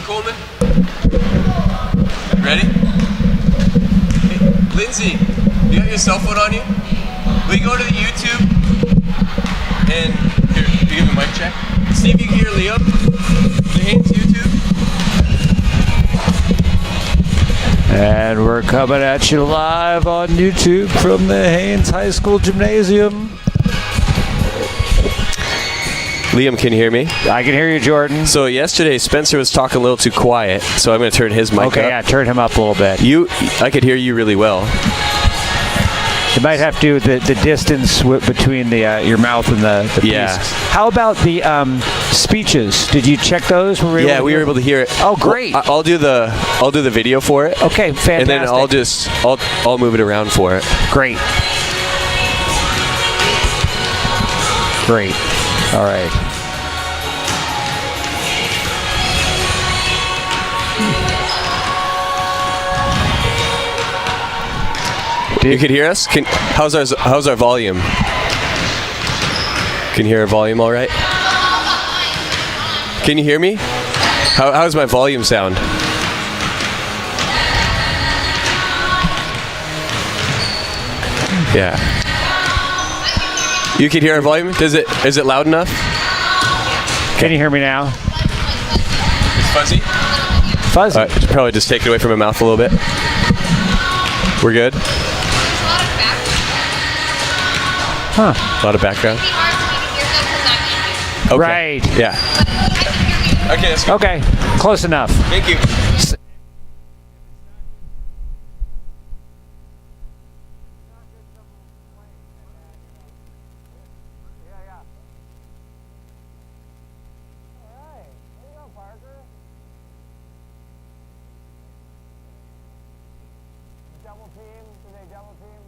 Coleman? Ready? Hey, Lindsay, you got your cell phone on you? Will you go to the YouTube and here, you give me a mic check? See if you can hear Liam. The Haines YouTube. And we're coming at you live on YouTube from the Haines High School Gymnasium. Liam, can you hear me? I can hear you, Jordan. So yesterday, Spencer was talking a little too quiet, so I'm going to turn his mic up. Okay, yeah, turn him up a little bit. I could hear you really well. You might have to do the distance between your mouth and the Yeah. piece. How about the speeches? Did you check those? We were able to hear it. Oh, great! Well, I'll do the video for it. Okay, fantastic. And then I'll move it around for it. Great. Great. All right. You can hear us? How's our volume? Can you hear our volume all right? Can you hear me? How's my volume sound? Yeah. You can hear our volume? Is it loud enough? Can you hear me now? It's fuzzy? Fuzzy. All right, probably just take it away from my mouth a little bit. We're good? Huh. A lot of background. Okay. Right. Yeah. Okay, let's go. Okay, close enough. Thank you. Double team? Do they double team?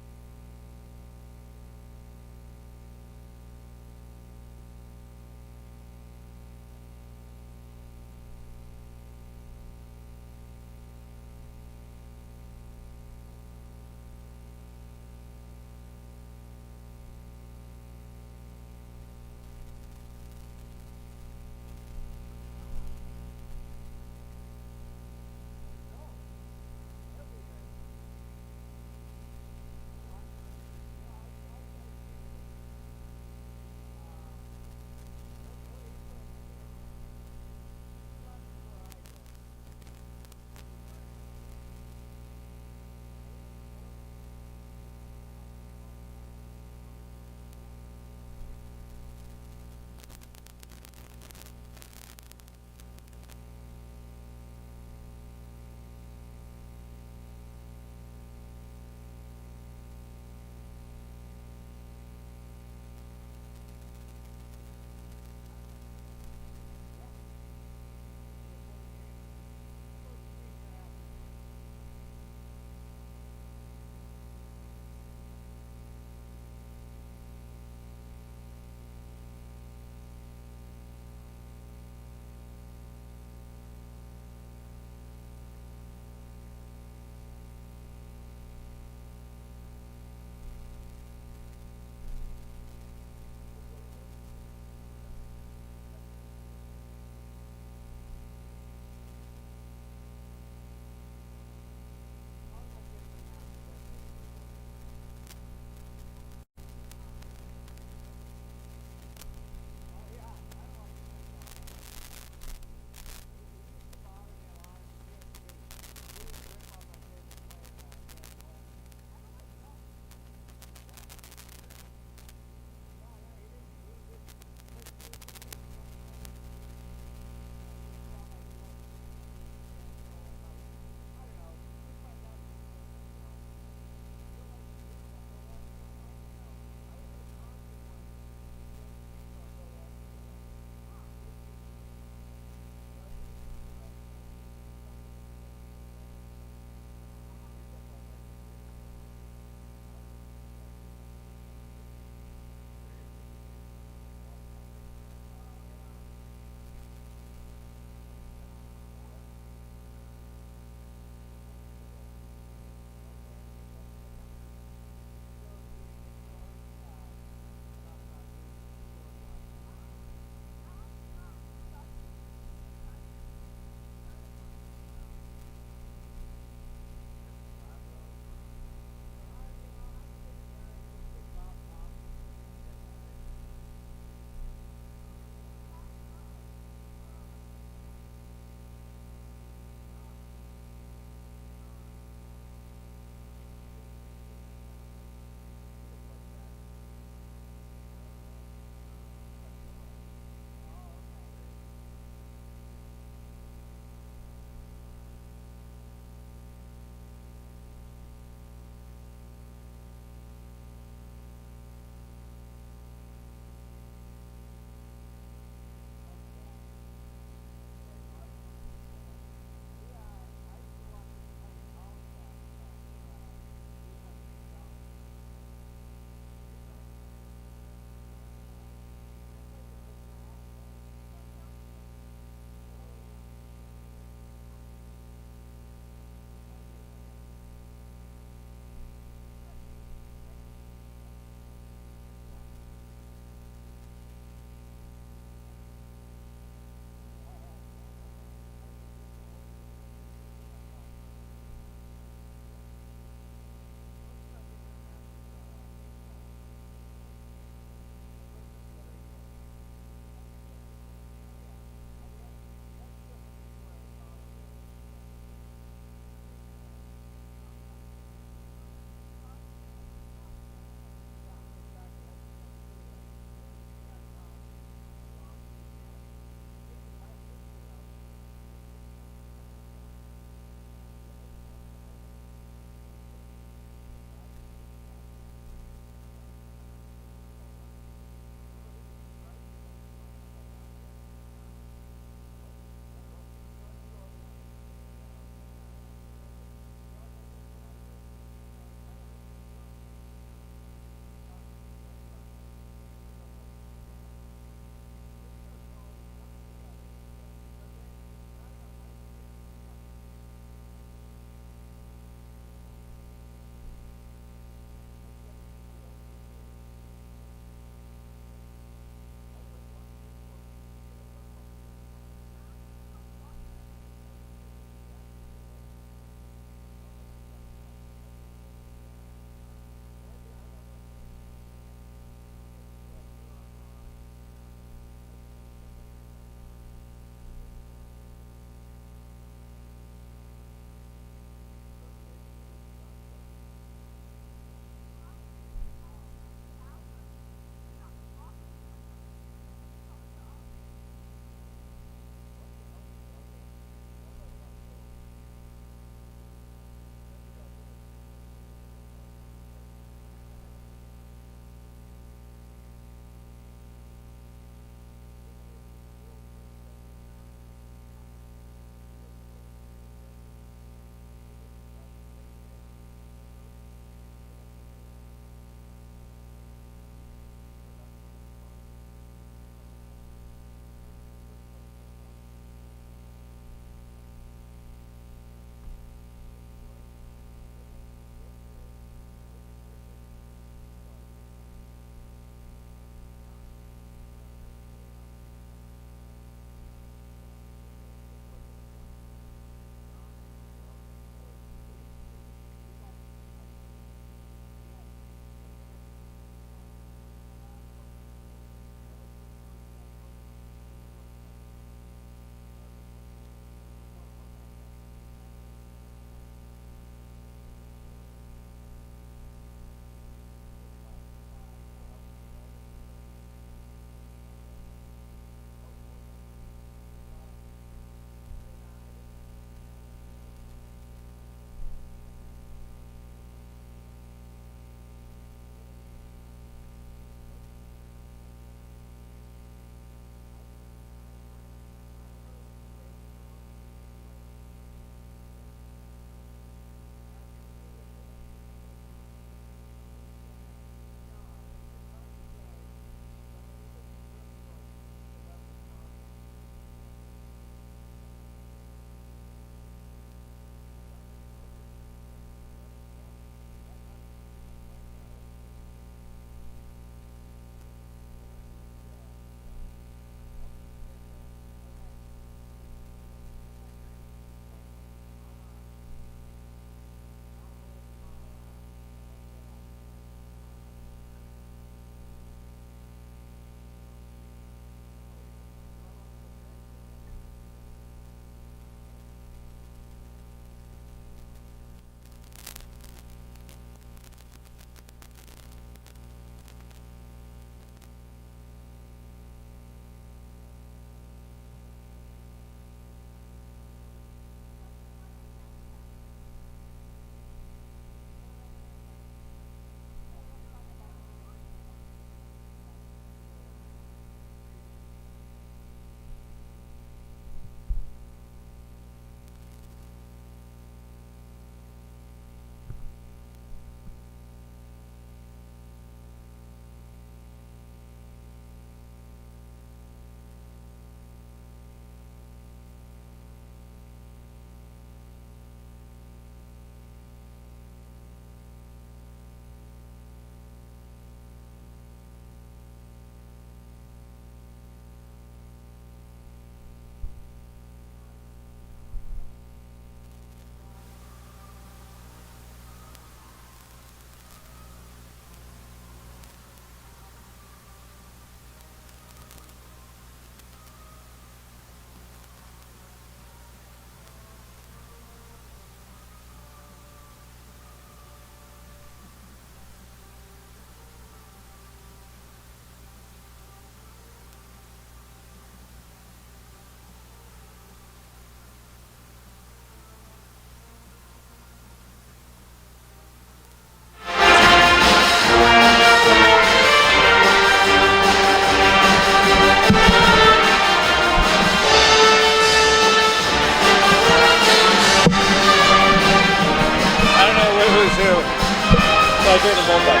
No, turn them both up.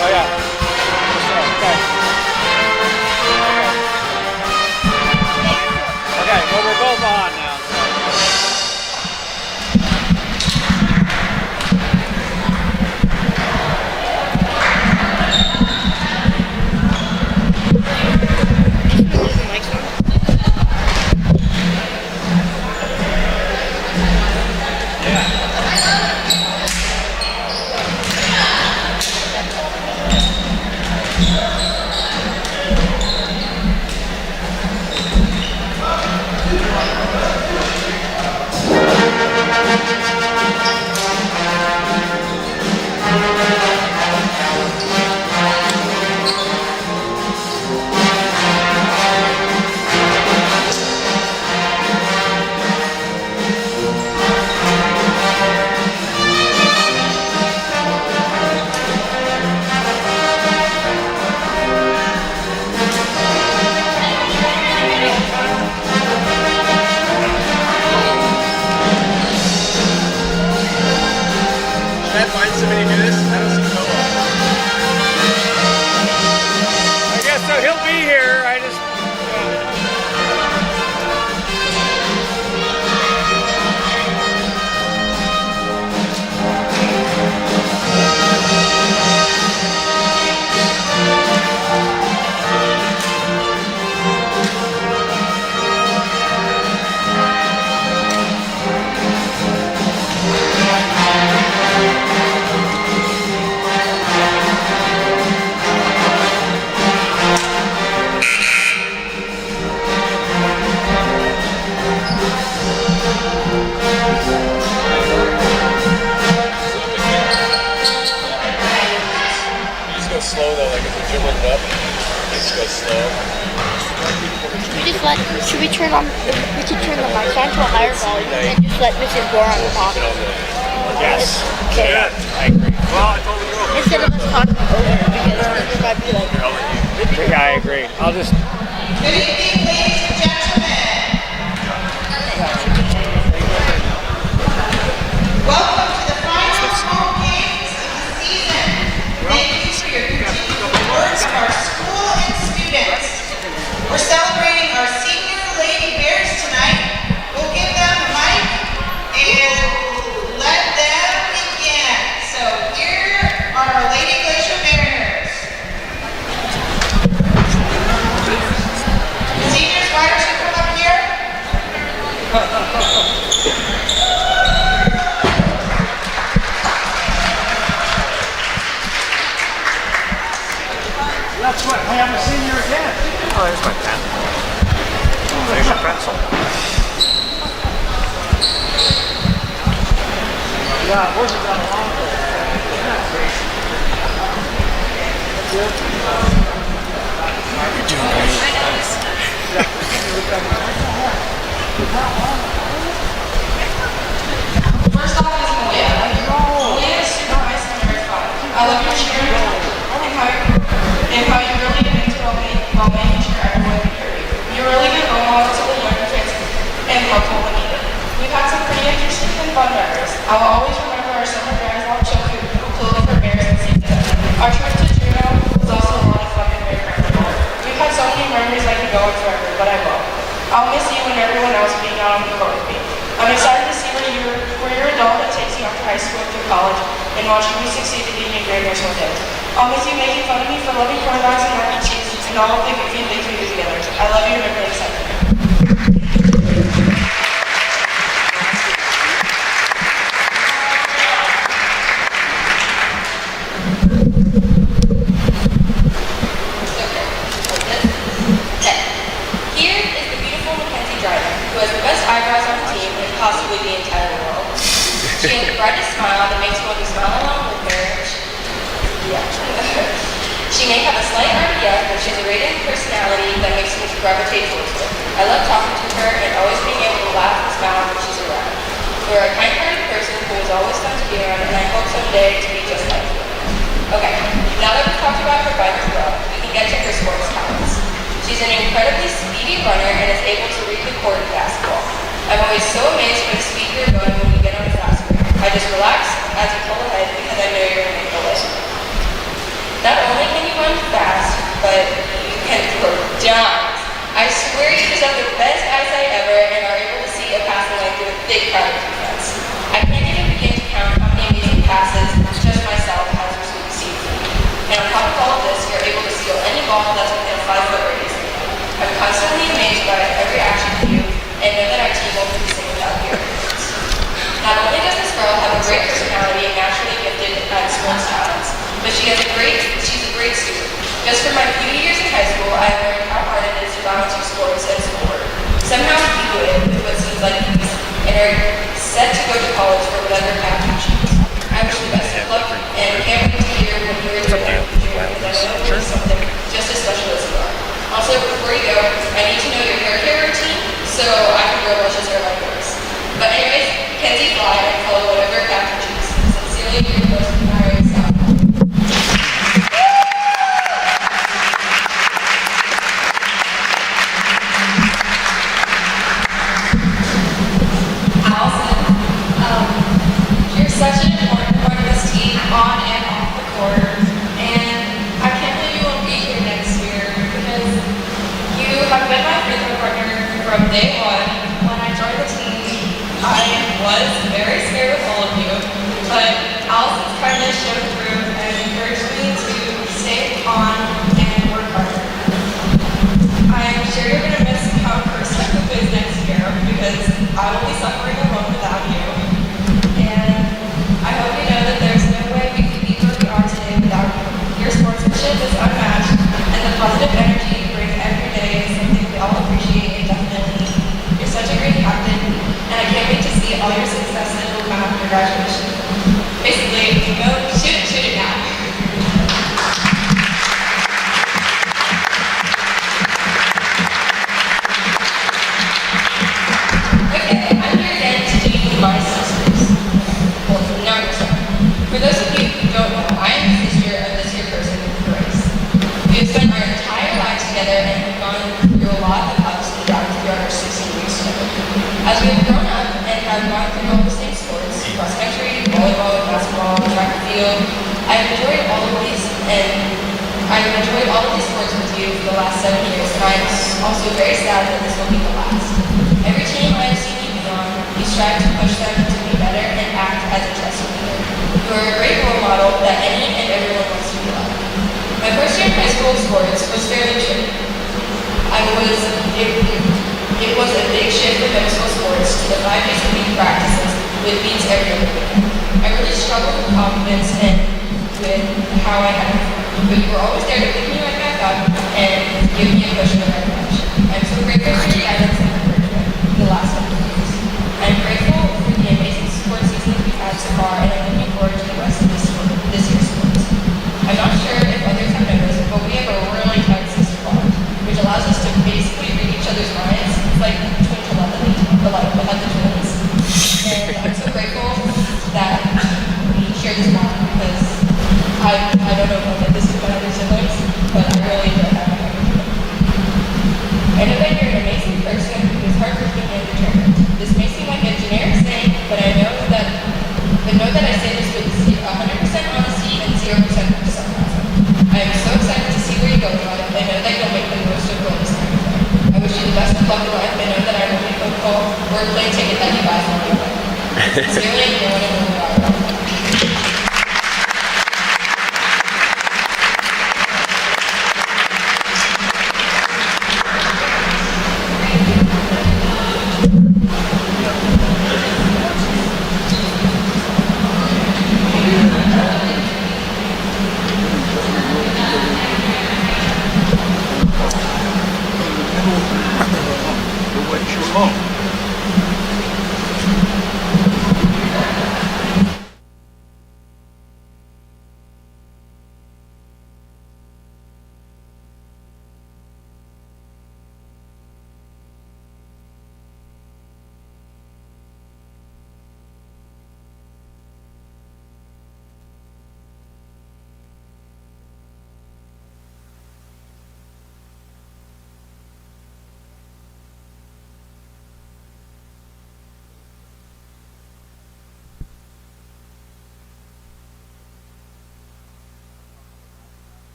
Oh yeah. Okay, well we're both on now. Slow though, like if we're dribbling it up, just go slow. Should we turn on, we could turn the mic on to a higher volume and just let Mr. Gore on the top. Yes. Okay. Yeah, I agree. Well, I told you. Instead of us talking over it, because it might be like... Yeah, I agree. I'll just... Good evening, ladies and gentlemen. Welcome to the final home games of the season. Thank you for your continued support of our school and students. We're celebrating our senior Lady Bears tonight. We'll give them a mic and let them begin. So here are our Lady Glacier Bears. Seniors, why don't you come up here? That's what, I am a senior again. Oh, there's my pen. Oh, there's your pencil. Yeah, it wasn't that long ago. Isn't that crazy? You're doing great. First off is Malia. Malia is super nice and very fun. I love your cheering and how you really get into while making sure everyone can hear you. You're really good role model to the younger kids and helpful when needed. We've had some pretty interesting and fun memories. I will always remember our summer bears walk children who clothing for bears and season. Our trip to Juneau was also a lot of fun and very memorable. We've had so many memories I could go on forever, but I won't. I'll miss you and everyone else being out on the court with me. I'm excited to see where your adult that takes you after high school and through college and watching you succeed to being a great nurse one day. I'll miss you making fun of me for loving corn dogs and mac and cheese and all of the goofy things we do together. I love you and I'm really excited. Here is the beautiful Mackenzie Driver, who has the best eyebrows on the team and possibly the entire world. She has the brightest smile that makes me want to smile along with her. She may have a slight RBF, but she has a radiant personality that makes me gravitate towards her. I love talking to her and always being able to laugh and smile when she's around. You're a kind-hearted person who is always fun to be around, and I hope someday to be just like you. Okay, now that we've talked about her bike as well, we can get to her sports talents. She's an incredibly speedy runner and is able to read the court in basketball. I'm always so amazed by the speed you're going when we get on the fast break. I just relax as you pull ahead because I know you're going to make the list. Not only can you run fast, but you can throw dimes. I swear you just have the best eyesight ever and are able to see a passing lane through a thick crowd of defense. I can't even begin to count how many amazing passes just myself has received. And on top of all of this, you're able to steal any ball that's within a 5-foot radius. I'm constantly amazed by every action you do and know that our team won't be the same without your efforts. Not only does this girl have a great personality and naturally gifted at sports talents, but she's a great student. Just from my few years in high school, I have learned how hard it is to balance your sports and schoolwork. Somehow you do it with what seems like ease and are set to go to college for whatever path you choose. I wish you the best of luck and can't wait to hear what you're doing because I know it's something just as special as you are. Also, before you go, I need to know your hair care routine so I can grow luscious hair like yours. But anyways, Kenzie fly and follow whatever path you choose. Sincerely, your most admiring staff. You're such an important part of this team on and off the court, and I can't believe you won't be here next year because you have been my free throw partner from day one. When I joined the team, I was very scared of all of you, but Allison's kindness showed through and encouraged me to stay on and work harder. I'm sure you're going to miss how person Hoop is next year because I will be suffering alone without you. And I hope you know that there's no way we could be where we are today without you. Your sportsmanship is unmatched, and the positive energy you bring every day is something we all appreciate and definitely need. You're such a great captain, and I can't wait to see all your success that will come after graduation. Basically, go shoot it now. Okay, I'm here again to do my sisters. Well, not your son. For those of you who don't know, I am the sister of this here person, Grace. We have spent our entire lives together and have gone through a lot of ups and downs throughout our 16 years together. As we have grown up and have gone through all the same sports, cross country, volleyball, basketball, track and field, I've enjoyed all of these sports with you for the last 7 years, and I'm also very sad that this will be the last. Every team I have seen you be on, you strive to push them to be better and act as a trusted leader. You are a great role model that any and everyone wants to be like. My first year in high school sports was fairly tricky. It was a big shift from middle school sports to the 5 days a week practices with beats every other weekend. I really struggled with confidence and with how I had it, but you were always there to pick me right back up and give me a push in the right direction. I'm so grateful for your guidance and encouragement for the last 7 years. I'm grateful for the amazing sports season we've had so far, and I'm looking forward to the rest of this year's sports. I'm not sure if others have noticed, but we have a really tight sister bond, which allows us to basically read each other's minds. It's like twin telepathy, but like without the twins. And I'm so grateful that we share this bond because I don't know if I'll get this with my other siblings, but I really enjoy having them with you. I know that you're an amazing person who is hardworking and determined. This may seem like a generic saying, but know that I say this with 100% honesty and 0% sarcasm. I am so excited to see where you go with life. I know that you'll make the most of what is time for. I wish you the best of luck in life. I know that I will be a phone or plane ticket that you buy for me. Sincerely, no one in the world.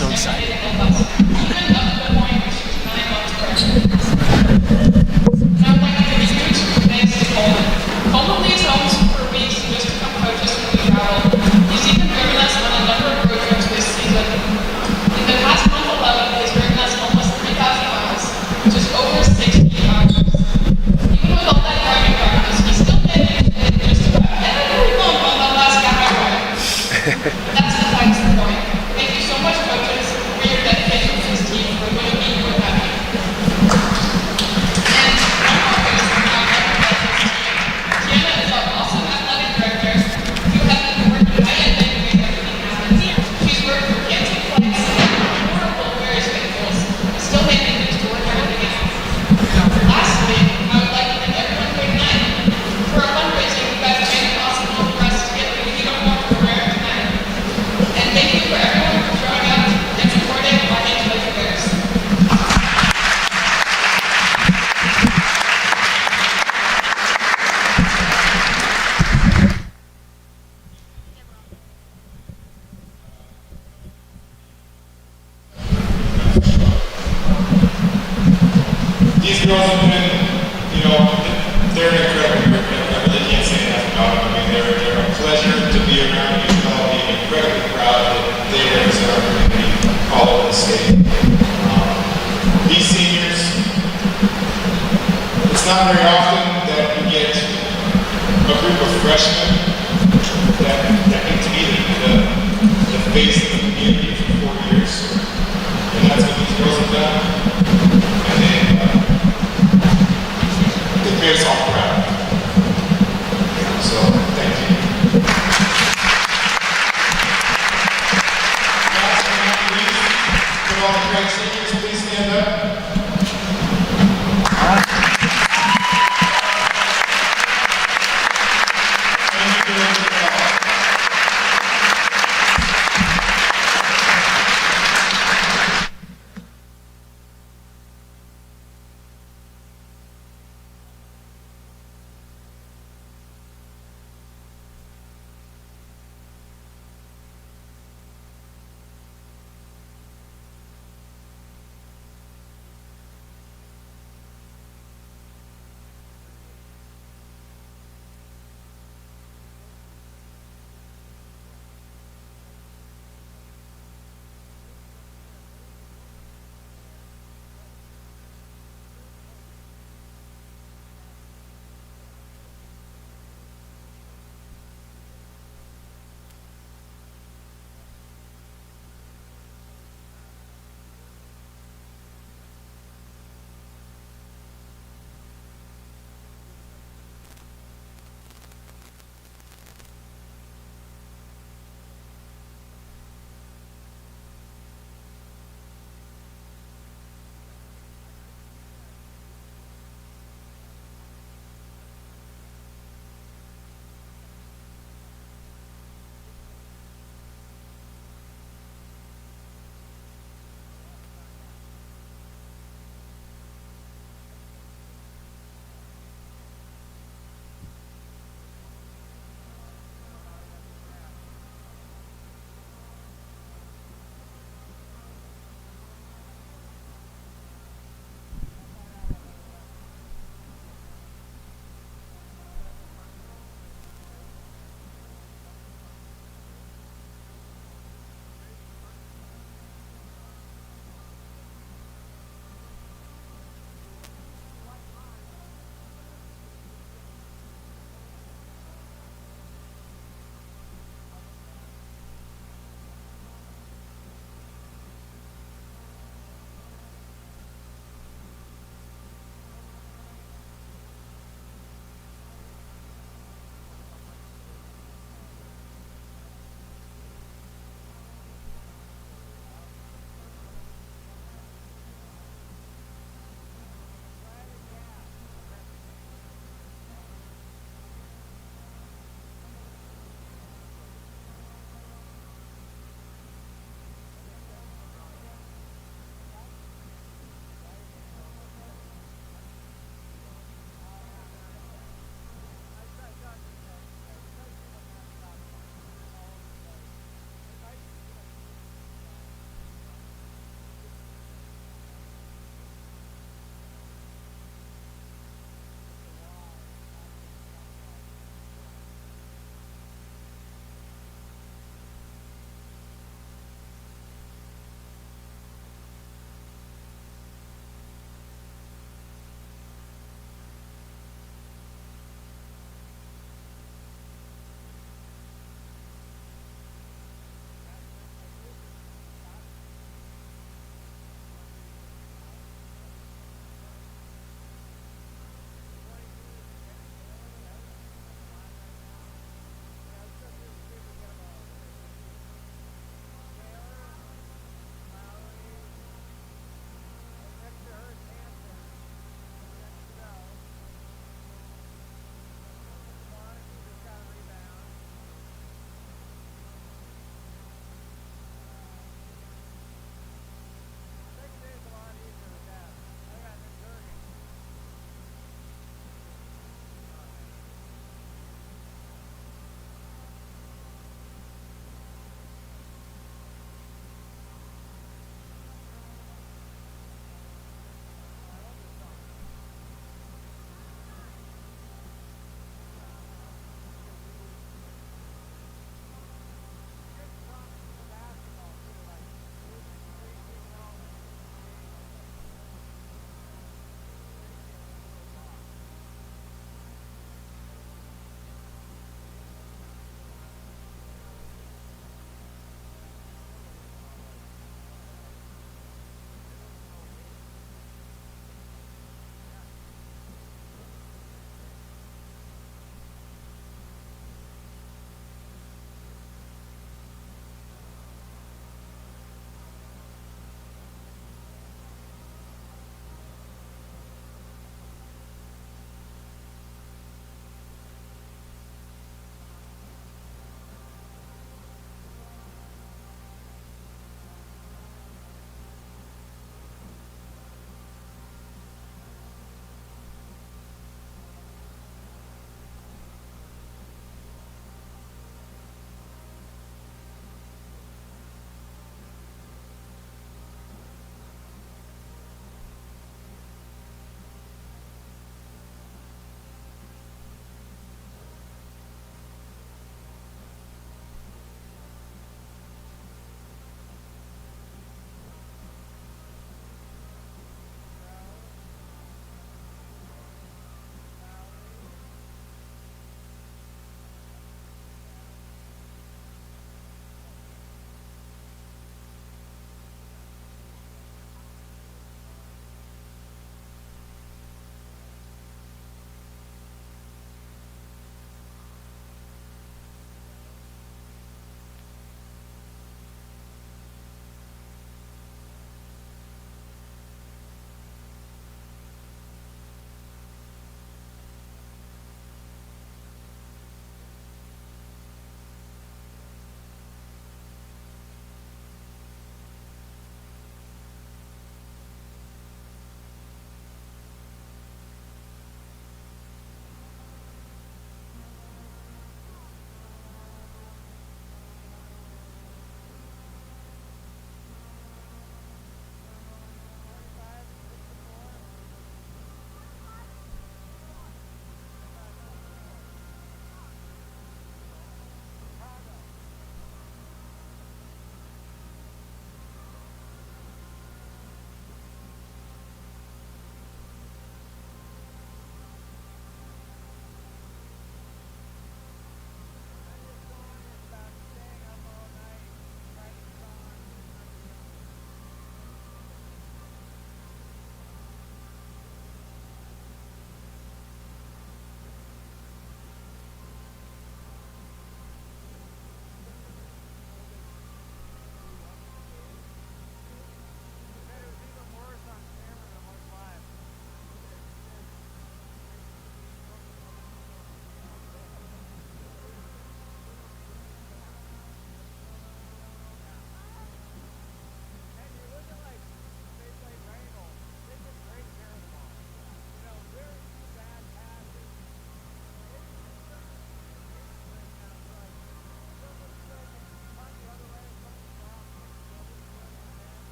so excited. Coleman leaves homes for weeks just to come coach us when we travel. He's even driven us on a number of road trips this season. In the past month alone, he has driven us almost 3,000 miles, which is over 60 hours. Even with all that driving practice, he still managed to hit just about every bump on the last guy ride. That's besides the point. Thank you so much, coaches, for your dedication to this team, for winning me with that. These girls have been, you know, they're an incredible group. I really can't say enough about them. I mean, they're a pleasure to be around. You can all be incredibly proud that they represent our community all over the state. These seniors, it's not very often that you get a group of freshmen that get to be the face of the community for 4 years. And that's what these girls have done. And they made us all proud. So, thank you. Last but not least, could all the Craig seniors please stand up? Thank you.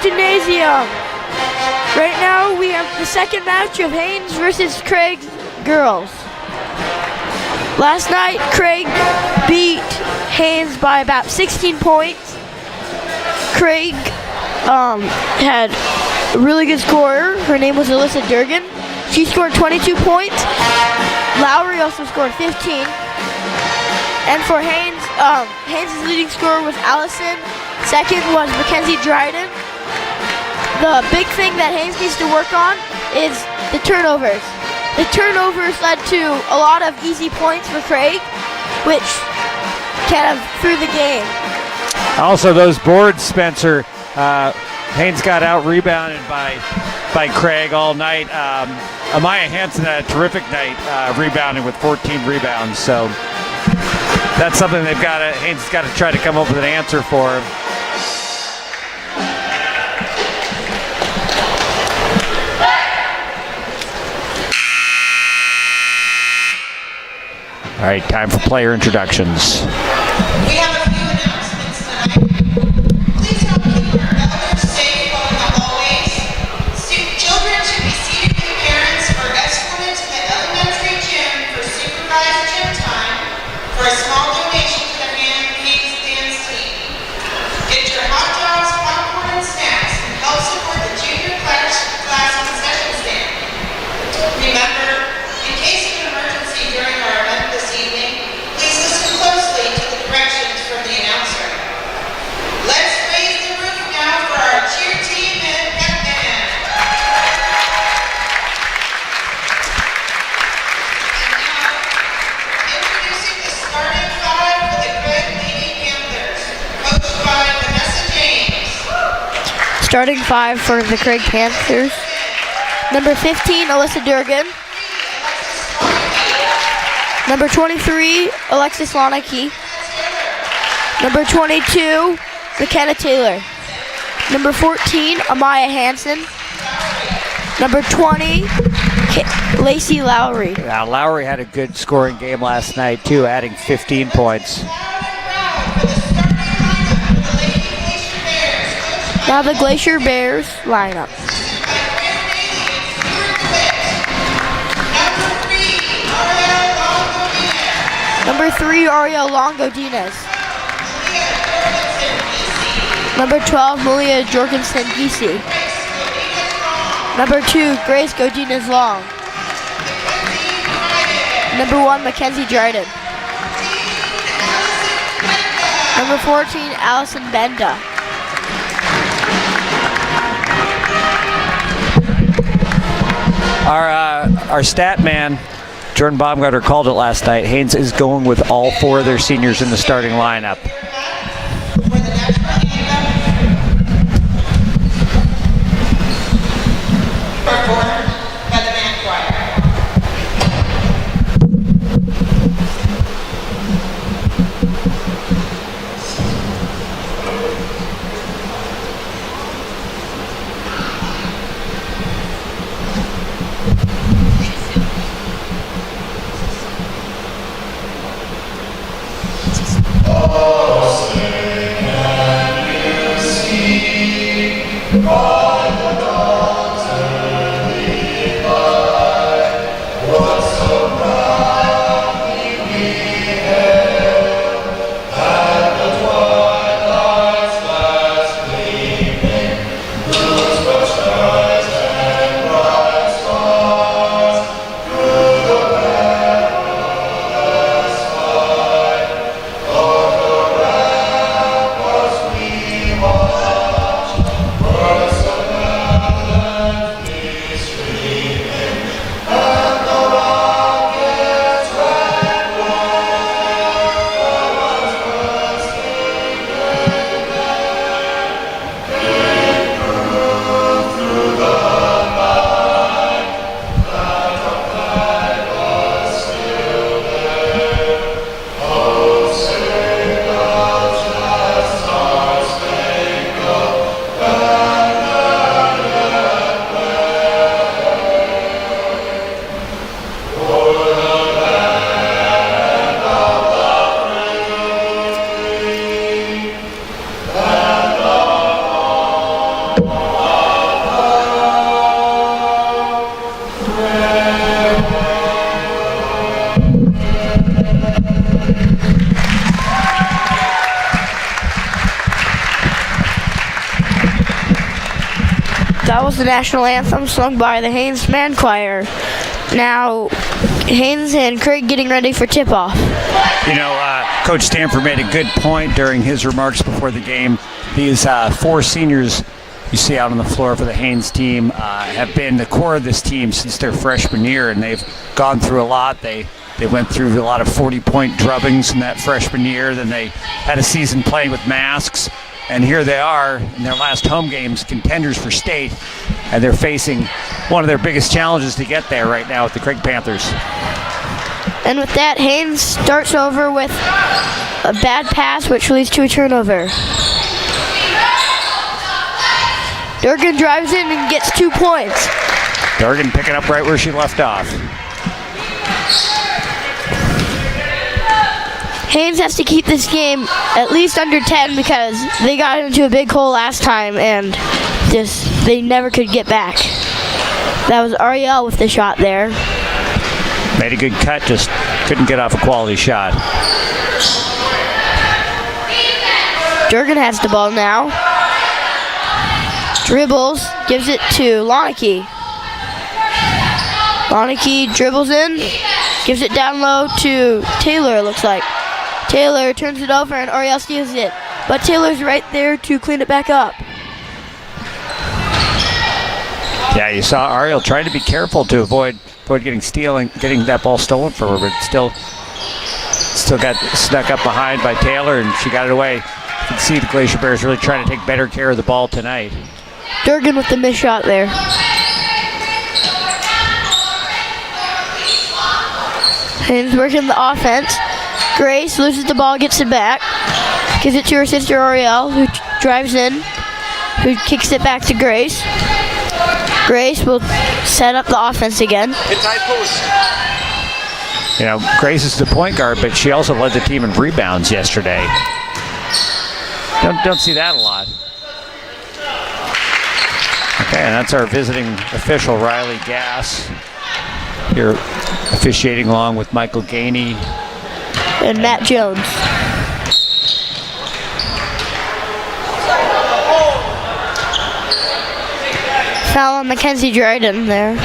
Gymnasium. Right now we have the second match of Haines versus Craig girls. Last night Craig beat Haines by about 16 points. Craig had a really good scorer. Her name was Alyssa Durgan. She scored 22 points. Lowry also scored 15. And for Haines, Haines' leading scorer was Allison. Second was Mackenzie Dryden. The big thing that Haines needs to work on is the turnovers. The turnovers led to a lot of easy points for Craig, which kind of threw the game. Also, those boards, Spencer. Haines got out rebounded by Craig all night. Amaya Hansen had a terrific night, rebounding with 14 rebounds. So that's something Haines has got to try to come up with an answer for. All right, time for player introductions. We have a few announcements tonight. Please help keep our elders safe while in the hallways. Children should be seated with parents or escorted to the elementary gym for supervised gym time for a small donation to the Haines dance team. Get your hot dogs, popcorn, and snacks and help support the junior class concession stand. Remember, in case of an emergency during our event this evening, please listen closely to the directions from the announcer. Let's raise the roof now for our cheer team and pep band. And now, introducing the starting five for the Craig Panthers, coached by Vanessa James. Starting five for the Craig Panthers. Number 15, Alyssa Durgan. Number 23, Alexis Loneke. Number 22, McKenna Taylor. Number 14, Amaya Hansen. Number 20, Lacey Lowry. Now, Lowry had a good scoring game last night, too, adding 15 points. Now the Glacier Bears lineup. Number 3, Ariel Longo-Dinez. Number 12, Malia Jorgensen-Giese. Number 2, Grace Godinez-Long. Number 1, Mackenzie Dryden. Number 14, Allison Benda. Our stat man, Jordan Baumgartner, called it last night. Haines is going with all 4 of their seniors in the starting lineup. Performed by the band choir. Oh, That was the national anthem sung by the Haines Man Choir. Now, Haines and Craig getting ready for tip-off. You know, Coach Stanford made a good point during his remarks before the game. These 4 seniors you see out on the floor for the Haines team have been the core of this team since their freshman year, and they've gone through a lot. They went through a lot of 40-point drubbings in that freshman year. Then they had a season playing with masks. And here they are in their last home games, contenders for state, and they're facing one of their biggest challenges to get there right now with the Craig Panthers. And with that, Haines starts over with a bad pass, which leads to a turnover. Durgan drives in and gets 2 points. Durgan picking up right where she left off. Haines has to keep this game at least under 10 because they got into a big hole last time and they never could get back. That was Ariel with the shot there. Made a good cut, just couldn't get off a quality shot. Durgan has the ball now. Dribbles, gives it to Loneke. Loneke dribbles in, gives it down low to Taylor, it looks like. Taylor turns it over and Ariel steals it. But Taylor's right there to clean it back up. Yeah, you saw Ariel trying to be careful to avoid getting that ball stolen from her, but still got snuck up behind by Taylor, and she got it away. You can see the Glacier Bears really trying to take better care of the ball tonight. Durgan with the missed shot there. Haines working the offense. Grace loses the ball, gets it back. Gives it to her sister Ariel, who drives in, who kicks it back to Grace. Grace will set up the offense again. You know, Grace is the point guard, but she also led the team in rebounds yesterday. Don't see that a lot. Okay, and that's our visiting official, Riley Gass, here officiating along with Michael Gainey and Matt Jones. Foul on Mackenzie Dryden there.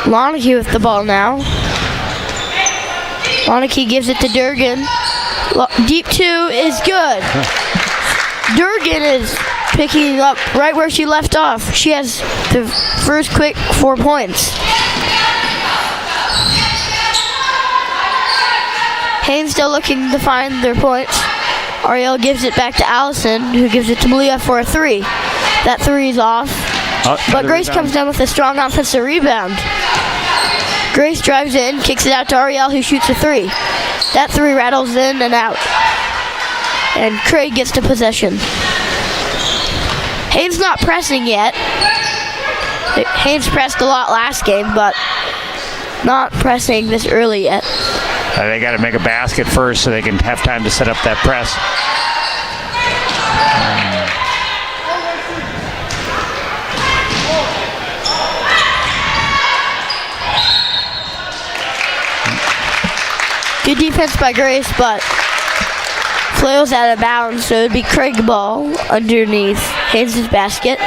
Loneke with the ball now. Loneke gives it to Durgan. Deep 2 is good. Durgan is picking up right where she left off. She has the first quick 4 points. Haines still looking to find their points. Ariel gives it back to Allison, who gives it to Malia for a 3. That 3 is off. But Grace comes down with a strong offensive rebound. Grace drives in, kicks it out to Ariel, who shoots a 3. That 3 rattles in and out. And Craig gets the possession. Haines not pressing yet. Haines pressed a lot last game, but not pressing this early yet. They got to make a basket first so they can have time to set up that press. Good defense by Grace, but flails out of bounds, so it'd be Craig ball underneath Haynes' basket.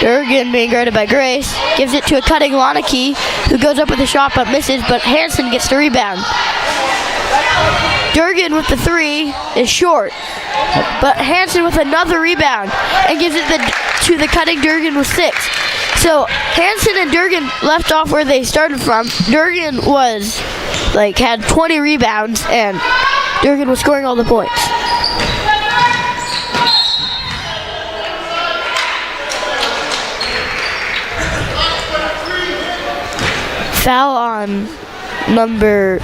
Durgan being guarded by Grace, gives it to a cutting Loneke, who goes up with a shot but misses, but Hansen gets the rebound. Durgan with the 3 is short, but Hansen with another rebound and gives it to the cutting Durgan with 6. So Hansen and Durgan left off where they started from. Durgan had 20 rebounds and Durgan was scoring all the points. Foul on number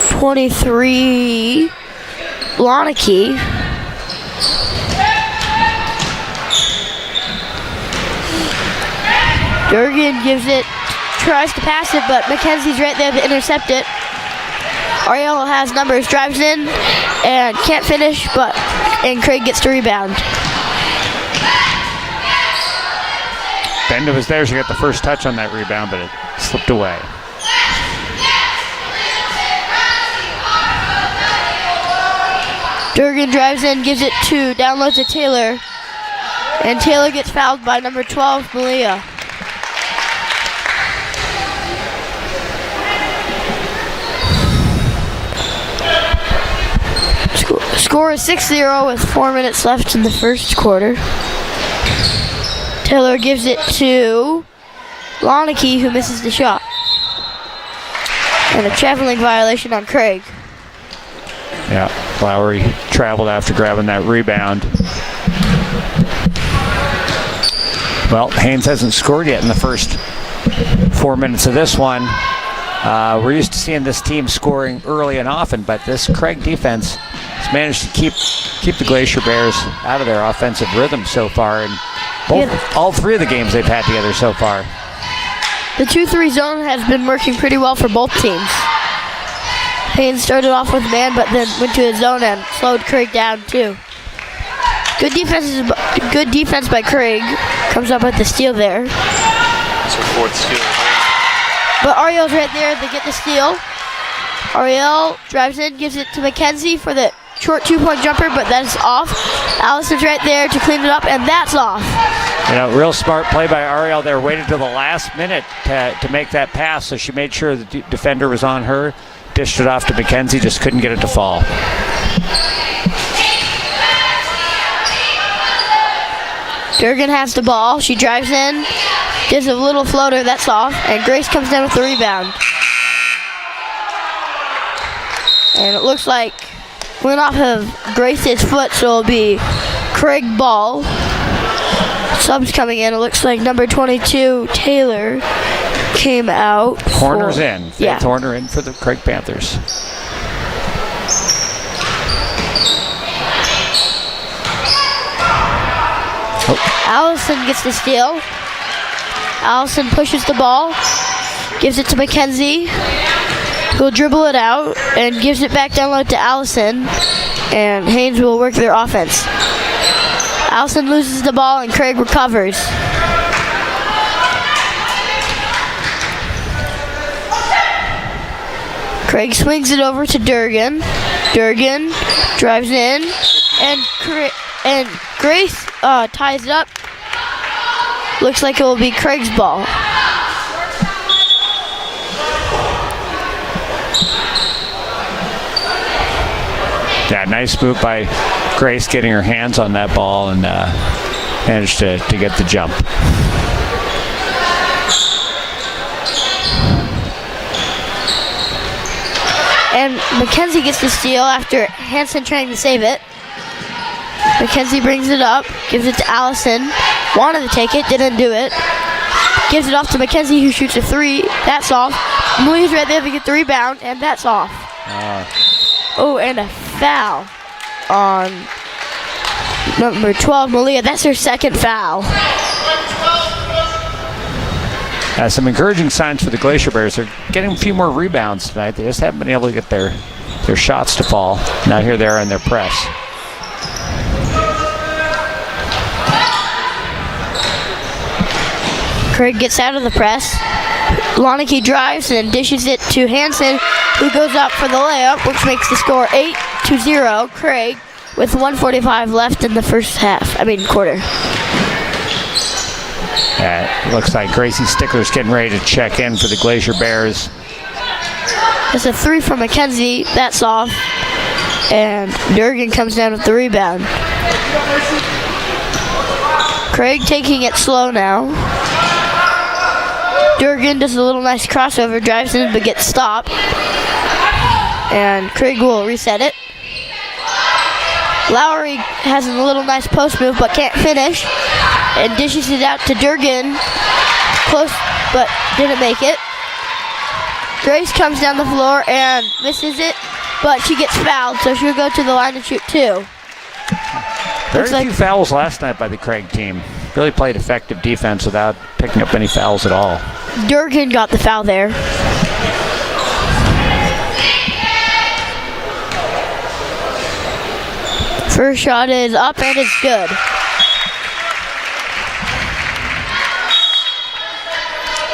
23, Loneke. Durgan gives it, tries to pass it, but Mackenzie's right there to intercept it. Ariel has numbers, drives in, and can't finish, and Craig gets the rebound. Benda was there. She got the first touch on that rebound, but it slipped away. Durgan drives in, gives it downloads to Taylor. And Taylor gets fouled by number 12, Malia. Score is 6-0 with 4 minutes left in the first quarter. Taylor gives it to Lonicky, who misses the shot. And a traveling violation on Craig. Yeah, Lowry traveled after grabbing that rebound. Well, Haines hasn't scored yet in the first 4 minutes of this one. We're used to seeing this team scoring early and often, but this Craig defense has managed to keep the Glacier Bears out of their offensive rhythm so far, and all three of the games they've had together so far. The 2-3 zone has been working pretty well for both teams. Haines started off with man, but then went to his zone and slowed Craig down too. Good defense by Craig. Comes up with the steal there. It's her fourth steal. But Ariel's right there. They get the steal. Ariel drives in, gives it to Mackenzie for the short 2-point jumper, but that's off. Allison's right there to clean it up, and that's off. You know, real smart play by Ariel there. Waited till the last minute to make that pass, so she made sure the defender was on her. Dished it off to Mackenzie, just couldn't get it to fall. Durgan has the ball. She drives in, gives a little floater, that's off, and Grace comes down with the rebound. And it looks like went off of Grace's foot, so it'll be Craig ball. Subs coming in. It looks like number 22, Taylor, came out. Horner's in. Yeah. Horner in for the Craig Panthers. Allison gets the steal. Allison pushes the ball, gives it to Mackenzie, who'll dribble it out and gives it back down low to Allison, and Haines will work their offense. Allison loses the ball and Craig recovers. Craig swings it over to Durgan. Durgan drives in, and Grace ties it up. Looks like it will be Craig's ball. Yeah, nice move by Grace getting her hands on that ball and managed to get the jump. And Mackenzie gets the steal after Hansen trying to save it. Mackenzie brings it up, gives it to Allison. Wanted to take it, didn't do it. Gives it off to Mackenzie, who shoots a 3. That's off. Malia's right there to get the rebound, and that's off. Oh, and a foul on number 12, Malia. That's her second foul. Some encouraging signs for the Glacier Bears. They're getting a few more rebounds tonight. They just haven't been able to get their shots to fall. Now here they are in their press. Craig gets out of the press. Lonicky drives and dishes it to Hansen, who goes up for the layup, which makes the score 8-0. Craig with 1:45 left in the first quarter. It looks like Gracie Stickler's getting ready to check in for the Glacier Bears. That's a 3 from Mackenzie. That's off. And Durgan comes down with the rebound. Craig taking it slow now. Durgan does a little nice crossover, drives in but gets stopped. And Craig will reset it. Lowry has a little nice post move but can't finish. And dishes it out to Durgan. Close, but didn't make it. Grace comes down the floor and misses it, but she gets fouled, so she'll go to the line and shoot 2. Very few fouls last night by the Craig team. Really played effective defense without picking up any fouls at all. Durgan got the foul there. First shot is up and it's good.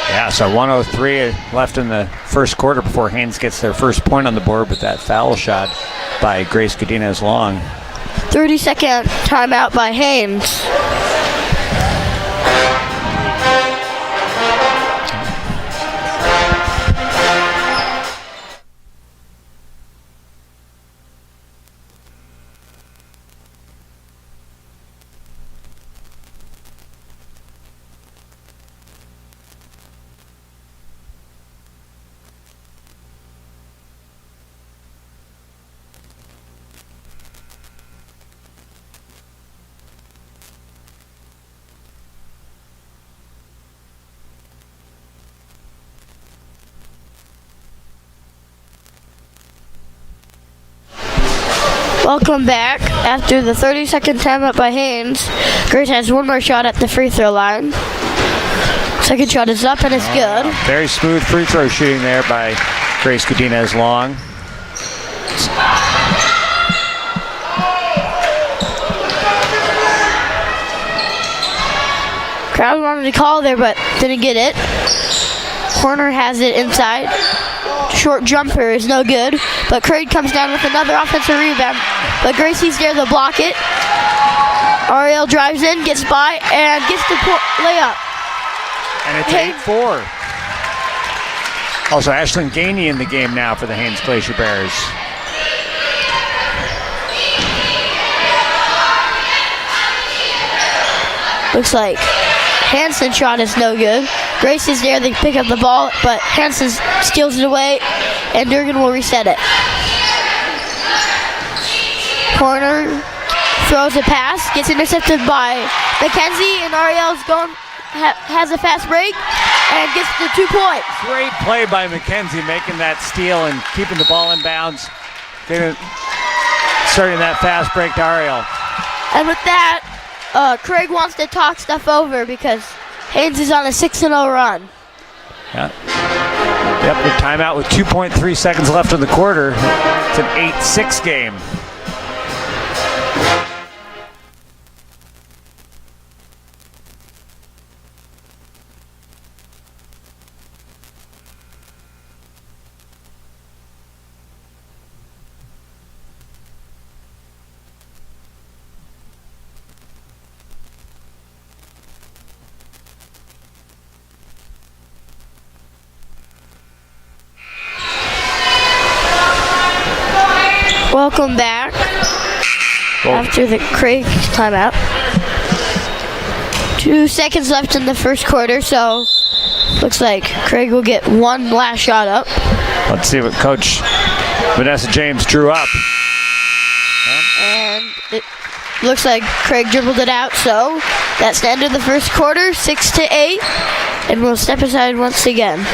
Yeah, so 1:03 left in the first quarter before Haines gets their first point on the board with that foul shot by Grace Godinez Long. 30-second timeout by Haines. Welcome back. After the 30-second timeout by Haines, Grace has one more shot at the free throw line. Second shot is up and it's good. Very smooth free throw shooting there by Grace Godinez Long. Crowd wanted to call there but didn't get it. Corner has it inside. Short jumper is no good, but Craig comes down with another offensive rebound. But Gracie's there to block it. Ariel drives in, gets by, and gets the layup. And it's 8-4. Also, Ashlyn Gainey in the game now for the Haines Glacier Bears. Looks like Hansen's shot is no good. Grace is there to pick up the ball, but Hansen steals it away, and Durgan will reset it. Corner throws a pass, gets intercepted by McKenzie, and Ariel's has a fast break and gets the 2 points. Great play by McKenzie, making that steal and keeping the ball in bounds. Starting that fast break to Ariel. And with that, Craig wants to talk stuff over because Haines is on a 6-0 run. Yeah. Yep, the timeout with 2.3 seconds left in the quarter. It's an 8-6 game. Welcome back after the Craig timeout. 2 seconds left in the first quarter, so looks like Craig will get one last shot up. Let's see what Coach Vanessa James drew up. And it looks like Craig dribbled it out, so that's the end of the first quarter, 6-8, and we'll step aside once again.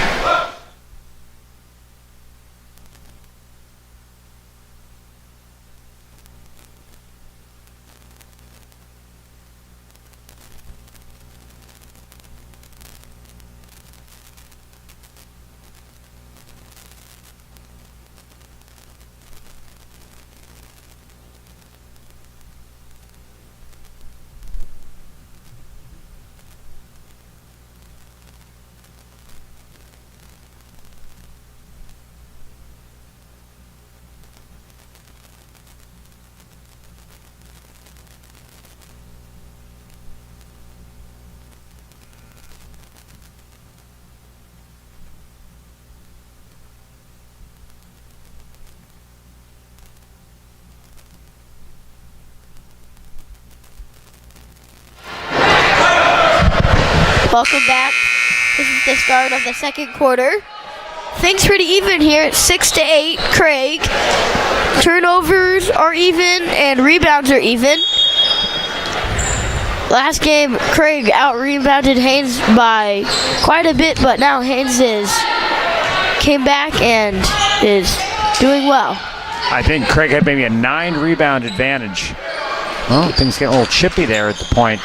Welcome back. This is the start of the second quarter. Things pretty even here at 6-8. Craig. Turnovers are even and rebounds are even. Last game, Craig out-rebounded Haines by quite a bit, but now Haines came back and is doing well. I think Craig had maybe a 9-rebound advantage. Well, things get a little chippy there at the point.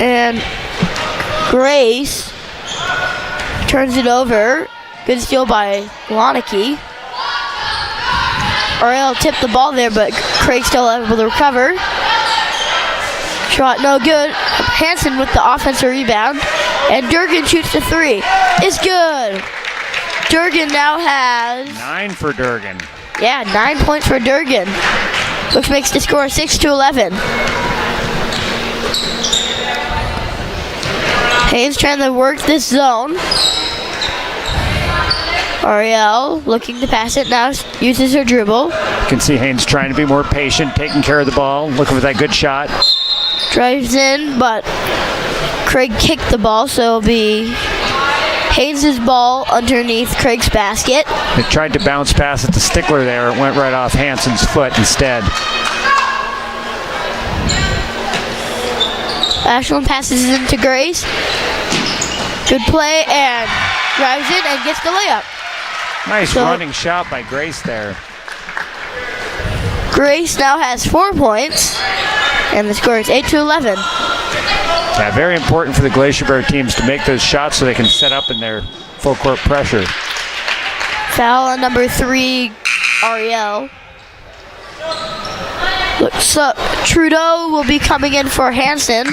And Grace turns it over. Good steal by Waneke. Ariel tipped the ball there, but Craig still able to recover. Shot no good. Hansen with the offensive rebound. And Durgan shoots the three. It's good. Durgan now has... 9 for Durgan. Yeah, 9 points for Durgan. Which makes the score 6-11. Haines trying to work this zone. Ariel looking to pass it now, uses her dribble. You can see Haines trying to be more patient, taking care of the ball, looking for that good shot. Drives in, but Craig kicked the ball, so it'll be Haynes' ball underneath Craig's basket. They tried to bounce pass at the stickler there. It went right off Hansen's foot instead. Ashlyn passes it into Grace. Good play, and drives in and gets the layup. Nice running shot by Grace there. Grace now has 4 points, and the score is 8-11. Yeah, very important for the Glacier Bear teams to make those shots so they can set up in their full court pressure. Foul on number 3, Ariel. Looks up. Trudeau will be coming in for Hansen.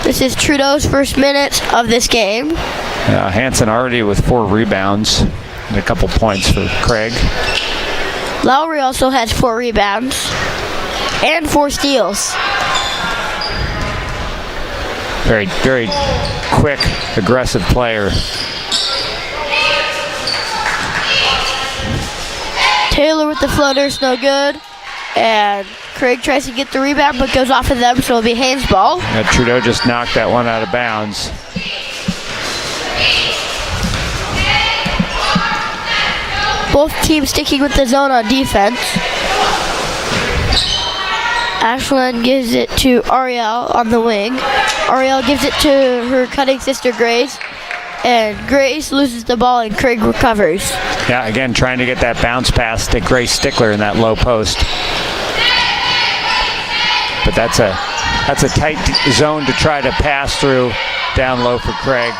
This is Trudeau's first minute of this game. Hansen already with 4 rebounds and a couple points for Craig. Lowry also has 4 rebounds and 4 steals. Very, very quick, aggressive player. Taylor with the floaters, no good. And Craig tries to get the rebound, but goes off of them, so it'll be Haines' ball. Trudeau just knocked that one out of bounds. Both teams sticking with the zone on defense. Ashlyn gives it to Ariel on the wing. Ariel gives it to her cutting sister Grace. And Grace loses the ball and Craig recovers. Yeah, again, trying to get that bounce pass to Grace Stickler in that low post. But that's a tight zone to try to pass through down low for Craig.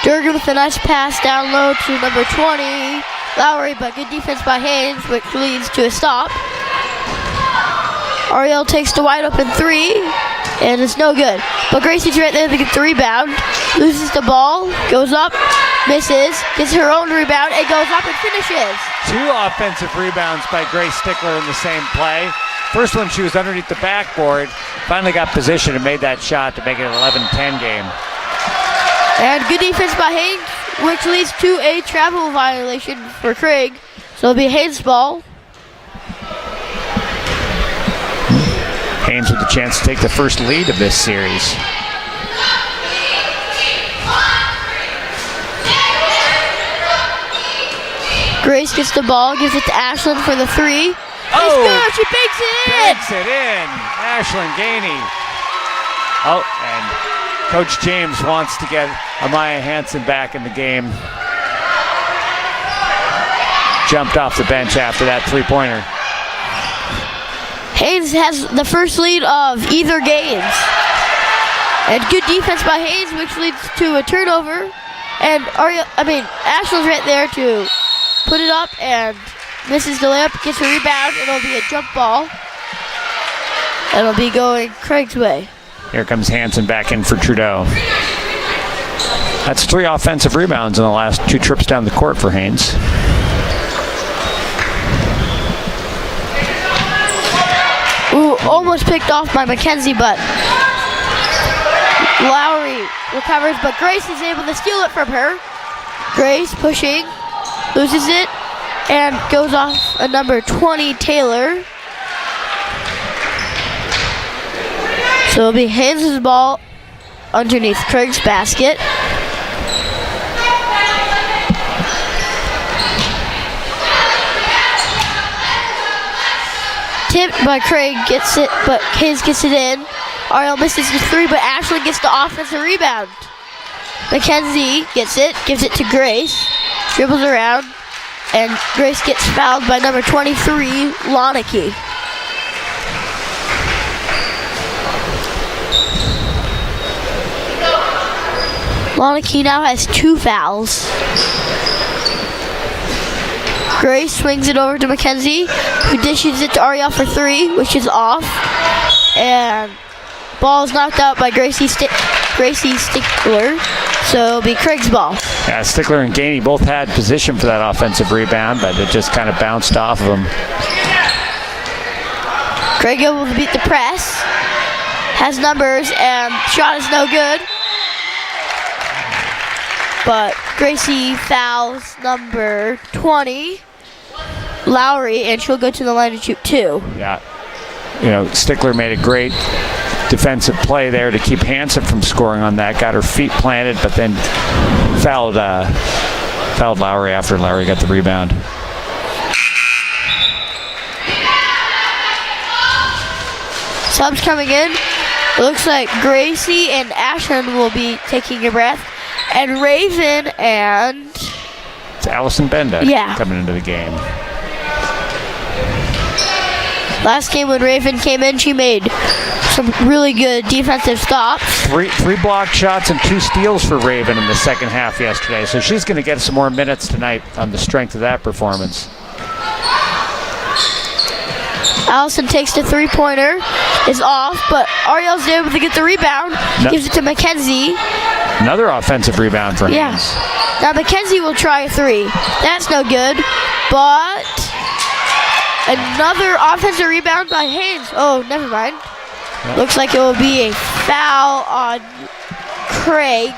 Durgan with a nice pass down low to number 20, Lowry, but good defense by Haines, which leads to a stop. Ariel takes the wide open 3, and it's no good. But Gracie's right there to get the rebound, loses the ball, goes up, misses, gets her own rebound, and goes up and finishes. 2 offensive rebounds by Grace Stickler in the same play. First one, she was underneath the backboard, finally got position and made that shot to make it an 11-10 game. And good defense by Haines, which leads to a travel violation for Craig. So it'll be Haines' ball. Haines with the chance to take the first lead of this series. Grace gets the ball, gives it to Ashlyn for the 3. Oh! It's good, she banks it in! Banks it in, Ashlyn Gainey. Oh, and Coach James wants to get Amaya Hansen back in the game. Jumped off the bench after that 3-pointer. Haines has the first lead of either games. And good defense by Haines, which leads to a turnover. And Ashlyn's right there to put it up and misses the layup, gets a rebound, and it'll be a jump ball. It'll be going Craig's way. Here comes Hansen back in for Trudeau. That's 3 offensive rebounds in the last 2 trips down the court for Haines. Ooh, almost picked off by Mackenzie, but Lowry recovers, but Grace is able to steal it from her. Grace pushing, loses it, and goes off a number 20, Taylor. So it'll be Haynes' ball underneath Craig's basket. Tipped by Craig, gets it, but Haynes gets it in. Ariel misses the 3, but Ashley gets the offensive rebound. Mackenzie gets it, gives it to Grace, dribbles around, and Grace gets fouled by number 23, Lonicky. Lonicky now has 2 fouls. Grace swings it over to Mackenzie, who dishes it to Ariel for 3, which is off. And ball is knocked out by Gracie Stickler, so it'll be Craig's ball. Yeah, Stickler and Gainey both had position for that offensive rebound, but it just kind of bounced off of them. Craig able to beat the press, has numbers, and shot is no good. But Gracie fouls number 20, Lowry, and she'll go to the line to shoot 2. Yeah, Stickler made a great defensive play there to keep Hansen from scoring on that. Got her feet planted, but then fouled Lowry after Lowry got the rebound. Subs coming in. It looks like Gracie and Ashlyn will be taking a breath. And Raven and... It's Allison Benda coming into the game. Last game when Raven came in, she made some really good defensive stops. Three blocked shots and 2 steals for Raven in the second half yesterday. So she's going to get some more minutes tonight on the strength of that performance. Allison takes the 3-pointer, is off, but Ariel's able to get the rebound, gives it to Mackenzie. Another offensive rebound for Haynes. Now Mackenzie will try a 3. That's no good, but another offensive rebound by Haynes. Oh, never mind. Yep. Looks like it will be a foul on Craig.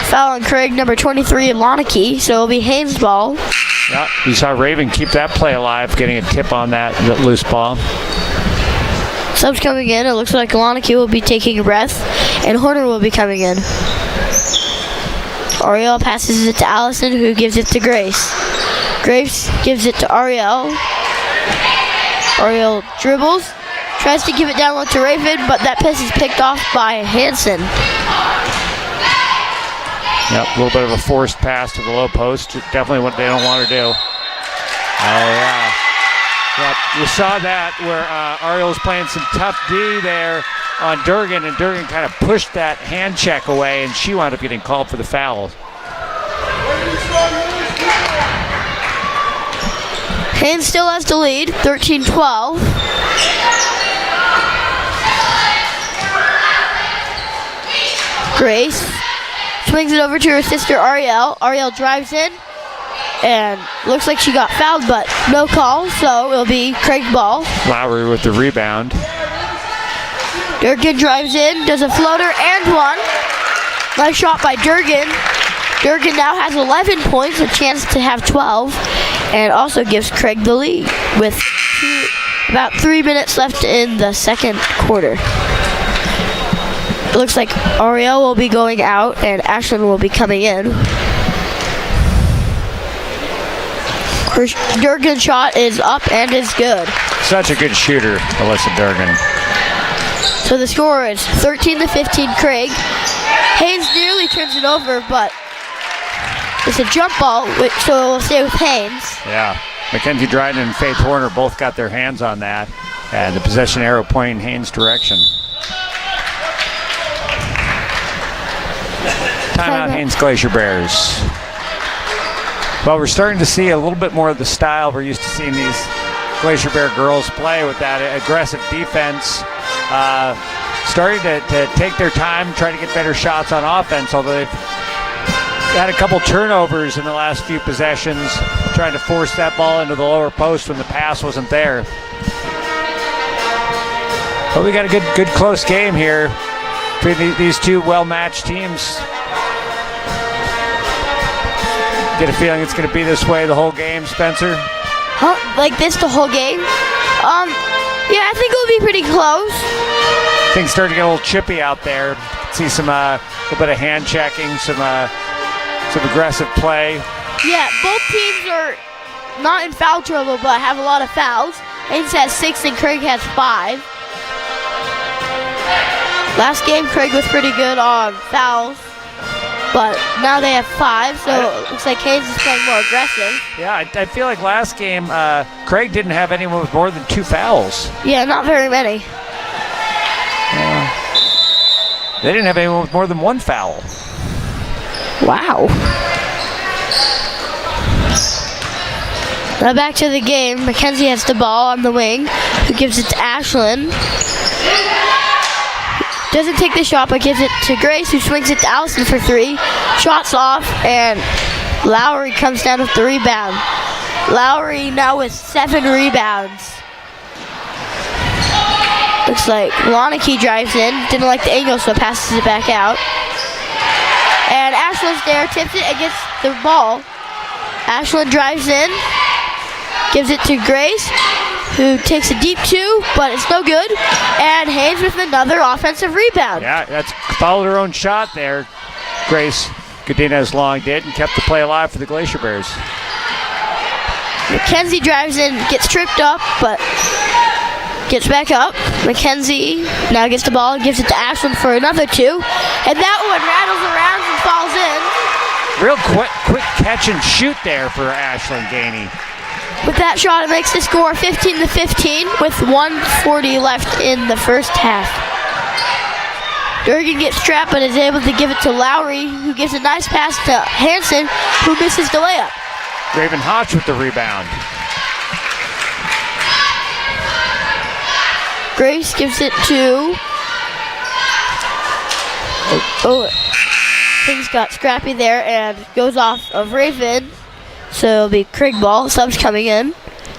Foul on Craig, number 23, Loneke, so it'll be Haynes' ball. Yeah, you saw Raven keep that play alive, getting a tip on that loose ball. Subs coming in. It looks like Loneke will be taking a breath, and Horner will be coming in. Ariel passes it to Allison, who gives it to Grace. Grace gives it to Ariel. Ariel dribbles, tries to give it down low to Raven, but that pass is picked off by Hansen. Yep, a little bit of a forced pass to the low post. Definitely what they don't want to do. Oh, yeah. Yep, you saw that where Ariel was playing some tough D there on Durgan, and Durgan kind of pushed that hand check away, and she wound up getting called for the foul. Haynes still has the lead, 13-12. Grace swings it over to her sister Ariel. Ariel drives in and looks like she got fouled, but no call, so it'll be Craig's ball. Lowry with the rebound. Durgan drives in, does a floater and one. Nice shot by Durgan. Durgan now has 11 points, a chance to have 12, and also gives Craig the lead with about 3 minutes left in the second quarter. It looks like Ariel will be going out and Ashlyn will be coming in. Her Durgan shot is up and is good. Such a good shooter, Alyssa Durgan. So the score is 13-15 Craig. Haynes nearly turns it over, but it's a jump ball, so it will stay with Haynes. Yeah, Mackenzie Dryden and Faith Horner both got their hands on that, and the possession arrow pointing Haynes' direction. Timeout, Haines Glacier Bears. Well, we're starting to see a little bit more of the style we're used to seeing these Glacier Bear girls play with that aggressive defense. Starting to take their time, try to get better shots on offense, although they've had a couple turnovers in the last few possessions, trying to force that ball into the lower post when the pass wasn't there. But we got a good close game here between these two well-matched teams. Get a feeling it's going to be this way the whole game, Spencer? Huh? Like this the whole game? Yeah, I think it'll be pretty close. Things starting to get a little chippy out there. See some a little bit of hand checking, some aggressive play. Yeah, both teams are not in foul trouble, but have a lot of fouls. Haynes has 6 and Craig has 5. Last game, Craig was pretty good on fouls, but now they have 5, so it looks like Haynes is playing more aggressive. Yeah, I feel like last game, Craig didn't have anyone with more than 2 fouls. Yeah, not very many. They didn't have anyone with more than 1 foul. Wow. Now back to the game. Mackenzie has the ball on the wing, who gives it to Ashlyn. Doesn't take the shot, but gives it to Grace, who swings it to Allison for 3. Shots off, and Lowry comes down with the rebound. Lowry now with 7 rebounds. Looks like Lonicky drives in. Didn't like the angle, so passes it back out. And Ashlyn's there, tips it, and gets the ball. Ashlyn drives in, gives it to Grace, who takes a deep 2, but it's no good. And Haines with another offensive rebound. Yeah, that's followed her own shot there. Grace Godinez Long did and kept the play alive for the Glacier Bears. Mackenzie drives in, gets tripped up, but gets back up. Mackenzie now gets the ball and gives it to Ashlyn for another 2. And that one rattles around and falls in. Real quick catch and shoot there for Ashlyn Gainey. With that shot, it makes the score 15-15 with 1:40 left in the first half. Durgan gets trapped but is able to give it to Lowry, who gives a nice pass to Hanson, who misses the layup. Raven Hodge with the rebound. Grace gives it to... Things got scrappy there and goes off of Raven. So it'll be Craig ball. Subs coming in.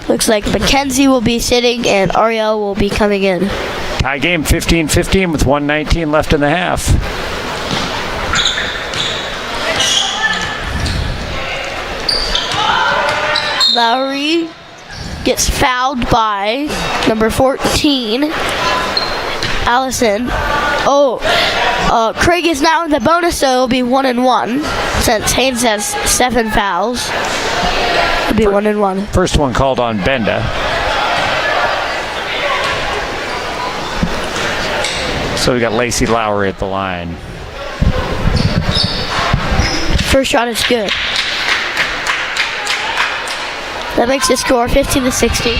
Looks like Mackenzie will be sitting and Ariel will be coming in. Tie game 15-15 with 1:19 left in the half. Lowry gets fouled by number 14, Allison. Craig is now in the bonus, so it'll be 1-1. Since Haines has 7 fouls, it'll be 1-1. First one called on Benda. So we got Lacey Lowry at the line. First shot is good. That makes the score 15-16.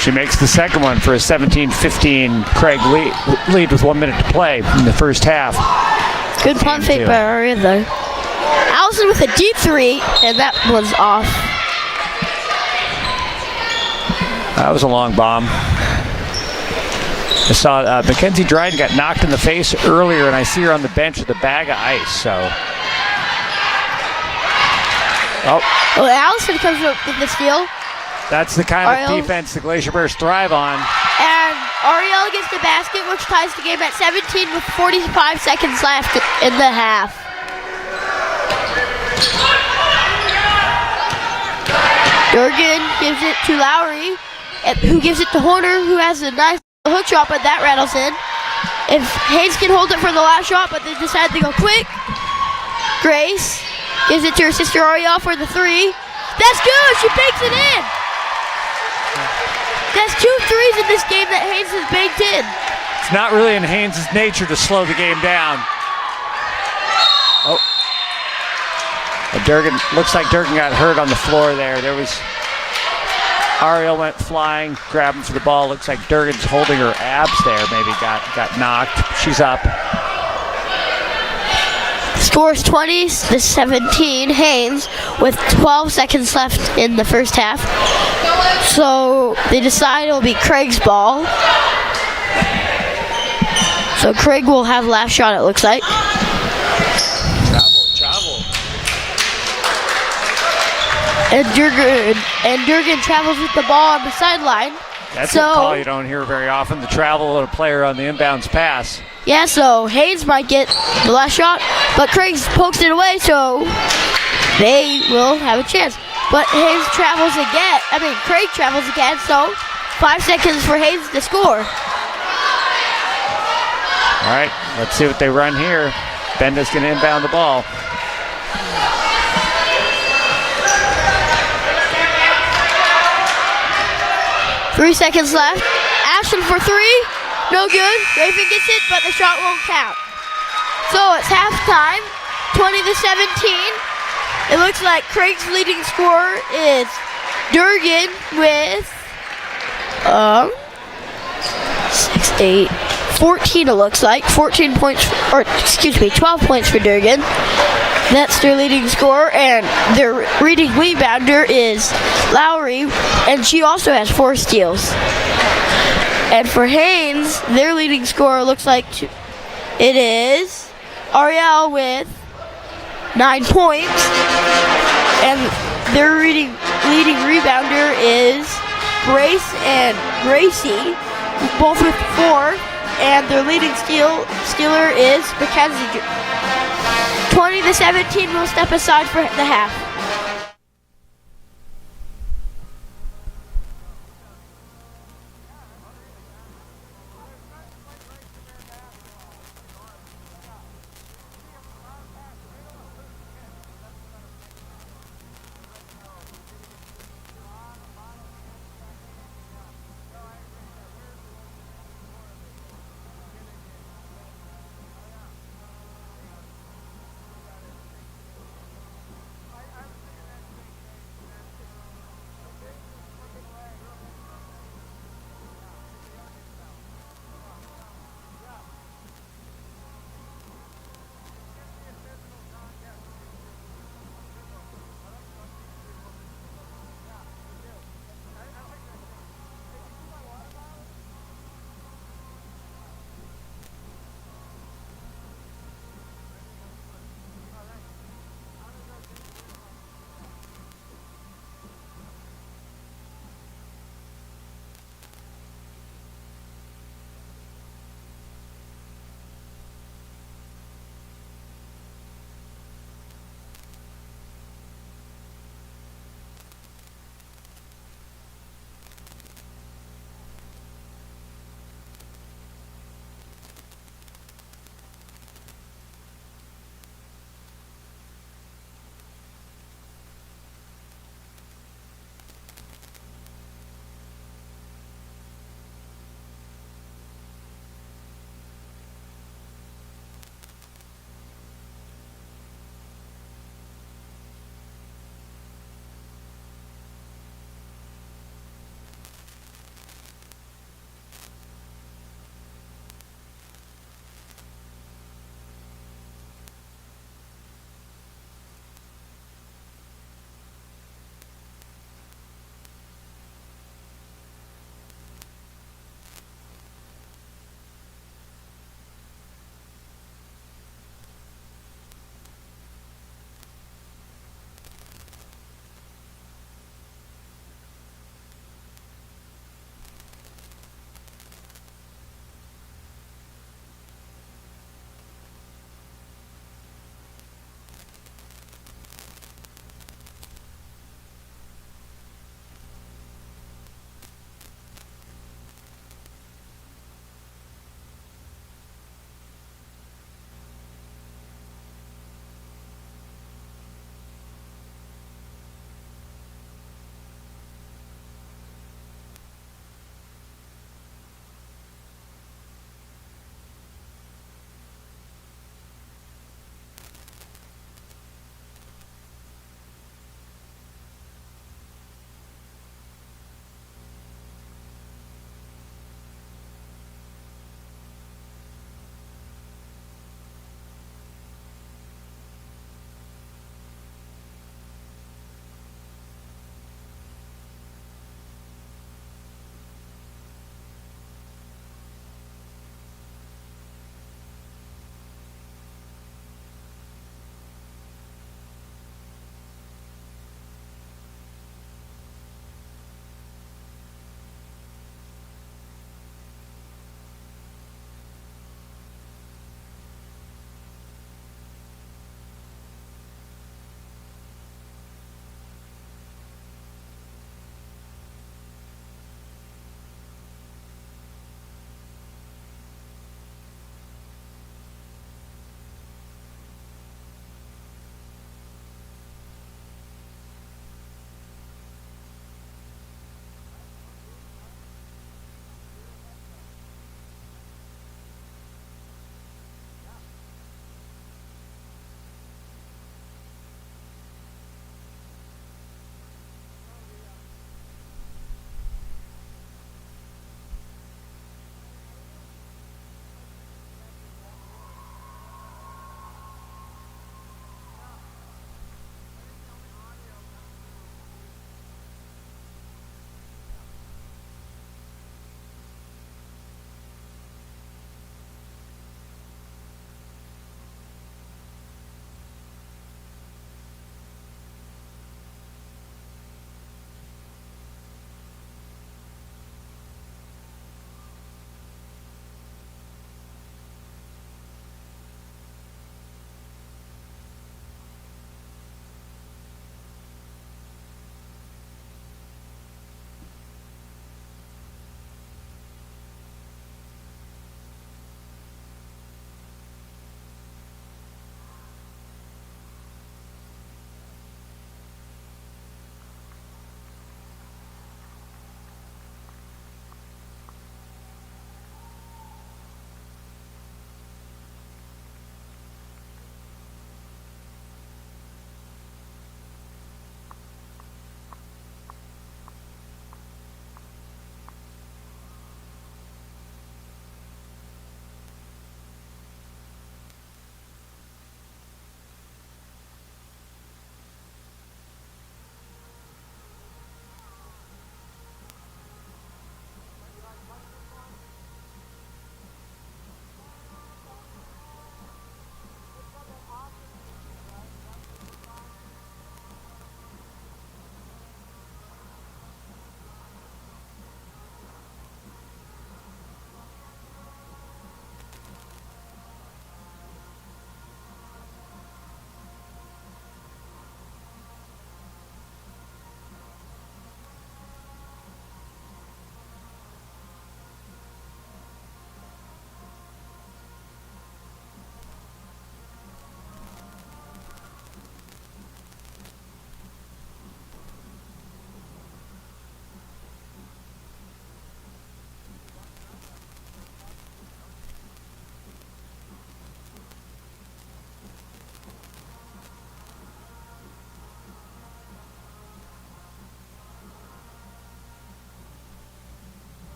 She makes the second one for a 17-15 Craig lead with 1 minute to play in the first half. Good punt fake by Aria though. Allison with a deep 3, and that one's off. That was a long bomb. I saw Mackenzie Dryden got knocked in the face earlier, and I see her on the bench with a bag of ice, so. Well, Allison comes up with the steal. That's the kind of defense the Glacier Bears thrive on. And Ariel gets the basket, which ties the game at 17 with 45 seconds left in the half. Durgan gives it to Lowry, who gives it to Horner, who has a nice hook shot, but that rattles in. If Haines can hold it for the last shot, but they decide to go quick. Grace gives it to her sister Ariel for the 3. That's good, she bakes it in. That's 2 threes in this game that Haines has baked in. It's not really in Haynes' nature to slow the game down. And Durgan, looks like Durgan got hurt on the floor there. Ariel went flying, grabbing for the ball. Looks like Durgan's holding her abs there. Maybe got knocked. She's up. Scores 20-17 Haines with 12 seconds left in the first half. So they decide it'll be Craig's ball. So Craig will have last shot, it looks like. Travel. And Durgan travels with the ball on the sideline. That's a call you don't hear very often, the travel of a player on the inbounds pass. Yeah, so Haynes might get the last shot, but Craig pokes it away, so they will have a chance. But Craig travels again, so 5 seconds for Haynes to score. All right, let's see what they run here. Benda's going to inbound the ball. Three seconds left. Ashton for 3. No good. Raven gets it, but the shot won't count. So it's halftime. 20-17. It looks like Craig's leading scorer is Durgan with 6, 8, 14, it looks like. 14 points, or excuse me, 12 points for Durgan. That's their leading scorer, and their leading rebounder is Lowry, and she also has 4 steals. And for Haines, their leading scorer looks like it is Ariel with 9 points, and their leading rebounder is Grace and Gracie, both with 4, and their leading stealer is Mackenzie. 20-17 will step aside for the half.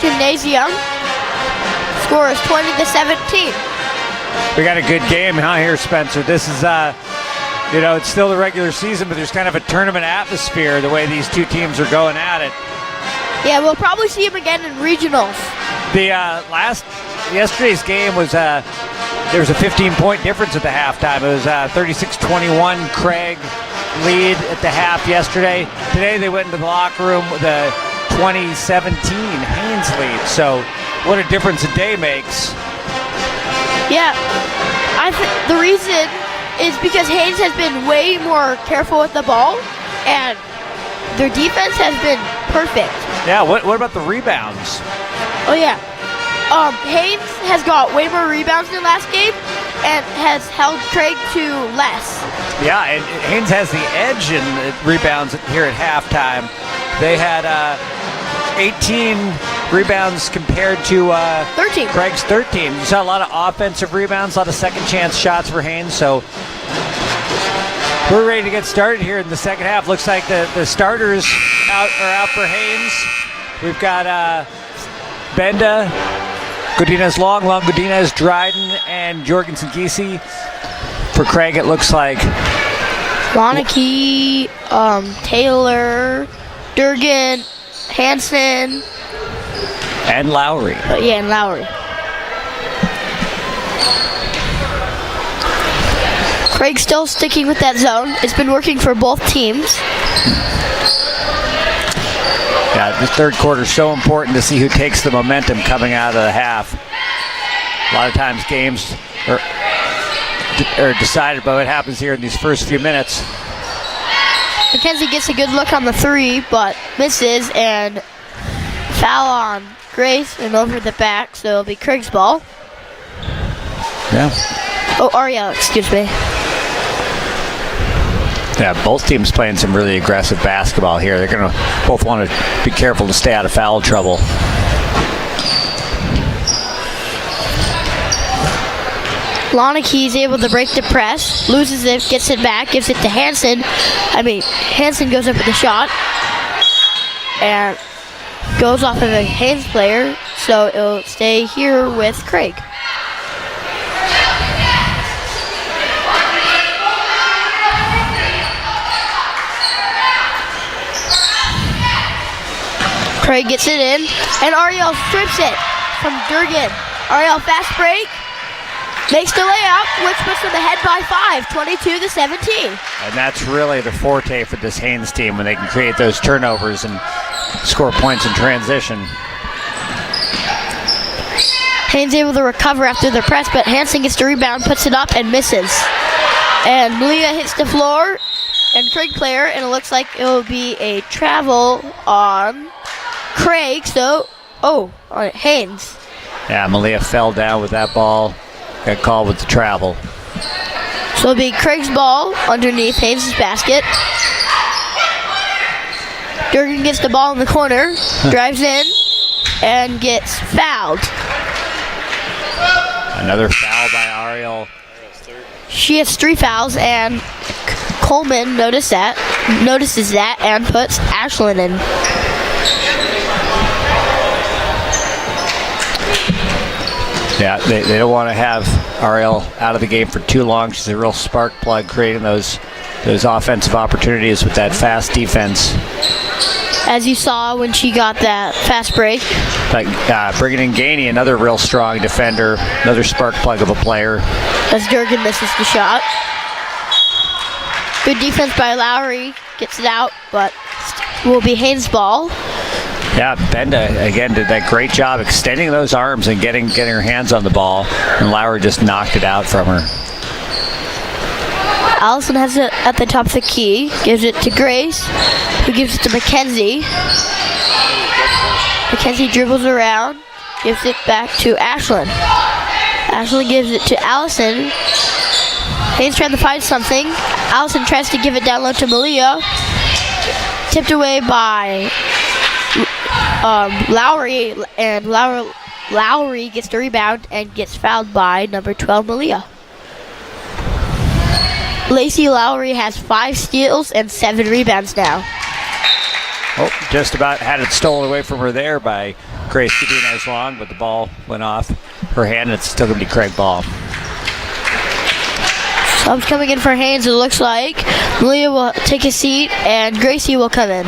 Gymnasium. Score is 20-17. We got a good game out here, Spencer. This is, it's still the regular season, but there's kind of a tournament atmosphere the way these two teams are going at it. Yeah, we'll probably see them again in regionals. Yesterday's game was, there was a 15-point difference at the halftime. It was 36-21 Craig lead at the half yesterday. Today they went into the locker room with a 2017 Haines lead. So what a difference a day makes. Yeah, the reason is because Haines has been way more careful with the ball, and their defense has been perfect. Yeah, what about the rebounds? Oh yeah, Haines has got way more rebounds in the last game, and has held Craig to less. Yeah, and Haines has the edge in the rebounds here at halftime. They had 18 rebounds compared to 13. Craig's 13. You saw a lot of offensive rebounds, a lot of second chance shots for Haines. So we're ready to get started here in the second half. Looks like the starters are out for Haines. We've got Benda, Godinez Long Godinez, Dryden, and Jorgensen Giese. For Craig, it looks like Wanakee, Taylor, Durgan, Hansen, and Lowry. And Lowry. Craig's still sticking with that zone. It's been working for both teams. Yeah, the third quarter is so important to see who takes the momentum coming out of the half. A lot of times games are decided by what happens here in these first few minutes. Mackenzie gets a good look on the three, but misses, and foul on Grace and over the back, so it'll be Craig's ball. Yeah. Oh, Ariel, excuse me. Yeah, both teams playing some really aggressive basketball here. They're going to both want to be careful to stay out of foul trouble. Lonakee's able to break the press, loses it, gets it back, gives it to Hansen. Hansen goes up with the shot and goes off of a Haines player, so it'll stay here with Craig. Craig gets it in, and Ariel strips it from Durgan. Ariel fast break, makes the layup, which puts them ahead by 5, 22-17. And that's really the forte for this Haines team, when they can create those turnovers and score points in transition. Haines able to recover after the press, but Hansen gets the rebound, puts it up, and misses. And Malia hits the floor, and Craig player, and it looks like it will be a travel on Craig, so, on Haines. Yeah, Malia fell down with that ball, got called with the travel. So it'll be Craig's ball underneath Haines' basket. Durgan gets the ball in the corner, drives in, and gets fouled. Another foul by Ariel. She has 3 fouls, and Coleman notices that and puts Ashlyn in. Yeah, they don't want to have Ariel out of the game for too long. She's a real spark plug, creating those offensive opportunities with that fast defense. As you saw when she got that fast break. Like bringing in Gainey, another real strong defender, another spark plug of a player. As Durgan misses the shot. Good defense by Lowry, gets it out, but will be Haines' ball. Yeah, Benda again did that great job extending those arms and getting her hands on the ball, and Lowry just knocked it out from her. Allison has it at the top of the key, gives it to Grace, who gives it to Mackenzie. Mackenzie dribbles around, gives it back to Ashlyn. Ashlyn gives it to Allison. Haines trying to find something. Allison tries to give it down low to Malia. Tipped away by Lowry, and Lowry gets the rebound and gets fouled by number 12, Malia. Lacey Lowry has 5 steals and 7 rebounds now. Oh, just about had it stolen away from her there by Grace keeping as long, but the ball went off her hand. It's still going to be Craig ball. Subs coming in for Haines, it looks like. Malia will take a seat, and Gracie will come in.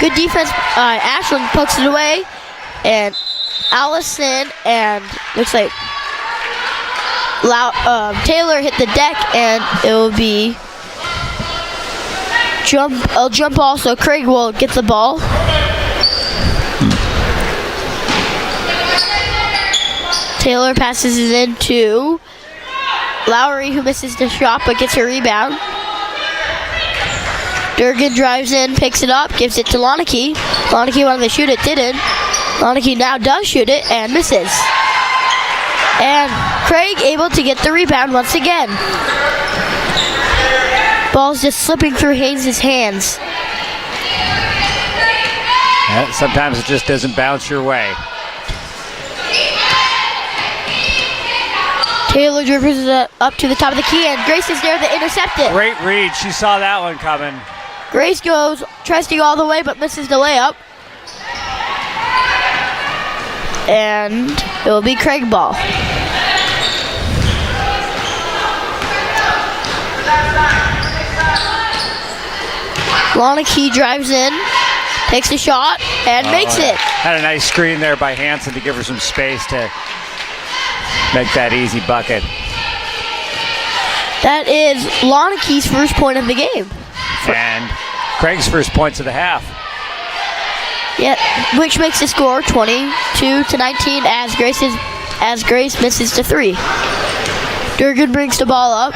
Good defense. Ashland pokes it away, and Allison and looks like Taylor hit the deck, and it will be a jump ball, so Craig will get the ball. Taylor passes it in to Lowry, who misses the shot but gets a rebound. Durgan drives in, picks it up, gives it to Lonicky. Lonicky wanted to shoot it, didn't. Lonicky now does shoot it and misses. And Craig able to get the rebound once again. Ball's just slipping through Haynes' hands. Yeah, sometimes it just doesn't bounce your way. Taylor dribbles it up to the top of the key, and Grace is there to intercept it. Great read. She saw that one coming. Grace tries to go all the way, but misses the layup. And it will be Craig ball. Lonicky drives in, takes the shot, and makes it. Had a nice screen there by Hansen to give her some space to make that easy bucket. That is Lonicky's first point of the game. And Craig's first points of the half. Yeah, which makes the score 22-19 as Grace misses the three. Durgan brings the ball up,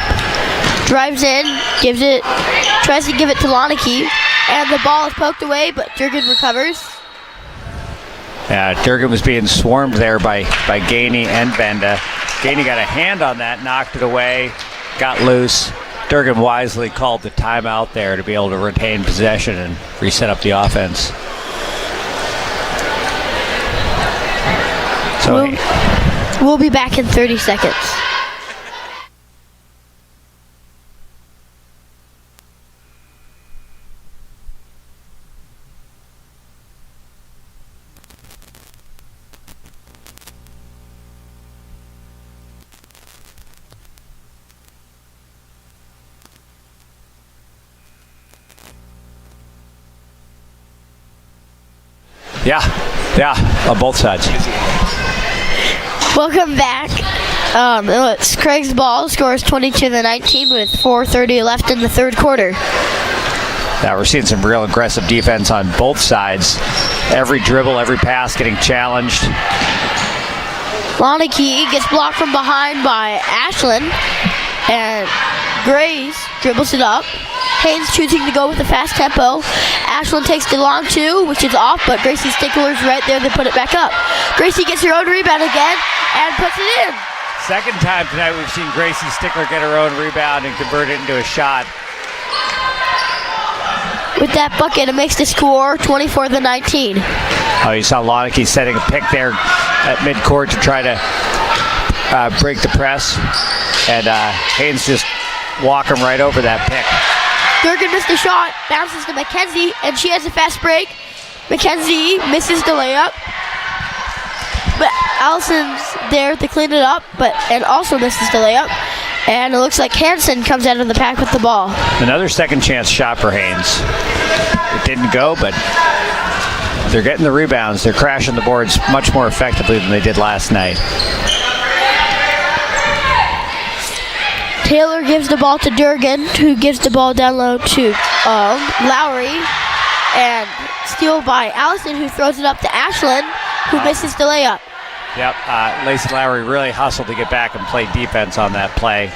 drives in, tries to give it to Lonicky, and the ball is poked away, but Durgan recovers. Yeah, Durgan was being swarmed there by Gainey and Benda. Gainey got a hand on that, knocked it away, got loose. Durgan wisely called the timeout there to be able to retain possession and reset up the offense. So we'll be back in 30 seconds. Yeah, on both sides. Welcome back. It's Craig's ball, scores 22-19 with 4:30 left in the third quarter. Now we're seeing some real aggressive defense on both sides. Every dribble, every pass getting challenged. Lonicky gets blocked from behind by Ashland, and Grace dribbles it up. Haynes choosing to go with the fast tempo. Ashland takes the long two, which is off, but Gracie Stickler's right there to put it back up. Gracie gets her own rebound again and puts it in. Second time tonight we've seen Gracie Stickler get her own rebound and convert it into a shot. With that bucket, it makes the score 24-19. Oh, you saw Lonicky setting a pick there at midcourt to try to break the press, and Haynes just walking right over that pick. Durgan missed the shot, bounces to Mackenzie, and she has a fast break. Mackenzie misses the layup, but Allison's there to clean it up, and also misses the layup. And it looks like Hansen comes out of the pack with the ball. Another second chance shot for Haynes. It didn't go, but they're getting the rebounds. They're crashing the boards much more effectively than they did last night. Taylor gives the ball to Durgan, who gives the ball down low to Lowry, and steal by Allison, who throws it up to Ashland, who misses the layup. Yep, Lacey Lowry really hustled to get back and play defense on that play.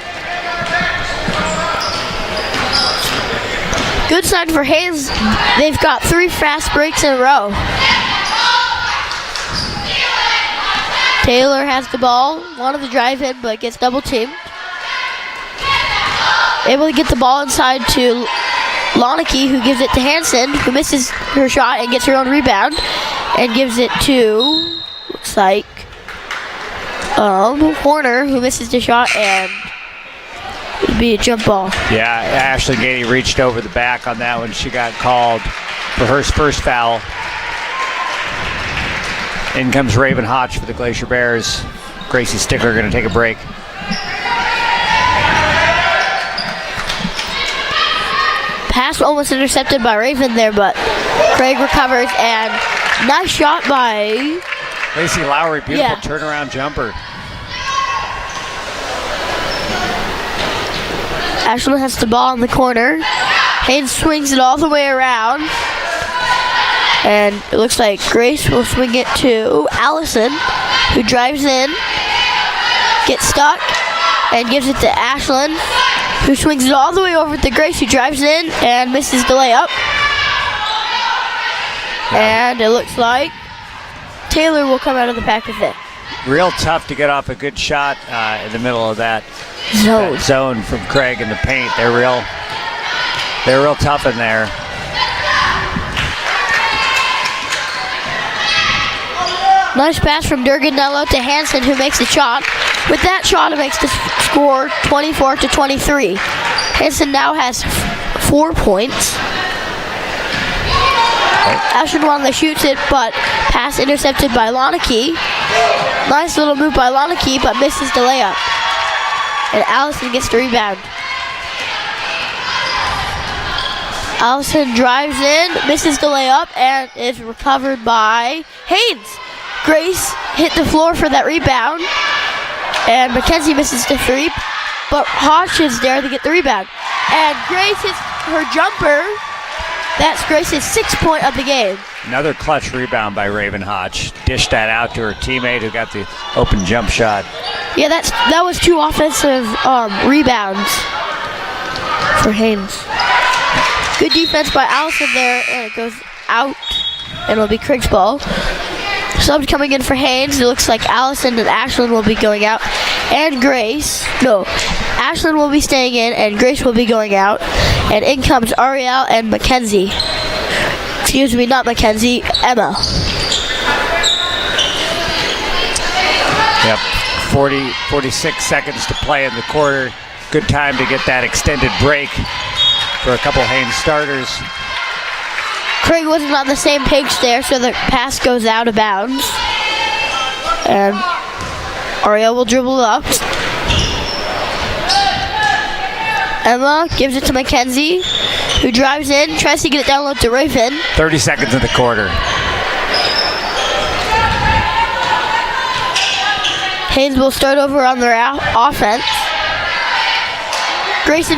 Good sign for Haynes. They've got 3 fast breaks in a row. Taylor has the ball, wanted to drive in, but gets double teamed. Able to get the ball inside to Lonicky, who gives it to Hansen, who misses her shot and gets her own rebound, and gives it to, looks like, Horner, who misses the shot, and It'd be a jump ball. Yeah, Ashley Gady reached over the back on that one. She got called for her first foul. In comes Raven Hotch for the Glacier Bears. Gracie Stickler going to take a break. Pass almost intercepted by Raven there, but Craig recovers, and nice shot by Lacey Lowry, beautiful turnaround jumper. Ashland has the ball in the corner. Haines swings it all the way around. And it looks like Grace will swing it to Allison, who drives in, gets stuck, and gives it to Ashland, who swings it all the way over to Grace, who drives in and misses the layup. And it looks like Taylor will come out of the pack with it. Real tough to get off a good shot in the middle of that zone from Craig in the paint. They're real tough in there. Nice pass from Durganello to Hansen, who makes the shot. With that shot, it makes the score 24-23. Hansen now has 4 points. Ashland Wanley shoots it, but pass intercepted by Loneke. Nice little move by Loneke, but misses the layup. And Allison gets the rebound. Allison drives in, misses the layup, and is recovered by Haines. Grace hit the floor for that rebound, and Mackenzie misses the three, but Hodge is there to get the rebound. And Grace hits her jumper. That's Grace's 6th point of the game. Another clutch rebound by Raven Hodge. Dished that out to her teammate who got the open jump shot. Yeah, that was 2 offensive rebounds for Haines. Good defense by Allison there, and it goes out, and it'll be Craig's ball. Subs coming in for Haines. It looks like Allison and Ashland will be going out, and Grace. No, Ashland will be staying in, and Grace will be going out. And in comes Ariel and Mackenzie. Excuse me, not Mackenzie, Emma. Yep, 46 seconds to play in the quarter. Good time to get that extended break for a couple Haines starters. Craig wasn't on the same page there, so the pass goes out of bounds. And Ariel will dribble up. Emma gives it to Mackenzie, who drives in, tries to get it down low to Raven. 30 seconds in the quarter. Haines will start over on their offense. Pass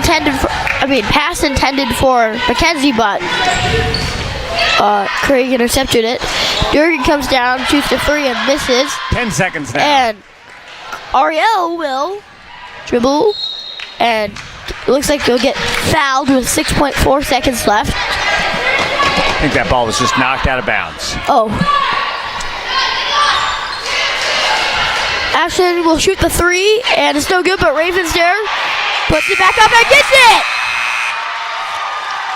intended for Mackenzie, but Craig intercepted it. Durgan comes down, shoots a 3 and misses. 10 seconds now. And Ariel will dribble, and it looks like he'll get fouled with 6.4 seconds left. I think that ball was just knocked out of bounds. Oh. Ashland will shoot the 3, and it's no good, but Raven's there. Puts it back up and gets it!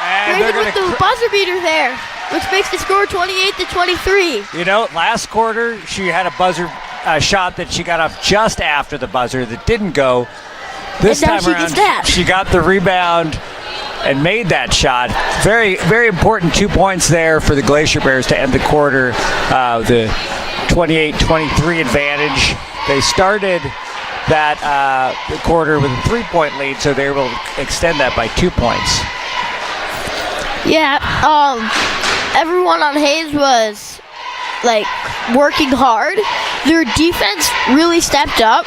And Raven with the buzzer beater there, which makes the score 28-23. You know, last quarter, she had a buzzer shot that she got off just after the buzzer that didn't go. This And now time she around, gets that. she got the rebound and made that shot. Very, very important 2 points there for the Glacier Bears to end the quarter. The 28-23 advantage. They started that the quarter with a 3-point lead, so they will extend that by 2 points. Yeah, everyone on Haines was like working hard. Their defense really stepped up.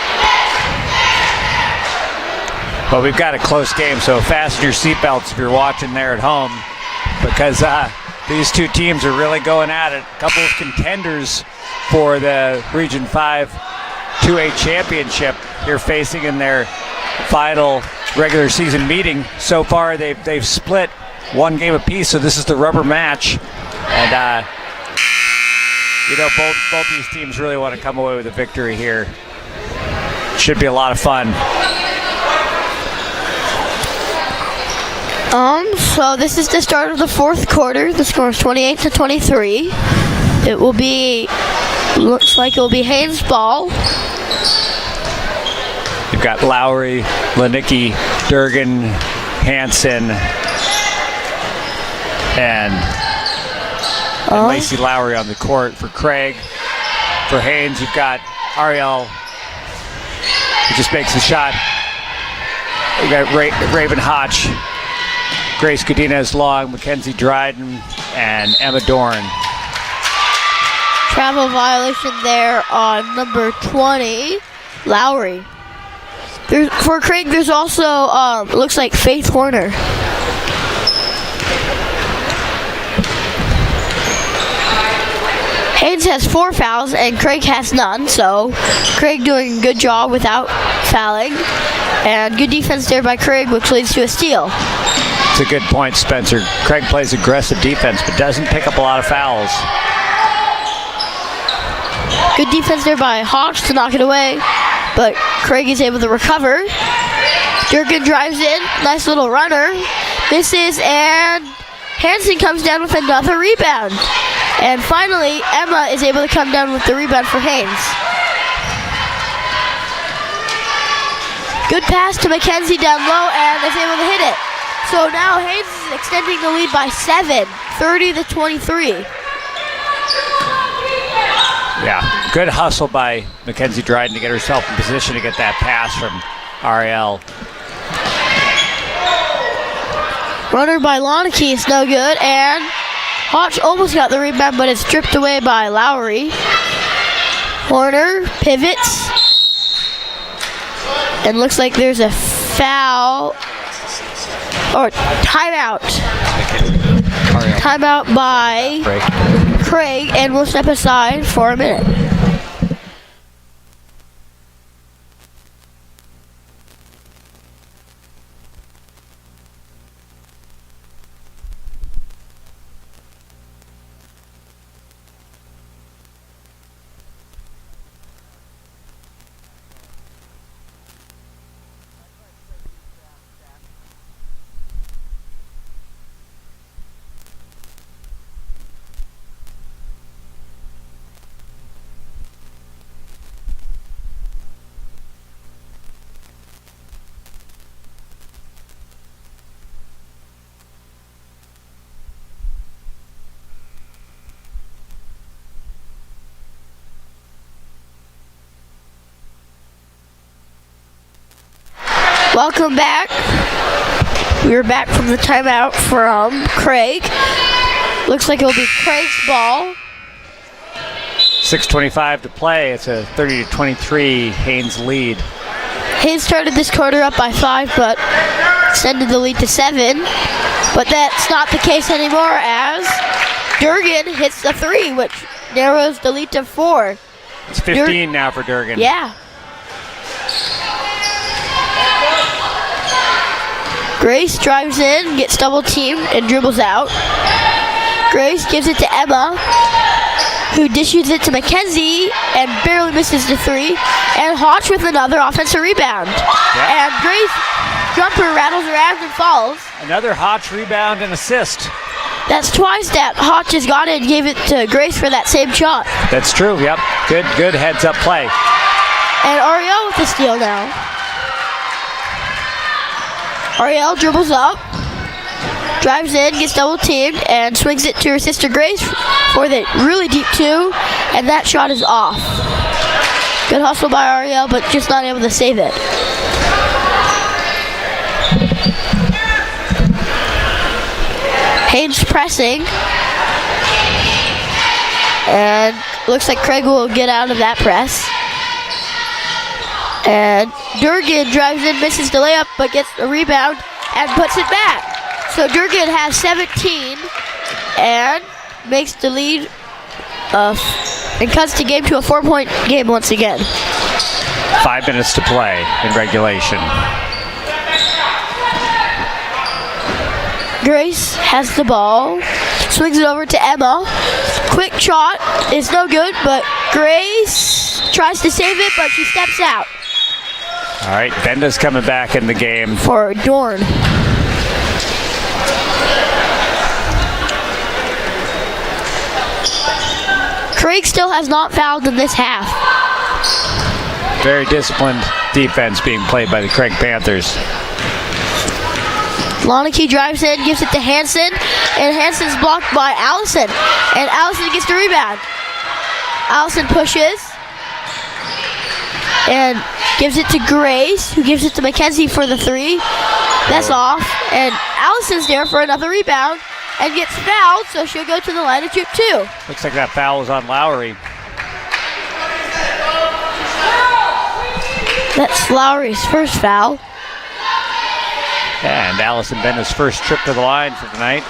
But we've got a close game, so fasten your seatbelts if you're watching there at home, because these two teams are really going at it. A couple of contenders for the Region 5 2A championship here facing in their final regular season meeting. So far, they've split 1 game apiece, so this is the rubber match. And both these teams really want to come away with a victory here. Should be a lot of fun. So this is the start of the 4th quarter. The score is 28-23. Looks like it will be Haines' ball. You've got Lowry, Lanicki, Durgan, Hansen, and Lacey Lowry on the court for Craig. For Haines, you've got Ariel, who just makes a shot. You've got Raven Hotch, Grace Godinez Long, Mackenzie Dryden, and Emma Dorn. Travel violation there on number 20, Lowry. For Craig, there's also, looks like Faith Horner. Haines has 4 fouls and Craig has none, so Craig doing a good job without fouling. And good defense there by Craig, which leads to a steal. It's a good point, Spencer. Craig plays aggressive defense, but doesn't pick up a lot of fouls. Good defense there by Hawks to knock it away, but Craig is able to recover. Durgan drives in, nice little runner, misses, and Hansen comes down with another rebound. And finally, Emma is able to come down with the rebound for Haines. Good pass to Mackenzie down low and is able to hit it. So now Haines is extending the lead by 7, 30-23. Yeah, good hustle by Mackenzie Dryden to get herself in position to get that pass from Ariel. Runner by Lanicki is no good, and Hotch almost got the rebound, but it's stripped away by Lowry. Horner pivots, and looks like there's a foul, or timeout. Timeout by Craig, and we'll step aside for a minute. Welcome back. We're back from the timeout from Craig. Looks like it'll be Craig's ball. 6:25 to play. It's a 30-23 Haines lead. Haines started this quarter up by 5, but extended the lead to 7. But that's not the case anymore, as Durgan hits the 3, which narrows the lead to 4. It's 15 now for Durgan. Yeah. Grace drives in, gets double teamed, and dribbles out. Grace gives it to Emma, who dishes it to Mackenzie and barely misses the 3. And Hotch with another offensive rebound. Yep. And Grace jumper rattles around and falls. Another Hotch rebound and assist. That's twice that Hotch has got it and gave it to Grace for that same shot. That's true, yep. Good heads-up play. And Ariel with the steal now. Ariel dribbles up, drives in, gets double teamed, and swings it to her sister Grace for the really deep 2, and that shot is off. Good hustle by Ariel, but just not able to save it. Haines pressing, and looks like Craig will get out of that press. And Durgan drives in, misses the layup, but gets a rebound and puts it back. So Durgan has 17 and makes the lead and cuts the game to a 4-point game once again. 5 minutes to play in regulation. Grace has the ball, swings it over to Emma. Quick shot is no good, but Grace tries to save it, but she steps out. All right, Benda's coming back in the game. For Dorn. Craig still has not fouled in this half. Very disciplined defense being played by the Craig Panthers. Loneke drives in, gives it to Hansen, and Hansen's blocked by Allison. And Allison gets the rebound. Allison pushes and gives it to Grace, who gives it to Mackenzie for the three. That's off. And Allison's there for another rebound and gets fouled, so she'll go to the line to shoot 2. Looks like that foul was on Lowry. That's Lowry's first foul. And Allison Bennett's first trip to the line for tonight.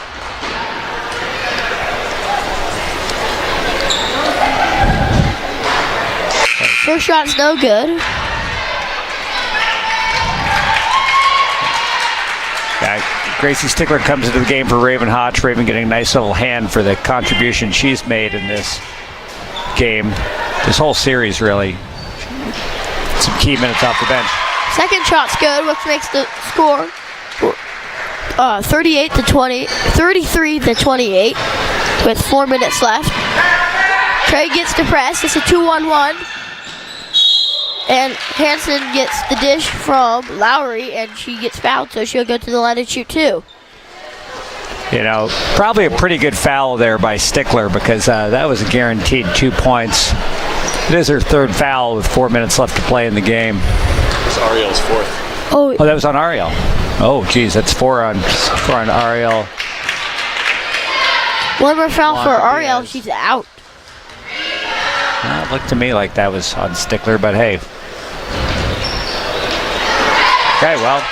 First shot's no good. Gracie Stickler comes into the game for Raven Hodge. Raven getting a nice little hand for the contribution she's made in this game. This whole series, really. Some key minutes off the bench. Second shot's good, which makes the score 33 to 28 with 4 minutes left. Craig gets to press. It's a 2-on-1. And Hansen gets the dish from Lowry, and she gets fouled, so she'll go to the line and shoot 2. You know, probably a pretty good foul there by Stickler, because that was a guaranteed 2 points. It is her third foul with 4 minutes left to play in the game. It's Ariel's fourth. Oh, that was on Ariel. Oh, geez, that's four on Ariel. One more foul for Wanda Ariel. Diaz. She's out. It looked to me like that was on Stickler, but hey. Okay, well,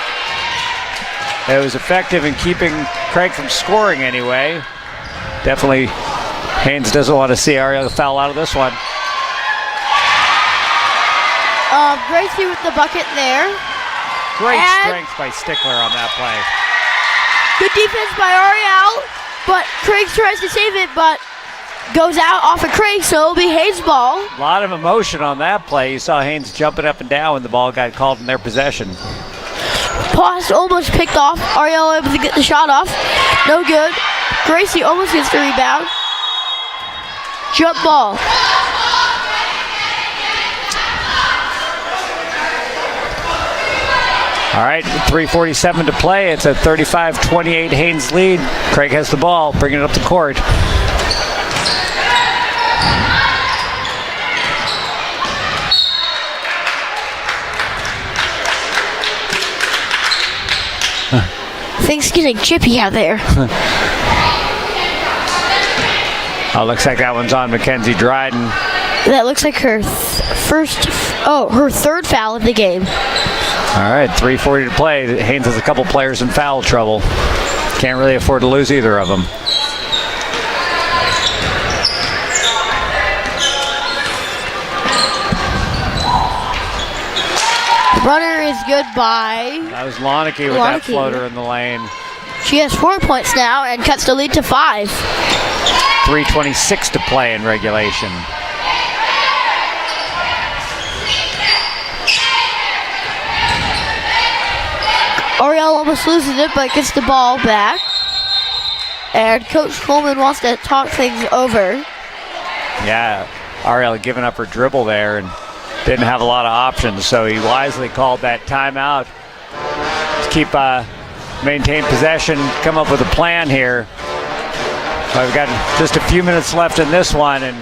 it was effective in keeping Craig from scoring anyway. Definitely, Haines doesn't want to see Ariel foul out of this one. Gracie with the bucket there. Great And strength by Stickler on that play. good defense by Ariel, but Craig tries to save it, but goes out off of Craig, so it'll be Haines' ball. A lot of emotion on that play. You saw Haines jumping up and down when the ball got called in their possession. Pass almost picked off. Ariel able to get the shot off. No good. Gracie almost gets the rebound. Jump ball. All right, 3:47 to play. It's a 35-28 Haines lead. Craig has the ball, bringing it up the court. Things getting chippy out there. Oh, looks like that one's on Mackenzie Dryden. That looks like her her third foul of the game. All right, 3:40 to play. Haines has a couple players in foul trouble. Can't really afford to lose either of them. Runner is good by. That was Loneke with that floater in the lane. She has 4 points now and cuts the lead to 5. 3:26 to play in regulation. Ariel almost loses it, but gets the ball back. And Coach Coleman wants to talk things over. Yeah, Ariel giving up her dribble there and didn't have a lot of options, so he wisely called that timeout to keep maintain possession, come up with a plan here. We've got just a few minutes left in this one, and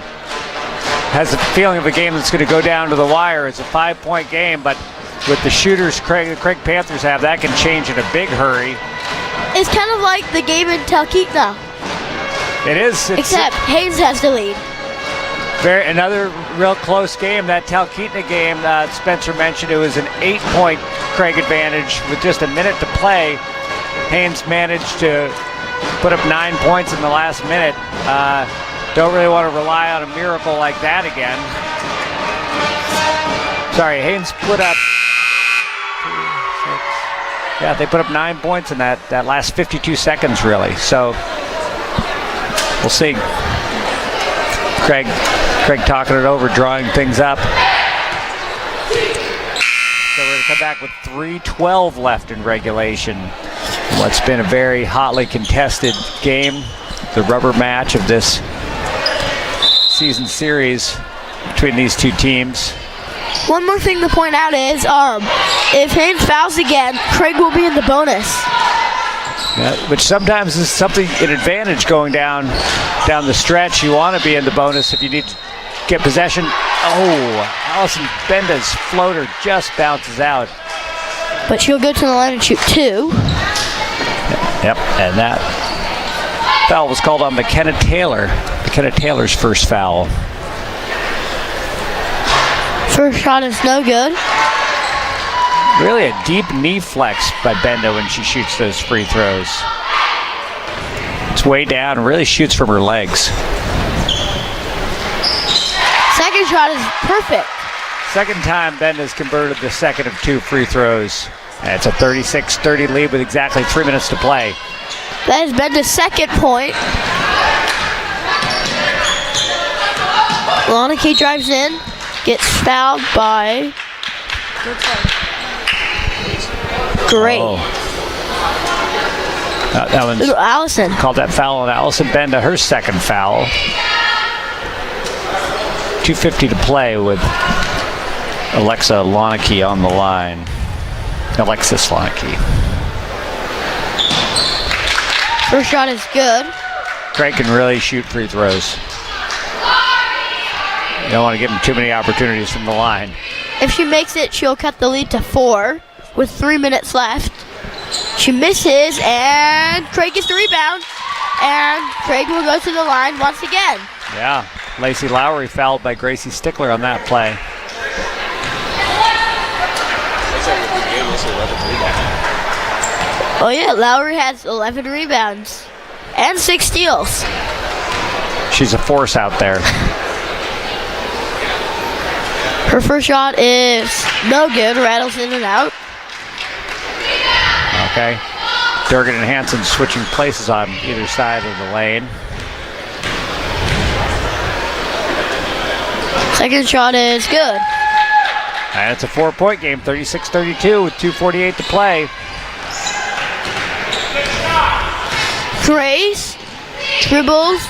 has a feeling of a game that's going to go down to the wire. It's a 5-point game, but with the shooters the Craig Panthers have, that can change in a big hurry. It's kind of like the game in Talkeetna. It is. Except Haines has the lead. Another real close game. That Talkeetna game, Spencer mentioned, it was an 8-point Craig advantage with just a minute to play. Haines managed to put up 9 points in the last minute. Don't really want to rely on a miracle like that again. Sorry, Haines put up. Yeah, they put up 9 points in that last 52 seconds, really. So we'll see. Craig talking it over, drawing things up. So we're going to come back with 3:12 left in regulation. What's been a very hotly contested game, the rubber match of this season series between these two teams. One more thing to point out is if Haines fouls again, Craig will be in the bonus. Yeah, which sometimes is something, an advantage going down the stretch. You want to be in the bonus if you need to get possession. Oh, Allison Benda's floater just bounces out. But she'll go to the line and shoot 2. Yep, and that foul was called on McKenna Taylor. McKenna Taylor's first foul. First shot is no good. Really a deep knee flex by Benda when she shoots those free throws. It's way down and really shoots from her legs. Second shot is perfect. Second time Benda's converted the second of 2 free throws. And it's a 36-30 lead with exactly 3 minutes to play. That has been the second point. Lonike drives in, gets fouled by Great. Oh. That one's Allison. called that foul on Allison Benda, her second foul. 2:50 to play with Alexa Lonike on the line. Alexis Lonike. First shot is good. Craig can really shoot free throws. You don't want to give him too many opportunities from the line. If she makes it, she'll cut the lead to 4 with 3 minutes left. She misses, and Craig gets the rebound. And Craig will go to the line once again. Yeah, Lacey Lowry fouled by Gracie Stickler on that play. Oh yeah, Lowry has 11 rebounds and 6 steals. She's a force out there. Her first shot is no good, rattles in and out. Okay. Durgan and Hansen switching places on either side of the lane. Second shot is good. And it's a 4-point game, 36-32 with 2:48 to play. Grace dribbles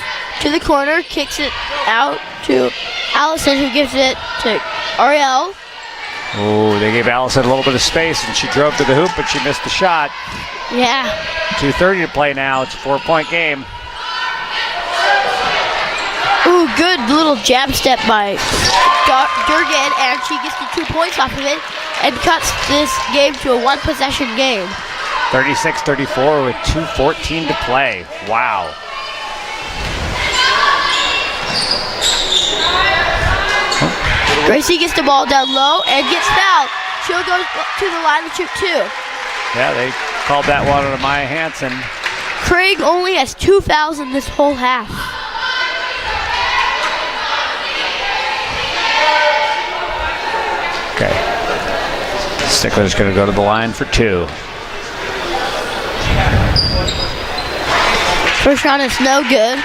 to the corner, kicks it out to Allison, who gives it to Ariel. Oh, they gave Allison a little bit of space, and she drove to the hoop, but she missed the shot. Yeah. 2:30 to play now. It's a 4-point game. Ooh, good little jab step by Durgan, and she gets the 2 points off of it and cuts this game to a 1-possession game. 36-34 with 2:14 to play. Wow. Gracie gets the ball down low and gets fouled. She'll go to the line and shoot 2. Yeah, they called that one on Maya Hansen. Craig only has 2 fouls in this whole half. Okay. Stickler's going to go to the line for 2. First shot is no good.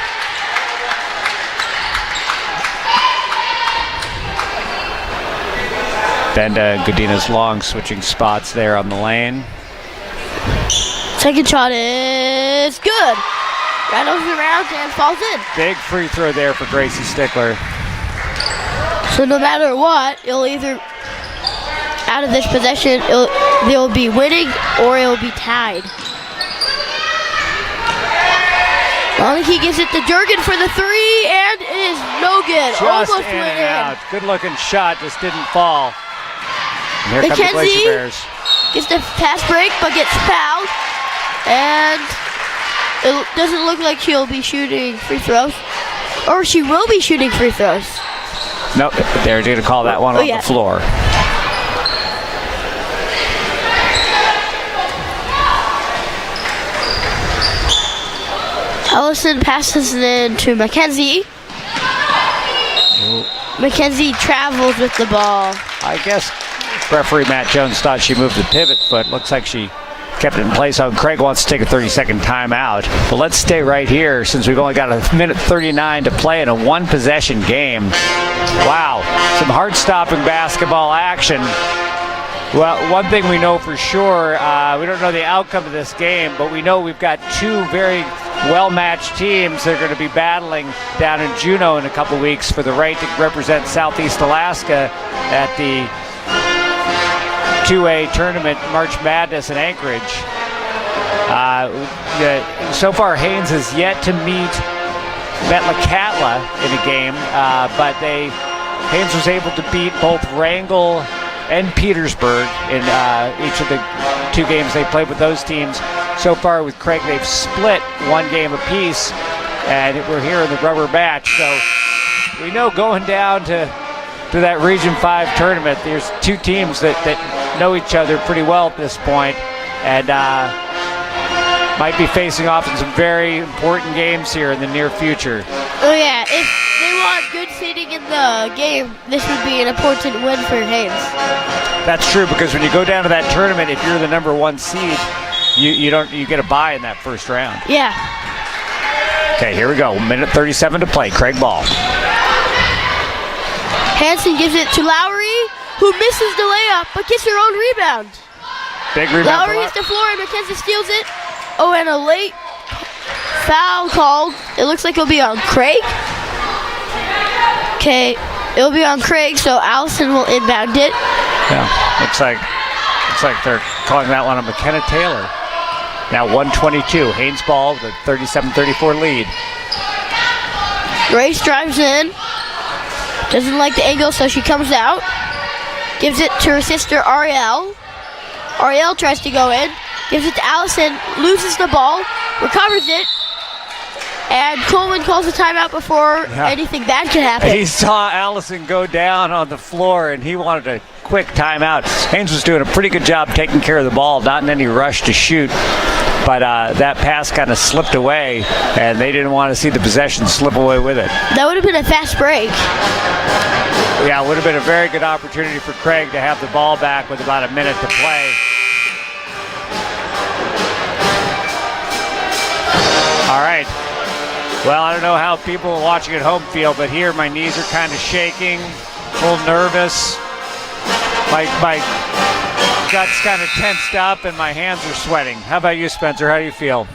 Benda and Godinez Long switching spots there on the lane. Second shot is good. Rattles around and falls in. Big free throw there for Gracie Stickler. So no matter what, it'll either, out of this possession, they'll be winning or it'll be tied. Lonike gives it to Durgan for the 3, and it is no good. Just Almost in went and out. Good looking shot, just didn't fall. And here come the Glacier Bears. Gets the pass break, but gets fouled. And it doesn't look like she'll be shooting free throws. Or she will be shooting free throws. Nope, they're going to call that one on the floor. Allison passes it in to Mackenzie. Mackenzie travels with the ball. I guess referee Matt Jones thought she moved the pivot foot. Looks like she kept it in place. So Craig wants to take a 30-second timeout. But let's stay right here since we've only got a minute 39 to play in a 1-possession game. Wow, some heart-stopping basketball action. Well, one thing we know for sure, we don't know the outcome of this game, but we know we've got two very well-matched teams that are going to be battling down in Juneau in a couple weeks for the right to represent Southeast Alaska at the 2A tournament, March Madness in Anchorage. So far, Haines has yet to meet Metlakatla in a game, but Haines was able to beat both Wrangell and Petersburg in each of the two games they played with those teams. So far with Craig, they've split one game apiece, and we're here in the rubber match. So we know going down to that Region 5 tournament, there's two teams that know each other pretty well at this point, and might be facing off in some very important games here in the near future. Oh yeah, if they want good seating in the game, this would be an important win for Haines. That's true, because when you go down to that tournament, if you're the number 1 seed, you get a bye in that first round. Yeah. Okay, here we go. Minute 37 to play. Craig ball. Hansen gives it to Lowry, who misses the layup but gets her own rebound. Big rebound. Lowry hits the floor and McKenzie steals it. Oh, and a late foul called. It looks like it'll be on Craig. Okay, it'll be on Craig, so Allison will inbound it. Yeah, looks like they're calling that one on McKenna Taylor. Now 122. Haines ball, the 37-34 lead. Grace drives in. Doesn't like the angle, so she comes out. Gives it to her sister, Ariel. Ariel tries to go in. Gives it to Allison. Loses the ball. Recovers it. And Coleman calls a timeout before anything bad can happen. He saw Allison go down on the floor, and he wanted a quick timeout. Haines was doing a pretty good job taking care of the ball, not in any rush to shoot. But that pass kind of slipped away, and they didn't want to see the possession slip away with it. That would have been a fast break. Yeah, it would have been a very good opportunity for Craig to have the ball back with about a minute to play. All right. Well, I don't know how people watching at home feel, but here my knees are kind of shaking, a little nervous. My gut's kind of tensed up and my hands are sweating. How about you, Spencer? How do you feel?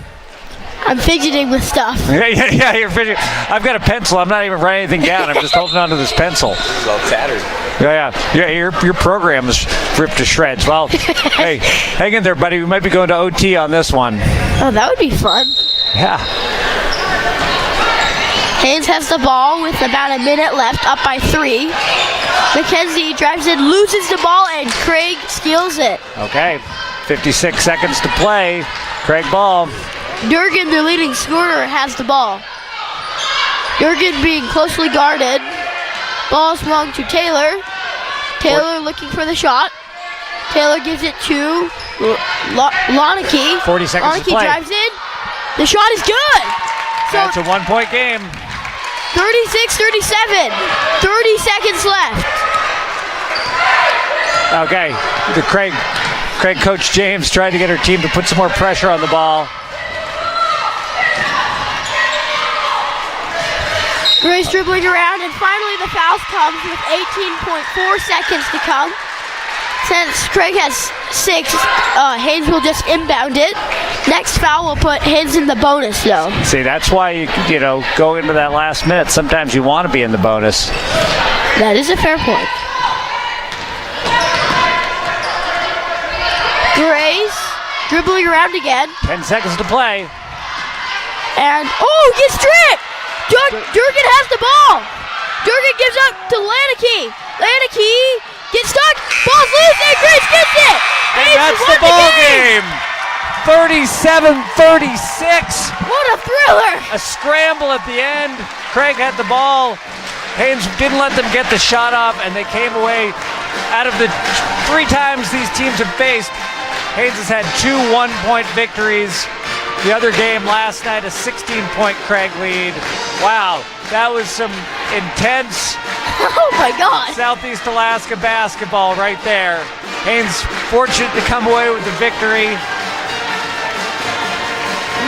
I'm fidgeting with stuff. Yeah, you're fidgeting. I've got a pencil. I'm not even writing anything down. I'm just holding on to this pencil. It's all tattered. Yeah. Your program is ripped to shreds. Well, hey, hang in there, buddy. We might be going to OT on this one. Oh, that would be fun. Yeah. Haines has the ball with about a minute left, up by 3. McKenzie drives in, loses the ball, and Craig steals it. Okay, 56 seconds to play. Craig ball. Durgan, their leading scorer, has the ball. Durgan being closely guarded. Ball swung to Taylor. Taylor looking for the shot. Taylor gives it to Loneke. 40 seconds to play. Loneke drives in. The shot is good. So that's a 1-point game. 36-37. 30 seconds left. Okay, the Craig coach James tried to get her team to put some more pressure on the ball. Grace dribbling around, and finally the foul comes with 18.4 seconds to come. Since Craig has 6, Haines will just inbound it. Next foul will put Haines in the bonus, though. See, that's why you go into that last minute. Sometimes you want to be in the bonus. That is a fair point. Grace dribbling around again. 10 seconds to play. And, gets tripped! Durgan has the ball! Durgan gives up to Laneke. Laneke gets stuck. Ball's loose, and Grace gets it! And that's the ball game! 37-36. What a thriller! A scramble at the end. Craig had the ball. Haines didn't let them get the shot off, and they came away. Out of the 3 times these teams have faced, Haines has had 2 one-point victories. The other game last night, a 16-point Craig lead. Wow, that was some intense Oh my God! Southeast Alaska basketball right there. Haines fortunate to come away with the victory.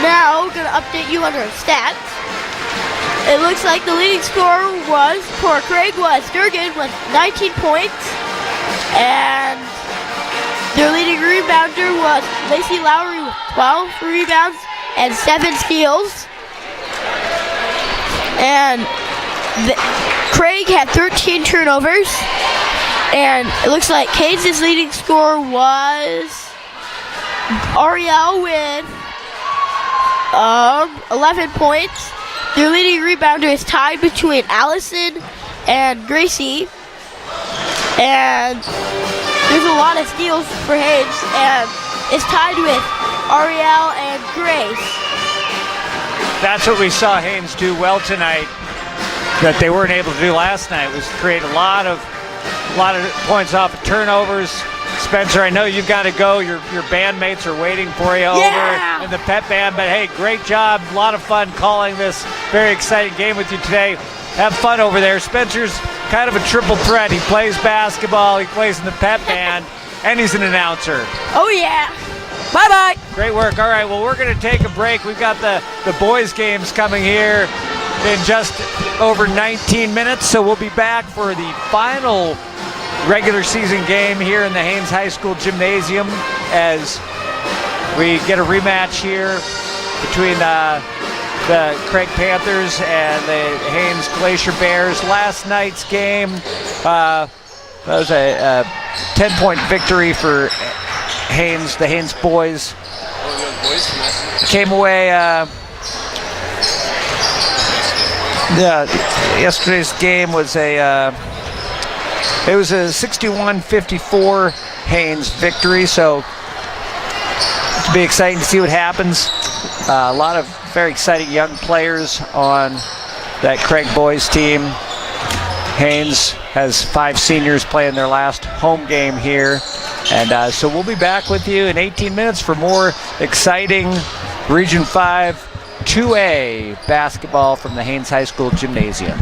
Now, gonna update you on our stats. It looks like the leading scorer for Craig was Durgan with 19 points, and Their leading rebounder was Lacey Lowry with 12 rebounds and 7 steals. And Craig had 13 turnovers. And it looks like Haynes' leading scorer was Ariel with 11 points. Their leading rebounder is tied between Allison and Gracie. And there's a lot of steals for Haynes, and it's tied with Ariel and Grace. That's what we saw Haynes do well tonight that they weren't able to do last night, was create a lot of points off of turnovers. Spencer, I know you've got to go. Your bandmates are waiting for you over in the pep band. But hey, great job. A lot of fun calling this very exciting game with you today. Have fun over there. Spencer's kind of a triple threat. He plays basketball, he plays in the pep band, and he's an announcer. Oh yeah. Bye-bye. Great work. All right, well, we're going to take a break. We've got the boys' games coming here in just over 19 minutes, so we'll be back for the final regular season game here in the Haines High School Gymnasium as we get a rematch here between the Craig Panthers and the Haines Glacier Bears. Last night's game was a 10-point victory for Haines, the Haines boys. Came away, yesterday's game was it was a 61-54 Haines victory, so it'll be exciting to see what happens. A lot of very exciting young players on that Craig boys team. Haines has 5 seniors playing their last home game here. And so we'll be back with you in 18 minutes for more exciting Region 5 2A basketball from the Haines High School Gymnasium.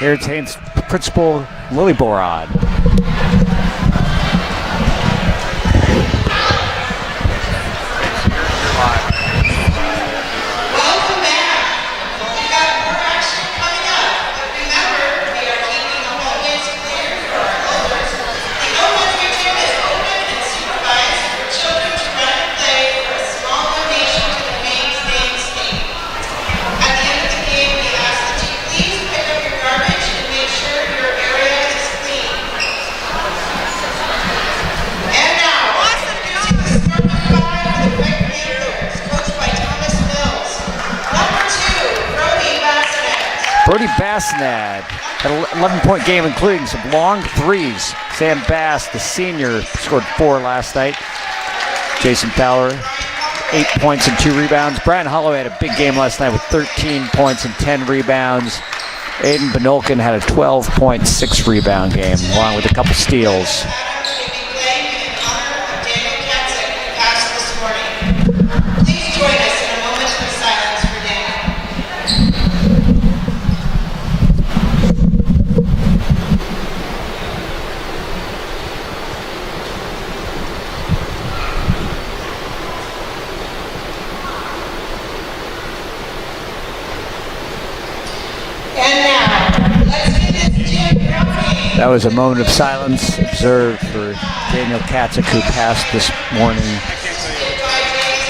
Here's Haines principal Lily Borod. Welcome back. We've got more action coming up, but remember, we are keeping the hallways clear for our elders. The elementary gym is open and supervised for children to run and play for a small donation to the Haines Games team. At the end of the game, we ask that you please pick up your garbage and make sure your area is clean. And now, introducing the starting five for the Craig Panthers, coached by Thomas Mills. Number 2, Brody Bassinet. Brody Bassinet had an 11-point game, including some long threes. Sam Bass, the senior, scored 4 last night. Jason Fowler, 8 points and 2 rebounds. Brian Holloway had a big game last night with 13 points and 10 rebounds. Aiden Benolkin had a 12.6 rebound game, along with a couple steals. Will be playing in honor of Daniel Katzek, who passed this morning. Please join us in a moment of silence for Daniel. And now, let's get this gym rocking. That was a moment of silence observed for Daniel Katzek, who passed this morning.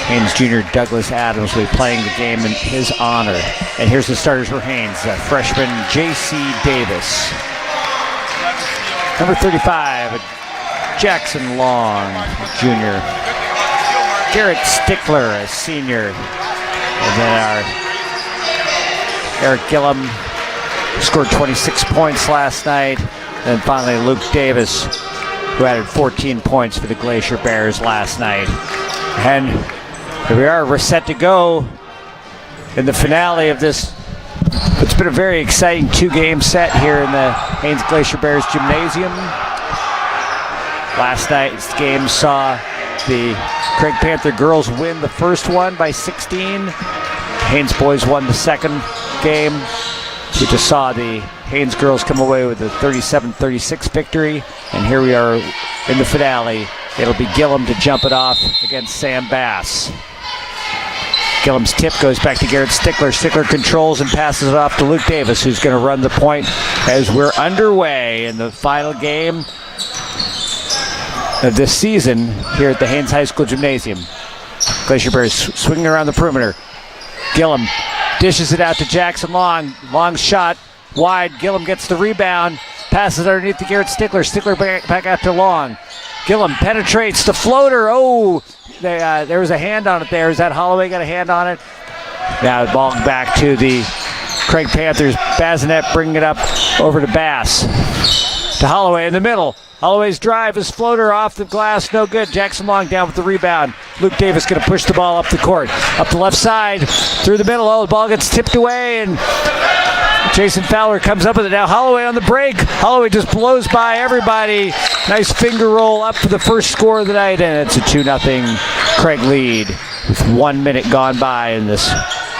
Haines Jr. Douglas Adams will be playing the game in his honor. And here's the starters for Haines. Freshman J.C. Davis. Number 35, Jackson Long, Jr. Garrett Stickler, a senior. And then our Eric Gillum scored 26 points last night. And finally Luke Davis, who added 14 points for the Glacier Bears last night. And here we are, we're set to go in the finale of this. It's been a very exciting 2-game set here in the Haines Glacier Bears Gymnasium. Last night's game saw the Craig Panther girls win the first one by 16. Haines boys won the second game. We just saw the Haines girls come away with a 37-36 victory. And here we are in the finale. It'll be Gillum to jump it off against Sam Bass. Gillum's tip goes back to Garrett Stickler. Stickler controls and passes it off to Luke Davis, who's going to run the point as we're underway in the final game of this season here at the Haines High School Gymnasium. Glacier Bears swinging around the perimeter. Gillum dishes it out to Jackson Long. Long shot, wide. Gillum gets the rebound. Passes it underneath to Garrett Stickler. Stickler back out to Long. Gillum penetrates the floater. Oh, there was a hand on it there. Is that Holloway got a hand on it? Now the ball back to the Craig Panthers. Bassinet bringing it up over to Bass. To Holloway in the middle. Holloway's drive, his floater off the glass, no good. Jackson Long down with the rebound. Luke Davis going to push the ball up the court. Up the left side, through the middle. Oh, the ball gets tipped away, and Jason Fowler comes up with it. Now Holloway on the break. Holloway just blows by everybody. Nice finger roll up for the first score of the night, and it's a 2-0 Craig lead with 1 minute gone by in this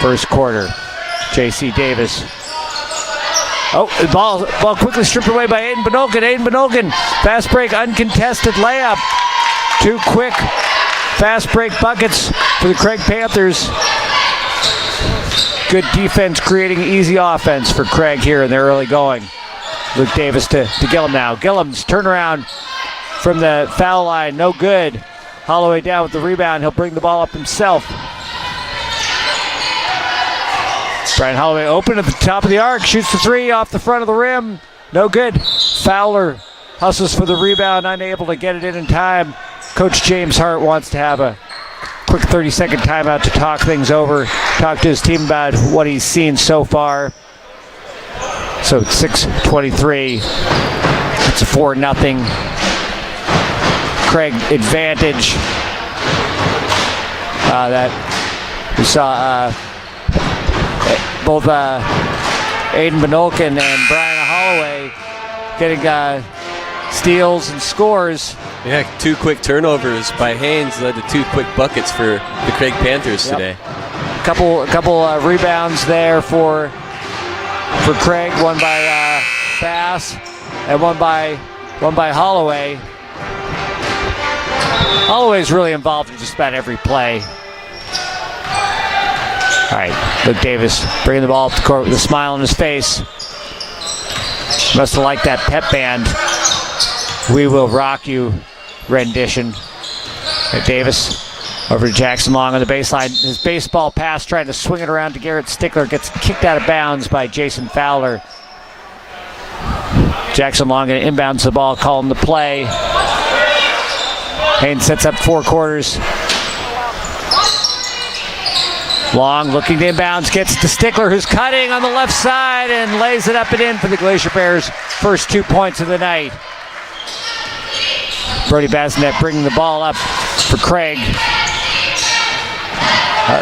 first quarter. J.C. Davis. Oh, the ball quickly stripped away by Aiden Benolkin. Aiden Benolkin, fast break, uncontested layup. 2 quick fast break buckets for the Craig Panthers. Good defense creating easy offense for Craig here in their early going. Luke Davis to Gillum now. Gillum's turnaround from the foul line, no good. Holloway down with the rebound. He'll bring the ball up himself. Brian Holloway open at the top of the arc, shoots the 3 off the front of the rim. No good. Fowler hustles for the rebound, unable to get it in time. Coach James Hart wants to have a quick 30-second timeout to talk things over, talk to his team about what he's seen so far. So it's 6:23. It's a 4-0 Craig advantage. That we saw both Aiden Benolkin and Brian Holloway getting steals and scores. Yeah, 2 quick turnovers by Haines led to 2 quick buckets for the Craig Panthers today. Couple rebounds there for Craig. One by Bass, and one by Holloway. Holloway's really involved in just about every play. All right, Luke Davis bringing the ball up the court with a smile on his face. Must have liked that pep band. We Will Rock You rendition. Right, Davis over to Jackson Long on the baseline. His baseball pass trying to swing it around to Garrett Stickler. Gets kicked out of bounds by Jason Fowler. Jackson Long going to inbounds the ball, calling the play. Haines sets up 4 quarters. Long looking to inbounds, gets to Stickler, who's cutting on the left side and lays it up and in for the Glacier Bears' first 2 points of the night. Brody Bazinet bringing the ball up for Craig.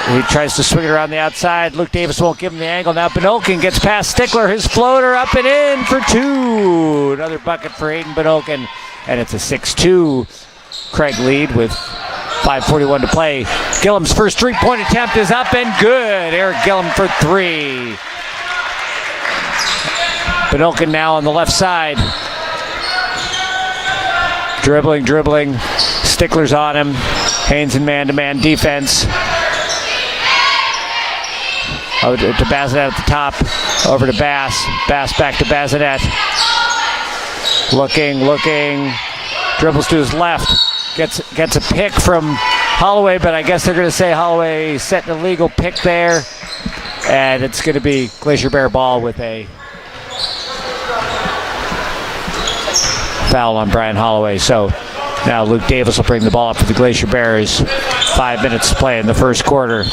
He tries to swing it around the outside. Luke Davis won't give him the angle. Now Benolkin gets past Stickler. His floater up and in for 2. Another bucket for Aiden Benolkin. And it's a 6-2 Craig lead with 5:41 to play. Gillum's first 3-point attempt is up and good. Eric Gillum for 3. Benolkin now on the left side. Dribbling. Stickler's on him. Haines in man-to-man defense. Over to Bazinet at the top. Over to Bass. Bass back to Bazinet. Looking. Dribbles to his left. Gets a pick from Holloway, but I guess they're going to say Holloway set an illegal pick there. And it's going to be Glacier Bear ball with a foul on Brian Holloway. So now Luke Davis will bring the ball up for the Glacier Bears. 5 minutes to play in the first quarter.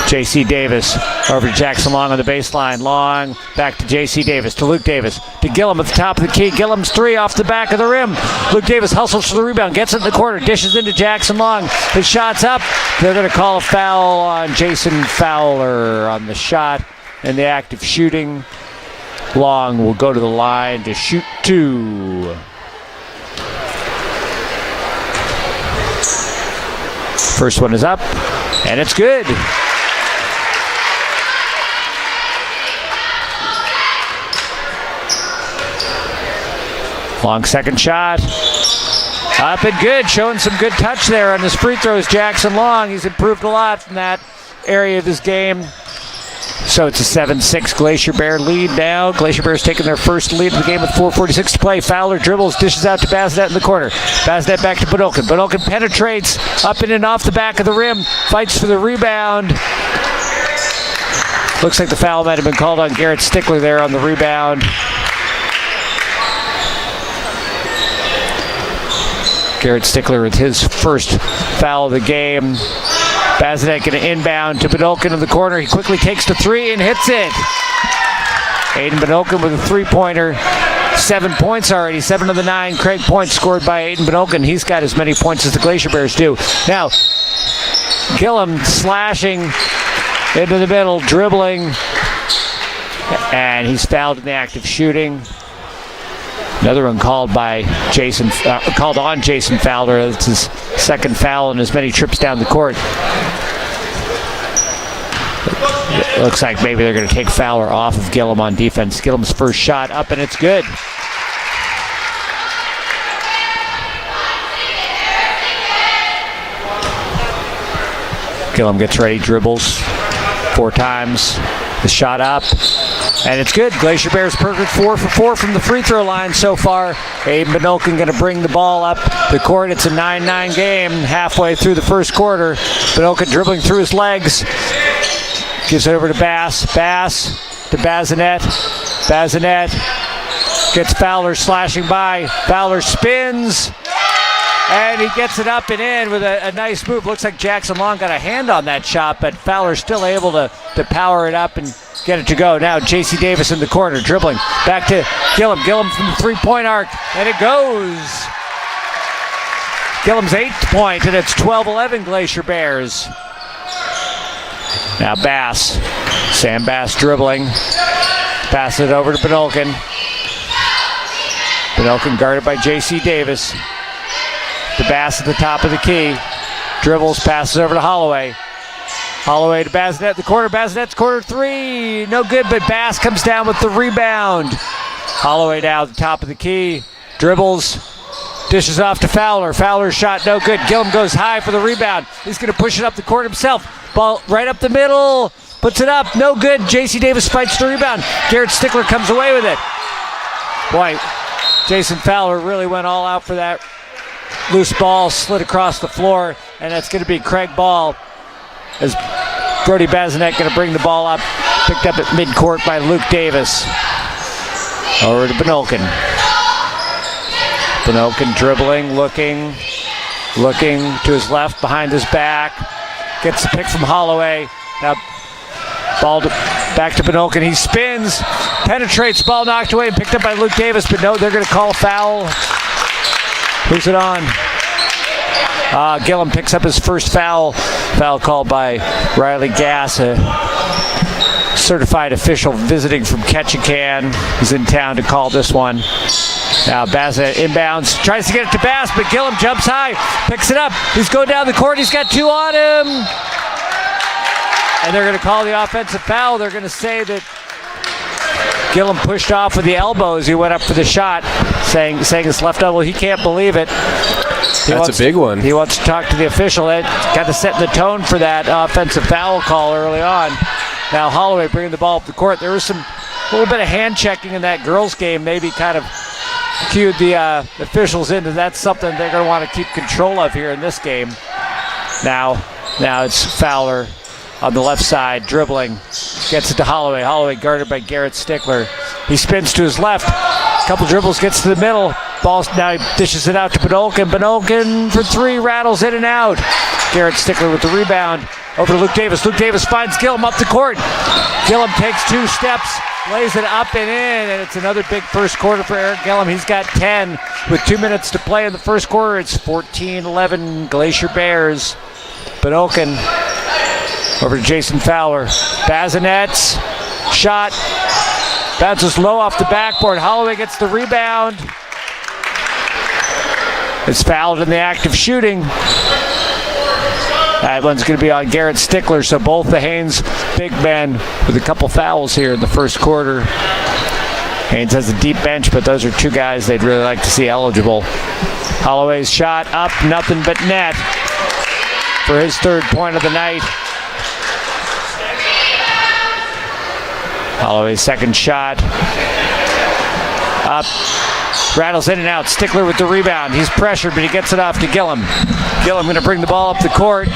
J.C. Davis over to Jackson Long on the baseline. Long back to J.C. Davis, to Luke Davis, to Gillum at the top of the key. Gillum's 3 off the back of the rim. Luke Davis hustles for the rebound, gets it in the corner, dishes into Jackson Long. His shot's up. They're going to call a foul on Jason Fowler on the shot and the act of shooting. Long will go to the line to shoot 2. First one is up, and it's good. Long second shot. Up and good, showing some good touch there on his free throws. Jackson Long, he's improved a lot from that area of his game. So it's a 7-6 Glacier Bear lead now. Glacier Bears taking their first lead of the game with 4:46 to play. Fowler dribbles, dishes out to Bazinet in the corner. Bazinet back to Benolkin. Benolkin penetrates up and in off the back of the rim. Fights for the rebound. Looks like the foul might have been called on Garrett Stickler there on the rebound. Garrett Stickler with his first foul of the game. Bazinet going to inbound to Benolkin in the corner. He quickly takes the 3 and hits it. Aiden Benolkin with a 3-pointer. 7 points already. 7 of the 9 Craig points scored by Aiden Benolkin. He's got as many points as the Glacier Bears do. Now, Gillum slashing into the middle, dribbling. And he's fouled in the act of shooting. Another one called on Jason Fowler. It's his second foul in as many trips down the court. It looks like maybe they're going to take Fowler off of Gillum on defense. Gillum's first shot up, and it's good. Gillum gets ready, dribbles 4 times. The shot up, and it's good. Glacier Bears perfect 4 for 4 from the free throw line so far. Aiden Benolkin going to bring the ball up the court. It's a 9-9 game halfway through the first quarter. Benolkin dribbling through his legs. Gives it over to Bass. Bass to Bazinet. Bazinet gets Fowler slashing by. Fowler spins. And he gets it up and in with a nice move. Looks like Jackson Long got a hand on that shot, but Fowler's still able to power it up and get it to go. Now J.C. Davis in the corner, dribbling. Back to Gillum. Gillum from the 3-point arc, and it goes. Gillum's 8th point, and it's 12-11 Glacier Bears. Now Bass. Sam Bass dribbling. Pass it over to Benolkin. Benolkin guarded by J.C. Davis. To Bass at the top of the key. Dribbles, passes over to Holloway. Holloway to Bazinet, the corner. Bazinet's corner 3. No good, but Bass comes down with the rebound. Holloway down the top of the key. Dribbles. Dishes off to Fowler. Fowler's shot no good. Gillum goes high for the rebound. He's going to push it up the court himself. Ball right up the middle. Puts it up. No good. J.C. Davis fights the rebound. Garrett Stickler comes away with it. Boy, Jason Fowler really went all out for that loose ball. Slid across the floor. And that's going to be Craig Ball as Brody Bazinet going to bring the ball up. Picked up at midcourt by Luke Davis. Over to Benolkin. Benolkin dribbling, looking to his left, behind his back. Gets the pick from Holloway. Now ball back to Benolkin. He spins, penetrates, ball knocked away and picked up by Luke Davis, but no, they're going to call a foul. Who's it on? Gillum picks up his first foul. Foul called by Riley Gass, a certified official visiting from Ketchikan. He's in town to call this one. Now Bassett inbounds, tries to get it to Bass, but Gillum jumps high, picks it up. He's going down the court. He's got two on him. And they're going to call the offensive foul. They're going to say that Gillum pushed off with the elbow as he went up for the shot, saying it's left elbow. He can't believe it. That's a big one. He wants to talk to the official. That got to set the tone for that offensive foul call early on. Now Holloway bringing the ball up the court. There was a little bit of hand checking in that girls game, maybe kind of cued the officials into that's something they're going to want to keep control of here in this game. Now it's Fowler on the left side, dribbling, gets it to Holloway. Holloway guarded by Garrett Stickler. He spins to his left, couple dribbles, gets to the middle. Ball now he dishes it out to Benolkin. Benolkin for three, rattles in and out. Garrett Stickler with the rebound. Over to Luke Davis. Luke Davis finds Gillum up the court. Gillum takes 2 steps, lays it up and in, and it's another big first quarter for Eric Gillum. He's got 10 with 2 minutes to play in the first quarter. It's 14-11 Glacier Bears. Benolkin over to Jason Fowler. Bazinet's shot bounces low off the backboard. Holloway gets the rebound. It's fouled in the act of shooting. That one's going to be on Garrett Stickler, so both the Haines big men with a couple fouls here in the first quarter. Haines has a deep bench, but those are two guys they'd really like to see eligible. Holloway's shot up, nothing but net for his third point of the night. Holloway's second shot up, rattles in and out. Stickler with the rebound. He's pressured, but he gets it off to Gillum. Gillum going to bring the ball up the court.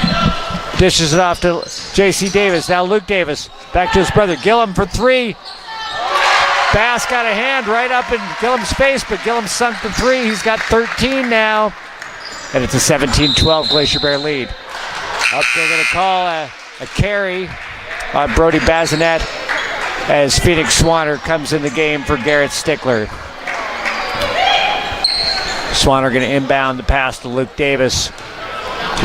Dishes it off to J.C. Davis. Now Luke Davis back to his brother. Gillum for three. Bass got a hand right up in Gillum's face, but Gillum sunk the three. He's got 13 now. And it's a 17-12 Glacier Bear lead. Up, they're going to call a carry on Brody Bazinet as Phoenix Swanner comes in the game for Garrett Stickler. Swanner going to inbound the pass to Luke Davis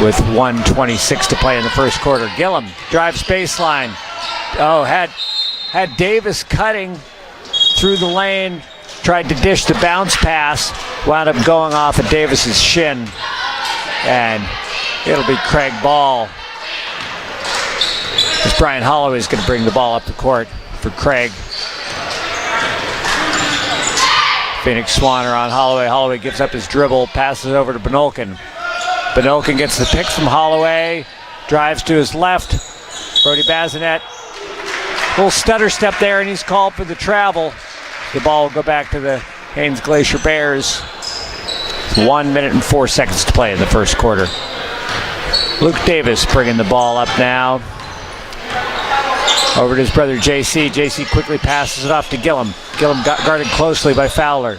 with 1:26 to play in the first quarter. Gillum drives baseline. Had Davis cutting through the lane, tried to dish the bounce pass, wound up going off of Davis's shin, and it'll be Craig Ball. As Brian Holloway is going to bring the ball up the court for Craig. Phoenix Swanner on Holloway. Holloway gives up his dribble, passes it over to Benolkin. Benolkin gets the pick from Holloway, drives to his left. Brody Bazinet, little stutter step there, and he's called for the travel. The ball will go back to the Haines Glacier Bears. 1 minute and 4 seconds to play in the first quarter. Luke Davis bringing the ball up now. Over to his brother JC. JC quickly passes it off to Gillum. Gillum got guarded closely by Fowler.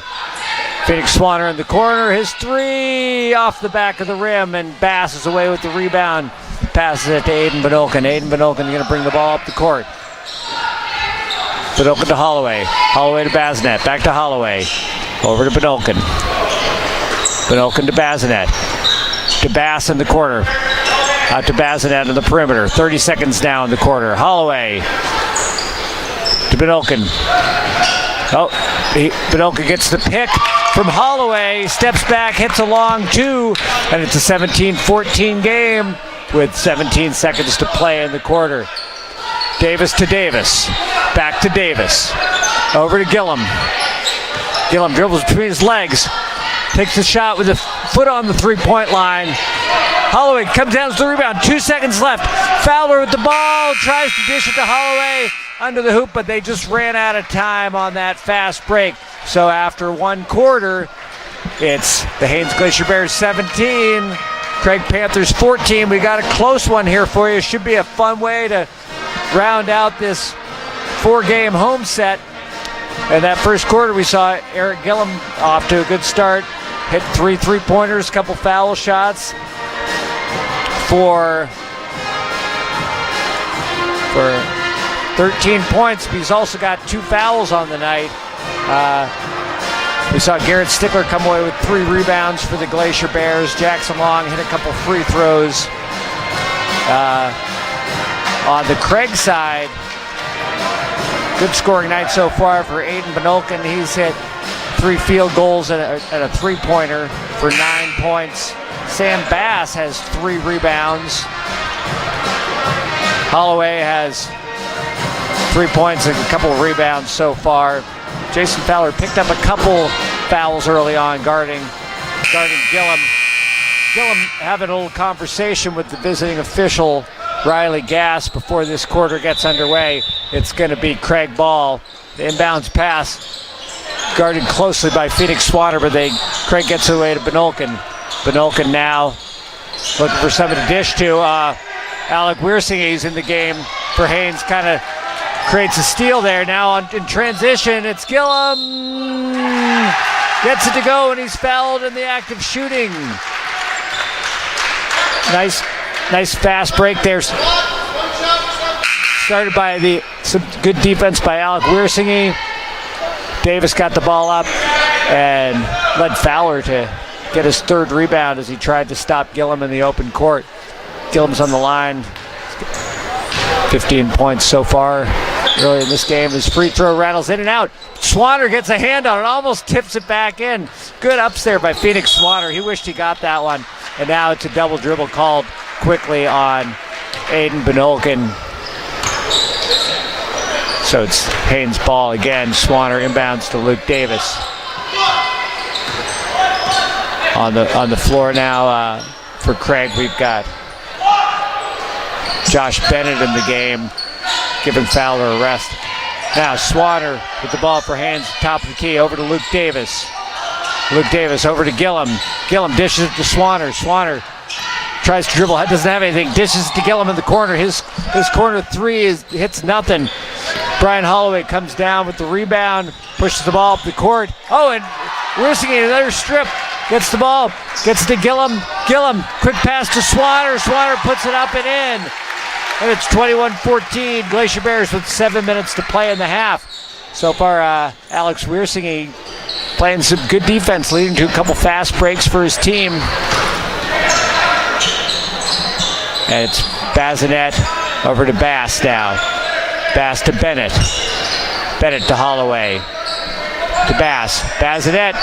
Phoenix Swanner in the corner. His three off the back of the rim, and Bass is away with the rebound. Passes it to Aiden Benolkin. Aiden Benolkin going to bring the ball up the court. Benolkin to Holloway. Holloway to Bazinet. Back to Holloway. Over to Benolkin. Benolkin to Bazinet. To Bass in the corner. Out to Bazinet in the perimeter. 30 seconds now in the quarter. Holloway to Benolkin. Benolkin gets the pick from Holloway. Steps back, hits a long two, and it's a 17-14 game with 17 seconds to play in the quarter. Davis to Davis. Back to Davis. Over to Gillum. Gillum dribbles between his legs. Takes the shot with a foot on the three-point line. Holloway comes down to the rebound. 2 seconds left. Fowler with the ball. Tries to dish it to Holloway under the hoop, but they just ran out of time on that fast break. So after one quarter, it's the Haines Glacier Bears 17, Craig Panthers 14. We got a close one here for you. Should be a fun way to round out this 4-game home set. In that first quarter, we saw Eric Gillum off to a good start. Hit 3 3-pointers, couple foul shots for 13 points. But he's also got 2 fouls on the night. We saw Garrett Stickler come away with 3 rebounds for the Glacier Bears. Jackson Long hit a couple free throws. On the Craig side, good scoring night so far for Aiden Benolkin. He's hit 3 field goals and a 3-pointer for 9 points. Sam Bass has 3 rebounds. Holloway has 3 points and a couple of rebounds so far. Jason Fowler picked up a couple fouls early on guarding Gillum. Gillum having a little conversation with the visiting official, Riley Gass, before this quarter gets underway. It's going to be Craig Ball. The inbounds pass guarded closely by Phoenix Swatter, but Craig gets away to Benolkin. Benolkin now looking for somebody to dish to. Alec Weirsinge's in the game for Haines, kind of creates a steal there. Now in transition, it's Gillum. Gets it to go, and he's fouled in the act of shooting. Nice fast break there. Started by some good defense by Alec Weirsinge. Davis got the ball up and led Fowler to get his 3rd rebound as he tried to stop Gillum in the open court. Gillum's on the line. 15 points so far early in this game. His free throw rattles in and out. Swanner gets a hand on it, almost tips it back in. Good ups there by Phoenix Swanner. He wished he got that one. And now it's a double dribble called quickly on Aiden Benolkin. So it's Haines' ball again. Swanner inbounds to Luke Davis. On the floor now for Craig, we've got Josh Bennett in the game, giving Fowler a rest. Now Swanner with the ball for Haines, top of the key, over to Luke Davis. Luke Davis over to Gillum. Gillum dishes it to Swanner. Swanner tries to dribble, doesn't have anything, dishes to Gillum in the corner. His corner 3 hits nothing. Brian Holloway comes down with the rebound, pushes the ball up the court. Oh, and Weirsinge, another strip. Gets the ball, gets it to Gillum. Gillum, quick pass to Swanner. Swanner puts it up and in. And it's 21-14. Glacier Bears with 7 minutes to play in the half. So far, Alex Weirsinge playing some good defense, leading to a couple fast breaks for his team. And it's Bazinet over to Bass now. Bass to Bennett. Bennett to Holloway. To Bass. Bazinet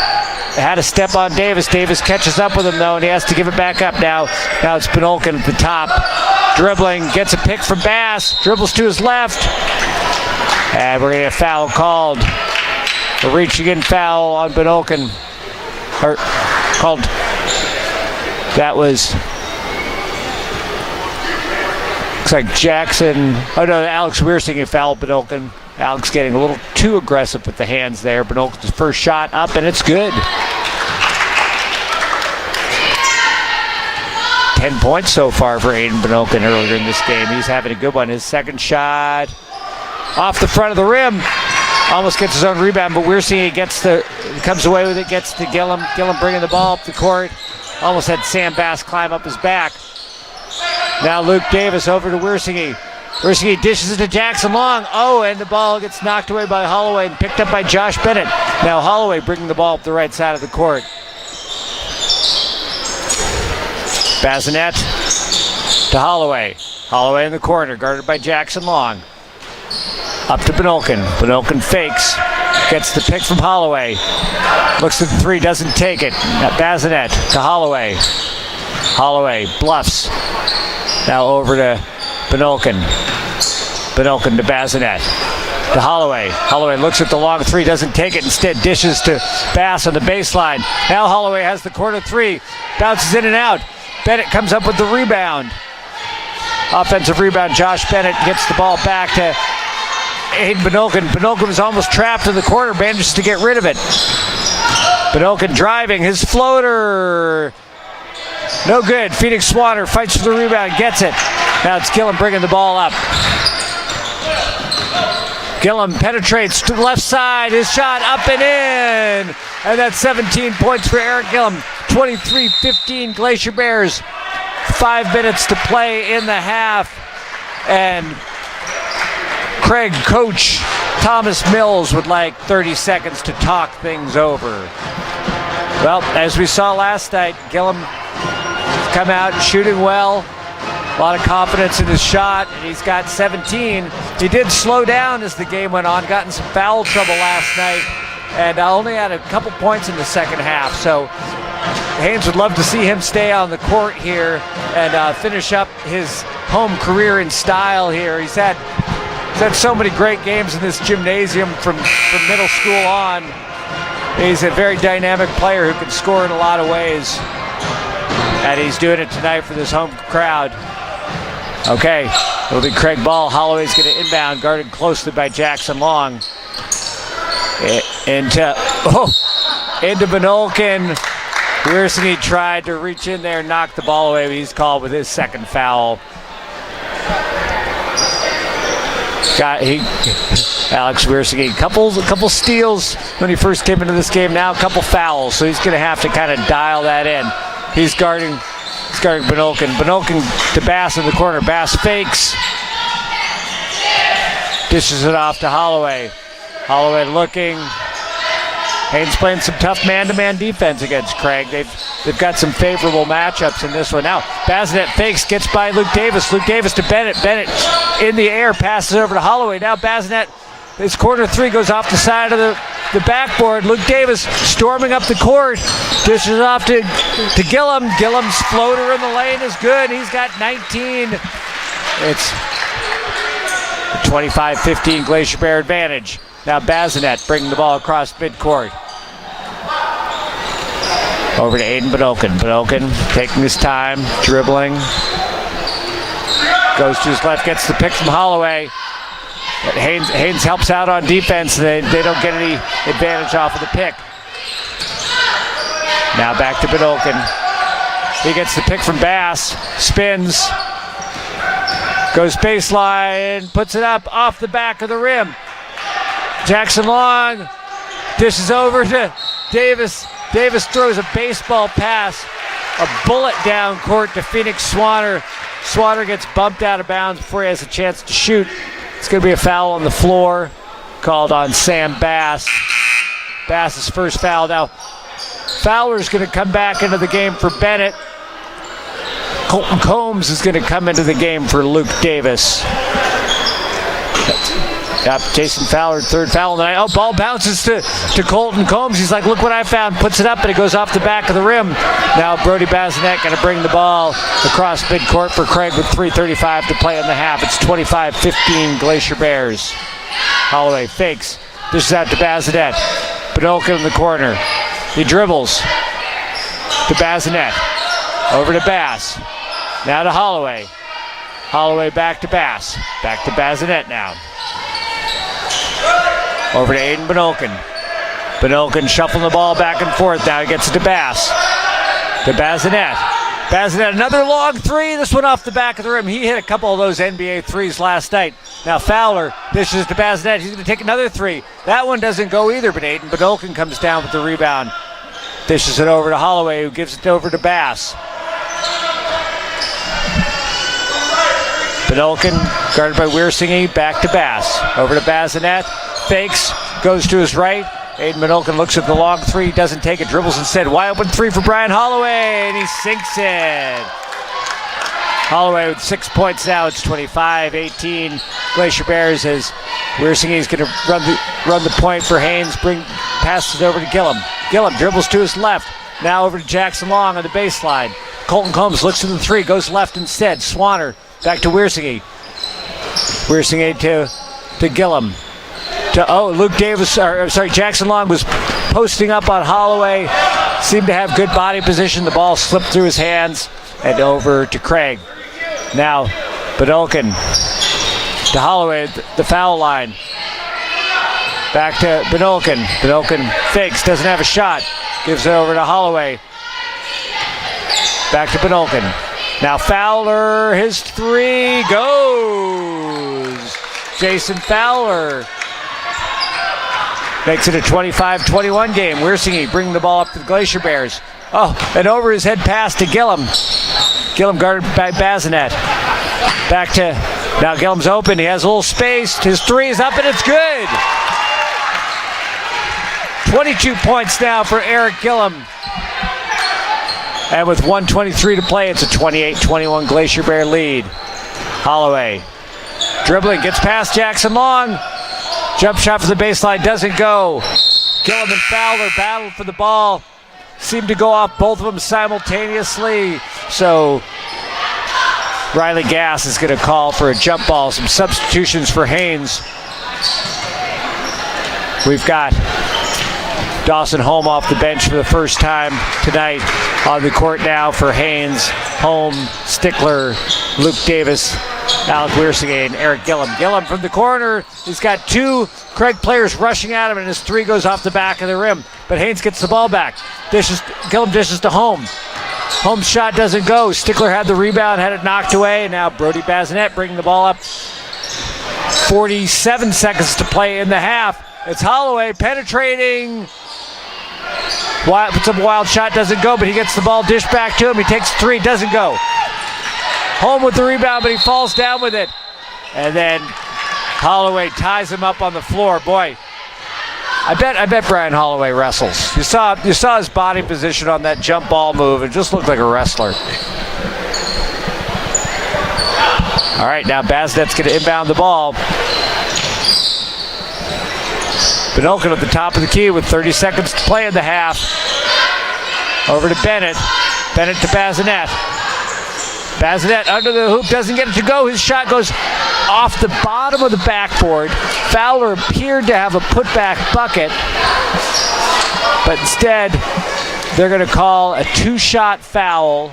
had a step on Davis. Davis catches up with him, though, and he has to give it back up now. Now it's Benolkin at the top. Dribbling, gets a pick from Bass. Dribbles to his left. And we're going to get a foul called. A reaching in foul on Benolkin. Called. That was... Looks like Jackson. Oh no, Alex Weirsinge fouled Benolkin. Alex getting a little too aggressive with the hands there. Benolkin's first shot up, and it's good. 10 points so far for Aiden Benolkin earlier in this game. He's having a good one. His second shot off the front of the rim. Almost gets his own rebound, but Weirsinge comes away with it, gets to Gillum. Gillum bringing the ball up the court. Almost had Sam Bass climb up his back. Now Luke Davis over to Weirsinge. Weirsinge dishes it to Jackson Long. Oh, and the ball gets knocked away by Holloway and picked up by Josh Bennett. Now Holloway bringing the ball up the right side of the court. Bazinet to Holloway. Holloway in the corner, guarded by Jackson Long. Up to Benolkin. Benolkin fakes. Gets the pick from Holloway. Looks at the 3, doesn't take it. Bazinet to Holloway. Holloway bluffs. Now over to Benolkin. Benolkin to Bazinet. to Holloway. Holloway looks at the long three, doesn't take it, instead dishes to Bass on the baseline. Now Holloway has the corner three, bounces in and out. Bennett comes up with the rebound. Offensive rebound, Josh Bennett gets the ball back to Aiden Benolkin. Benolkin was almost trapped in the corner, manages to get rid of it. Benolkin driving, his floater. No good. Phoenix Swanner fights for the rebound, gets it. Now it's Gillum bringing the ball up. Gillum penetrates to the left side. His shot up and in. And that's 17 points for Eric Gillum. 23-15 Glacier Bears. 5 minutes to play in the half. And Craig, Coach Thomas Mills would like 30 seconds to talk things over. Well, as we saw last night, Gillum come out shooting well. A lot of confidence in his shot, and he's got 17. He did slow down as the game went on, got in some foul trouble last night, and only had a couple points in the second half. So Haines would love to see him stay on the court here and finish up his home career in style here. He's had so many great games in this gymnasium from middle school on. He's a very dynamic player who can score in a lot of ways. And he's doing it tonight for this home crowd. Okay, it'll be Craig Ball. Holloway's going to inbound, guarded closely by Jackson Long. Into Benolkin. Weirson tried to reach in there and knock the ball away, but he's called with his second foul. Alex Weirson, a couple steals when he first came into this game. Now a couple fouls, so he's going to have to kind of dial that in. He's guarding Benolkin. Benolkin to Bass in the corner. Bass fakes. Dishes it off to Holloway. Holloway looking. Haines playing some tough man-to-man defense against Craig. They've got some favorable matchups in this one. Now, Bazinet fakes, gets by Luke Davis. Luke Davis to Bennett. Bennett in the air, passes over to Holloway. Now Bazinet, his corner three goes off the side of the backboard. Luke Davis storming up the court. Dishes off to Gillum. Gillum's floater in the lane is good. He's got 19. It's a 25-15 Glacier Bear advantage. Now Bazinet bringing the ball across midcourt. Over to Aiden Benolkin. Benolkin taking his time, dribbling. Goes to his left, gets the pick from Holloway. But Haines helps out on defense. They don't get any advantage off of the pick. Now back to Benolkin. He gets the pick from Bass. Spins. Goes baseline. Puts it up off the back of the rim. Jackson Long dishes over to Davis. Davis throws a baseball pass. A bullet down court to Phoenix Swanner. Swanner gets bumped out of bounds before he has a chance to shoot. It's going to be a foul on the floor called on Sam Bass. Bass's first foul. Now, Fowler's going to come back into the game for Bennett. Colton Combs is going to come into the game for Luke Davis. Yep, Jason Fowler, third foul of the night. Oh, ball bounces to Colton Combs. He's like, look what I found. Puts it up, and it goes off the back of the rim. Now Brody Bazinet going to bring the ball across midcourt for Craig with 3:35 to play in the half. It's 25-15 Glacier Bears. Holloway fakes. Dishes out to Bazinet. Benolkin in the corner. He dribbles to Bazinet. Over to Bass. Now to Holloway. Holloway back to Bass. Back to Bazinet now. Over to Aiden Benolkin. Benolkin shuffling the ball back and forth. Now he gets it to Bass. To Bazinet. Bazinet, another long three. This one off the back of the rim. He hit a couple of those NBA threes last night. Now Fowler dishes to Bazinet. He's going to take another three. That one doesn't go either, but Aiden Benolkin comes down with the rebound. Dishes it over to Holloway, who gives it over to Bass. Benolkin, guarded by Weirsingy, back to Bass. Over to Bazinet. Fakes, goes to his right. Aiden Benolkin looks at the long three, doesn't take it, dribbles instead. Wide open three for Brian Holloway, and he sinks it. Holloway with 6 points now. It's 25-18 Glacier Bears as Weirsingy's going to run the point for Haines. Passes it over to Gillum. Gillum dribbles to his left. Now over to Jackson Long on the baseline. Colton Combs looks to the three, goes left instead. Swanner back to Weirsingy. Weirsingy to Gillum. Luke Davis, Jackson Long was posting up on Holloway. Seemed to have good body position. The ball slipped through his hands and over to Craig. Now, Benolkin to Holloway at the foul line. Back to Benolkin. Benolkin fakes, doesn't have a shot. Gives it over to Holloway. Back to Benolkin. Now Fowler, his three goes. Jason Fowler makes it a 25-21 game. Weirsingy bringing the ball up to the Glacier Bears. Oh, an over his head pass to Gillum. Gillum guarded by Bazinet. Back to, now Gillum's open. He has a little space. His three is up and it's good. 22 points now for Eric Gillum. And with 1:23 to play, it's a 28-21 Glacier Bear lead. Holloway dribbling, gets past Jackson Long. Jump shot for the baseline, doesn't go. Gillum and Fowler battle for the ball. Seem to go off both of them simultaneously. So Riley Gass is going to call for a jump ball. Some substitutions for Haines. We've got Dawson Holm off the bench for the first time tonight. On the court now for Haines, Holm, Stickler, Luke Davis, Alec Weirsingy, and Eric Gillum. Gillum from the corner. He's got two Craig players rushing at him, and his three goes off the back of the rim. But Haines gets the ball back. Gillum dishes to Holm. Holm's shot doesn't go. Stickler had the rebound, had it knocked away, and now Brody Bazinet bringing the ball up. 47 seconds to play in the half. It's Holloway penetrating. Puts up a wild shot, doesn't go, but he gets the ball dished back to him. He takes three, doesn't go. Holm with the rebound, but he falls down with it. And then Holloway ties him up on the floor. Boy, I bet Brian Holloway wrestles. You saw his body position on that jump ball move. It just looked like a wrestler. All right, now Bazinet's going to inbound the ball. Benolkin at the top of the key with 30 seconds to play in the half. Over to Bennett. Bennett to Bazinet. Bazinet under the hoop, doesn't get it to go. His shot goes off the bottom of the backboard. Fowler appeared to have a putback bucket, but instead they're going to call a two-shot foul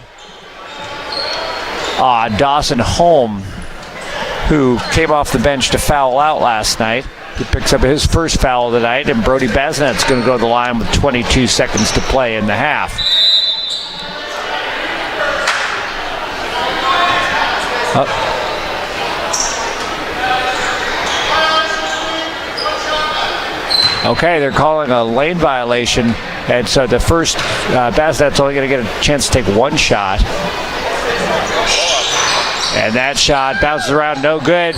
on Dawson Holm, who came off the bench to foul out last night. He picks up his first foul of the night, and Brody Bazinet's going to go to the line with 22 seconds to play in the half. Okay, they're calling a lane violation, and so the first, Bazinet's only going to get a chance to take one shot. And that shot bounces around, no good.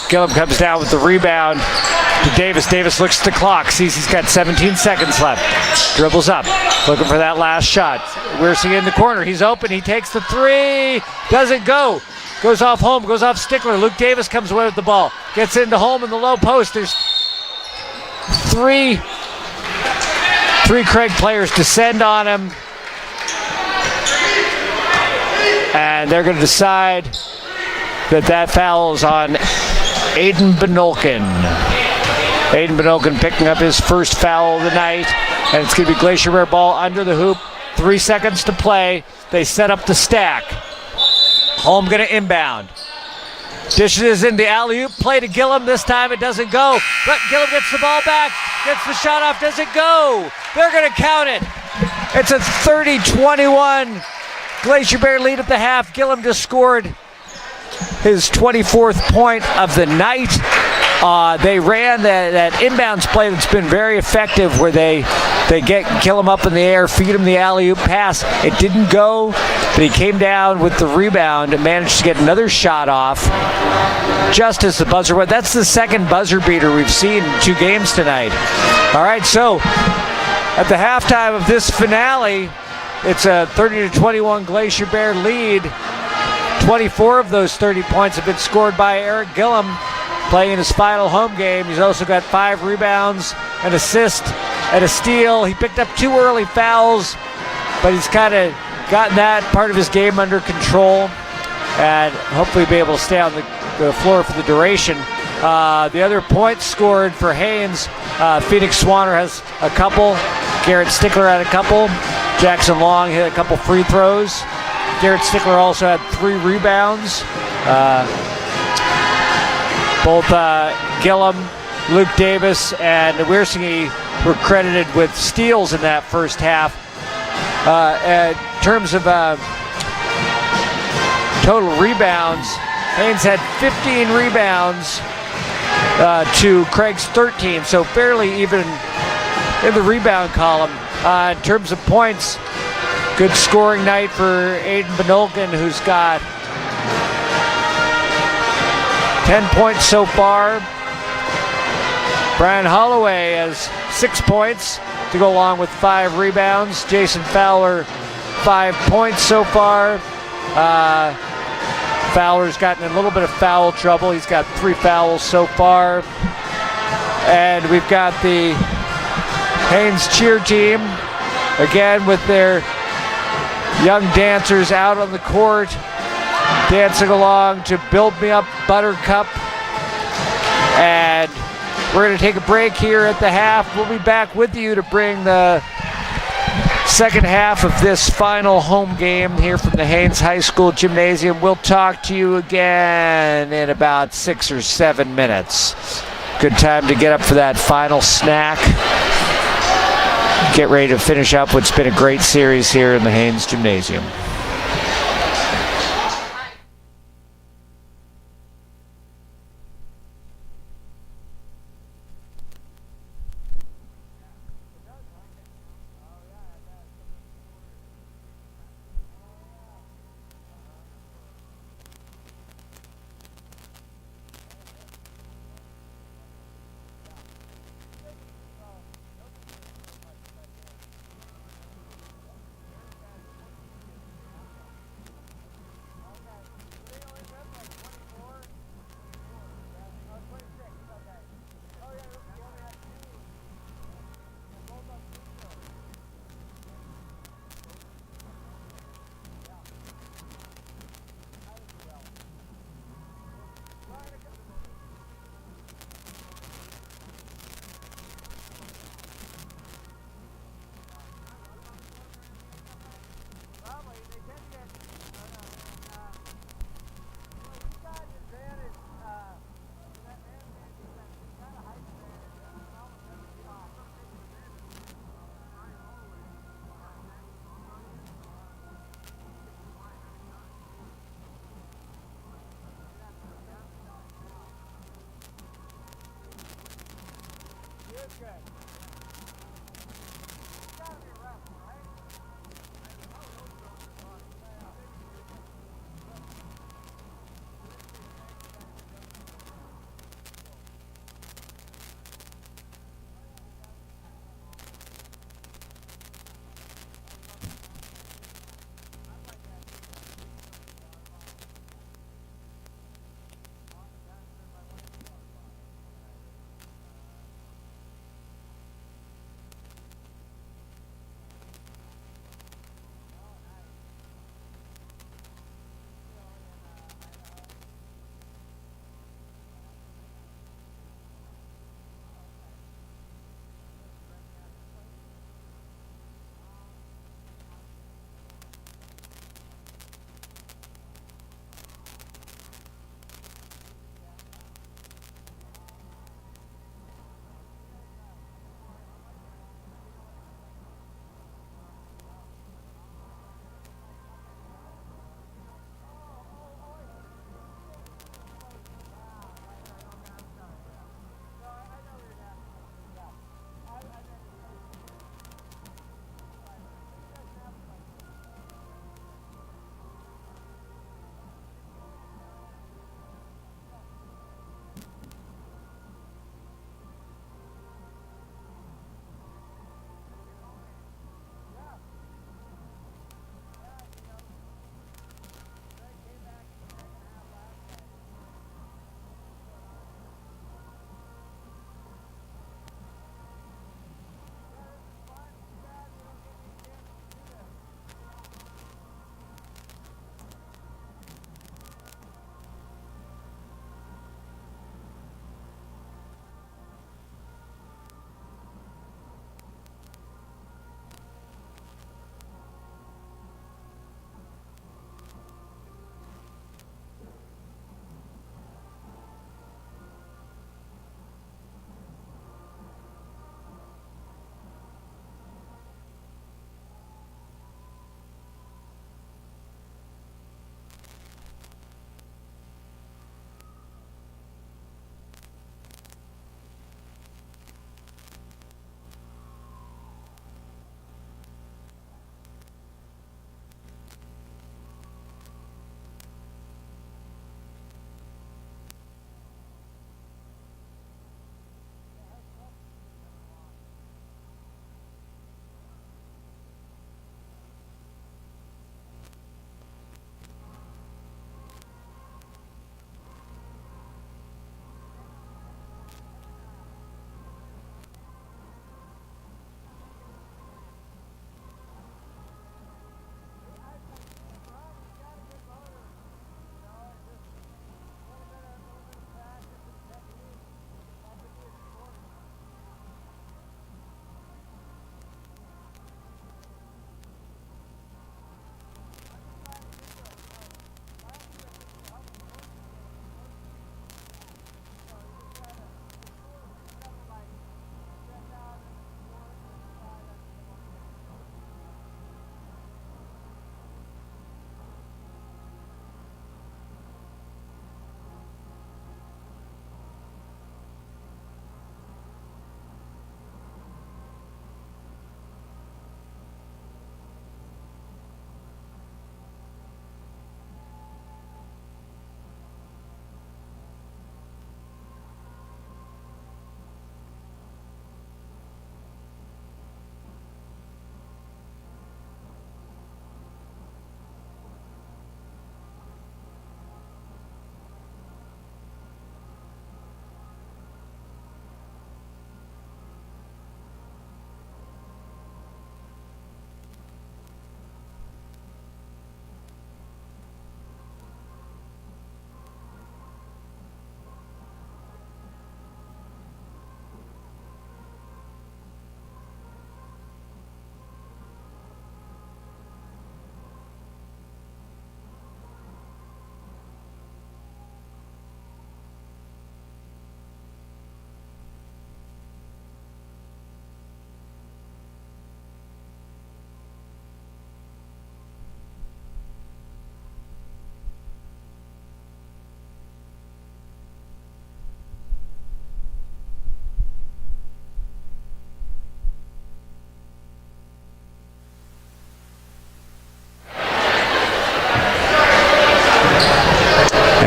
Gillum comes down with the rebound to Davis. Davis looks at the clock, sees he's got 17 seconds left. Dribbles up, looking for that last shot. Weirsingy in the corner, he's open, he takes the three, doesn't go. Goes off Holm, goes off Stickler. Luke Davis comes away with the ball. Gets into Holm in the low post. There's three Craig players descend on him. And they're going to decide that foul is on Aiden Benolkin. Aiden Benolkin picking up his first foul of the night. And it's going to be Glacier Bear ball under the hoop. 3 seconds to play. They set up the stack. Holm going to inbound. Dishes in the alley-oop play to Gillum. This time it doesn't go. But Gillum gets the ball back. Gets the shot off. Doesn't go. They're going to count it. It's a 30-21 Glacier Bear lead at the half. Gillum just scored his 24th point of the night. They ran that inbounds play that's been very effective, where they kill him up in the air, feed him the alley-oop pass. It didn't go, but he came down with the rebound and managed to get another shot off just as the buzzer went. That's the second buzzer beater we've seen in 2 games tonight. All right, so at the halftime of this finale, it's a 30-21 Glacier Bear lead. 24 of those 30 points have been scored by Eric Gillum, playing in his final home game. He's also got 5 rebounds, an assist, and a steal. He picked up 2 early fouls, but he's kind of gotten that part of his game under control and hopefully be able to stay on the floor for the duration. The other points scored for Haines, Phoenix Swanner has a couple. Garrett Stickler had a couple. Jackson Long hit a couple free throws. Garrett Stickler also had 3 rebounds. Both Gillum, Luke Davis, and Wiersinge were credited with steals in that first half. In terms of total rebounds, Haines had 15 rebounds to Craig's 13, so fairly even in the rebound column. In terms of points, good scoring night for Aiden Benolkin, who's got 10 points so far. Brian Holloway has 6 points to go along with 5 rebounds. Jason Fowler, 5 points so far. Fowler's gotten in a little bit of foul trouble. He's got 3 fouls so far. And we've got the Haines cheer team, again with their young dancers out on the court, dancing along to Build Me Up Buttercup. And we're going to take a break here at the half. We'll be back with you to bring the second half of this final home game here from the Haines High School Gymnasium. We'll talk to you again in about 6 or 7 minutes. Good time to get up for that final snack. Get ready to finish up what's been a great series here in the Haines Gymnasium.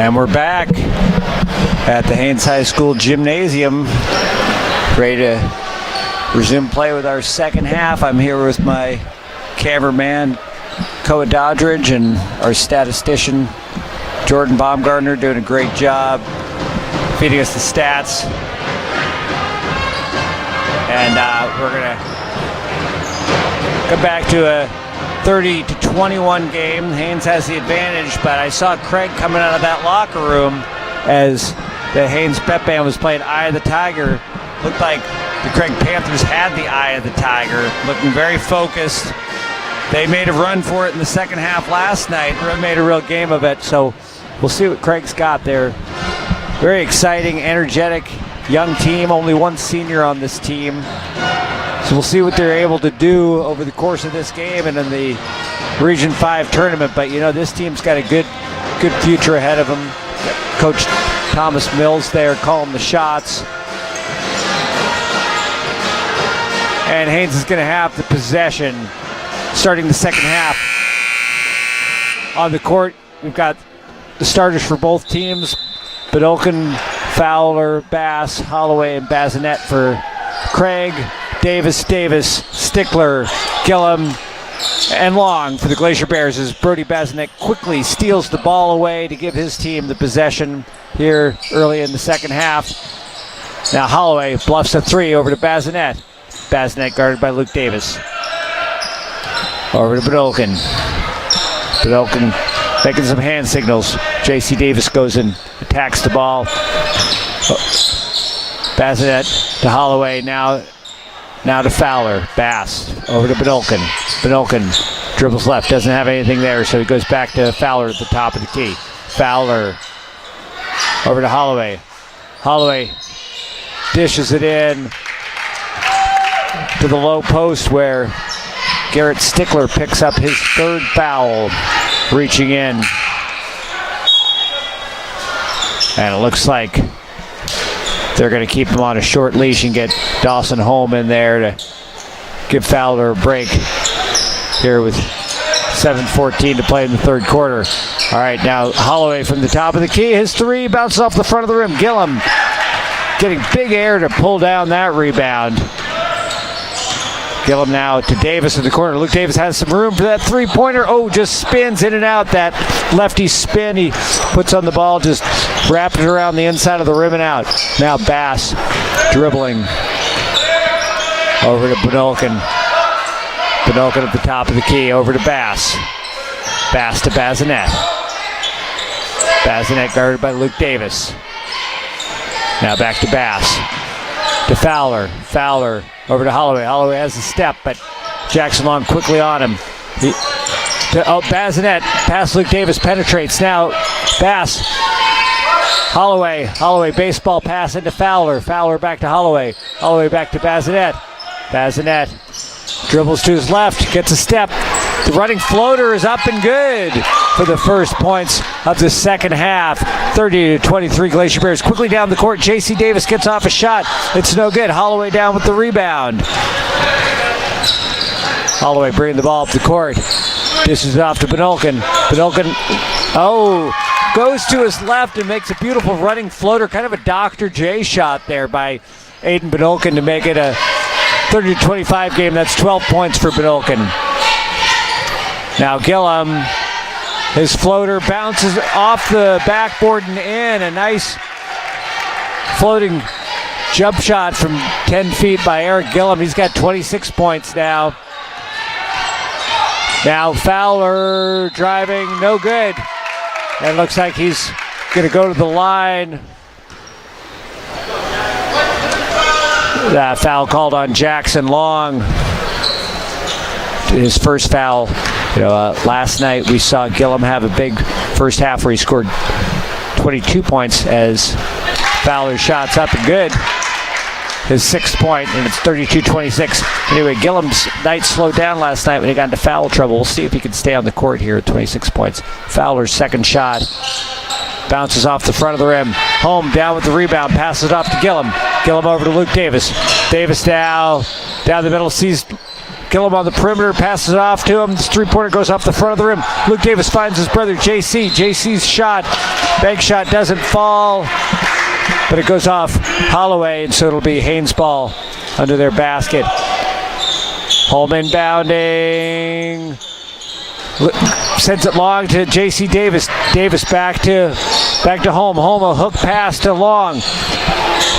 And we're back at the Haines High School Gymnasium, ready to resume play with our second half. I'm here with my cameraman, Koa Doddridge, and our statistician, Jordan Baumgartner, doing a great job feeding us the stats. And we're going to come back to a 30-21 game. Haines has the advantage, but I saw Craig coming out of that locker room as the Haines Pep Band was playing Eye of the Tiger. Looked like the Craig Panthers had the Eye of the Tiger, looking very focused. They made a run for it in the second half last night, made a real game of it, so we'll see what Craig's got there. Very exciting, energetic, young team, only one senior on this team. So we'll see what they're able to do over the course of this game and in the Region 5 tournament. But, you know, this team's got a good future ahead of them. Coach Thomas Mills there calling the shots. And Haines is going to have the possession starting the second half. On the court, we've got the starters for both teams. Bedolkin, Fowler, Bass, Holloway, and Bazinet for Craig. Davis, Stickler, Gillum, and Long for the Glacier Bears as Brody Bazinet quickly steals the ball away to give his team the possession here early in the second half. Now Holloway bluffs a three over to Bazinet. Bazinet guarded by Luke Davis. Over to Bedolkin. Bedolkin making some hand signals. J.C. Davis goes and attacks the ball. Bazinet to Holloway, now to Fowler. Bass over to Bedolkin. Bedolkin dribbles left, doesn't have anything there, so he goes back to Fowler at the top of the key. Fowler over to Holloway. Holloway dishes it in to the low post where Garrett Stickler picks up his third foul, reaching in. And it looks like they're going to keep him on a short leash and get Dawson home in there to give Fowler a break here with 7:14 to play in the third quarter. All right, now Holloway from the top of the key. His three bounces off the front of the rim. Gillum getting big air to pull down that rebound. Gillum now to Davis in the corner. Luke Davis has some room for that three-pointer. Oh, just spins in and out. That lefty spin he puts on the ball, just wrapping it around the inside of the rim and out. Now Bass dribbling over to Bedolkin. Bedolkin at the top of the key. Over to Bass. Bass to Bazinet. Bazinet guarded by Luke Davis. Now back to Bass. To Fowler. Fowler over to Holloway. Holloway has a step, but Jackson Long quickly on him. Bazinet past Luke Davis penetrates. Now Bass. Holloway baseball pass into Fowler. Fowler back to Holloway. Holloway back to Bazinet. Bazinet dribbles to his left, gets a step. The running floater is up and good for the first points of the second half. 30-23 Glacier Bears. Quickly down the court. J.C. Davis gets off a shot. It's no good. Holloway down with the rebound. Holloway bringing the ball up the court. Dishes it off to Bedolkin. Bedolkin, goes to his left and makes a beautiful running floater. Kind of a Dr. J shot there by Aiden Bedolkin to make it a 30-25 game. That's 12 points for Bedolkin. Now Gillum, his floater bounces off the backboard and in. A nice floating jump shot from 10 feet by Eric Gillum. He's got 26 points now. Now Fowler driving, no good. And it looks like he's going to go to the line. That foul called on Jackson Long. His first foul. Last night we saw Gillum have a big first half where he scored 22 points as Fowler's shot's up and good. His sixth point, and it's 32-26. Anyway, Gillum's night slowed down last night when he got into foul trouble. We'll see if he can stay on the court here at 26 points. Fowler's second shot bounces off the front of the rim. Home down with the rebound, passes it off to Gillum. Gillum over to Luke Davis. Davis down the middle, sees Gillum on the perimeter, passes it off to him. This three-pointer goes off the front of the rim. Luke Davis finds his brother, JC. JC's shot Bank shot doesn't fall, but it goes off Holloway, and so it'll be Haines ball under their basket. Home inbounding. Sends it long to J.C. Davis. Davis back to Home. Home a hook pass to Long.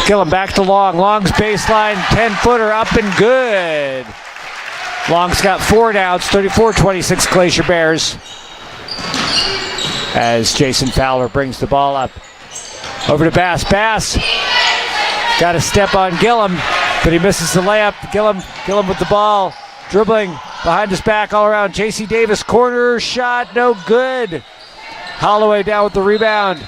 Gillum back to Long. Long's baseline 10-footer up and good. Long's got 4 now. It's 34-26 Glacier Bears. As Jason Fowler brings the ball up. Over to Bass. Bass got to step on Gillum, but he misses the layup. Gillum with the ball. Dribbling behind his back all around. J.C. Davis, corner shot, no good. Holloway down with the rebound.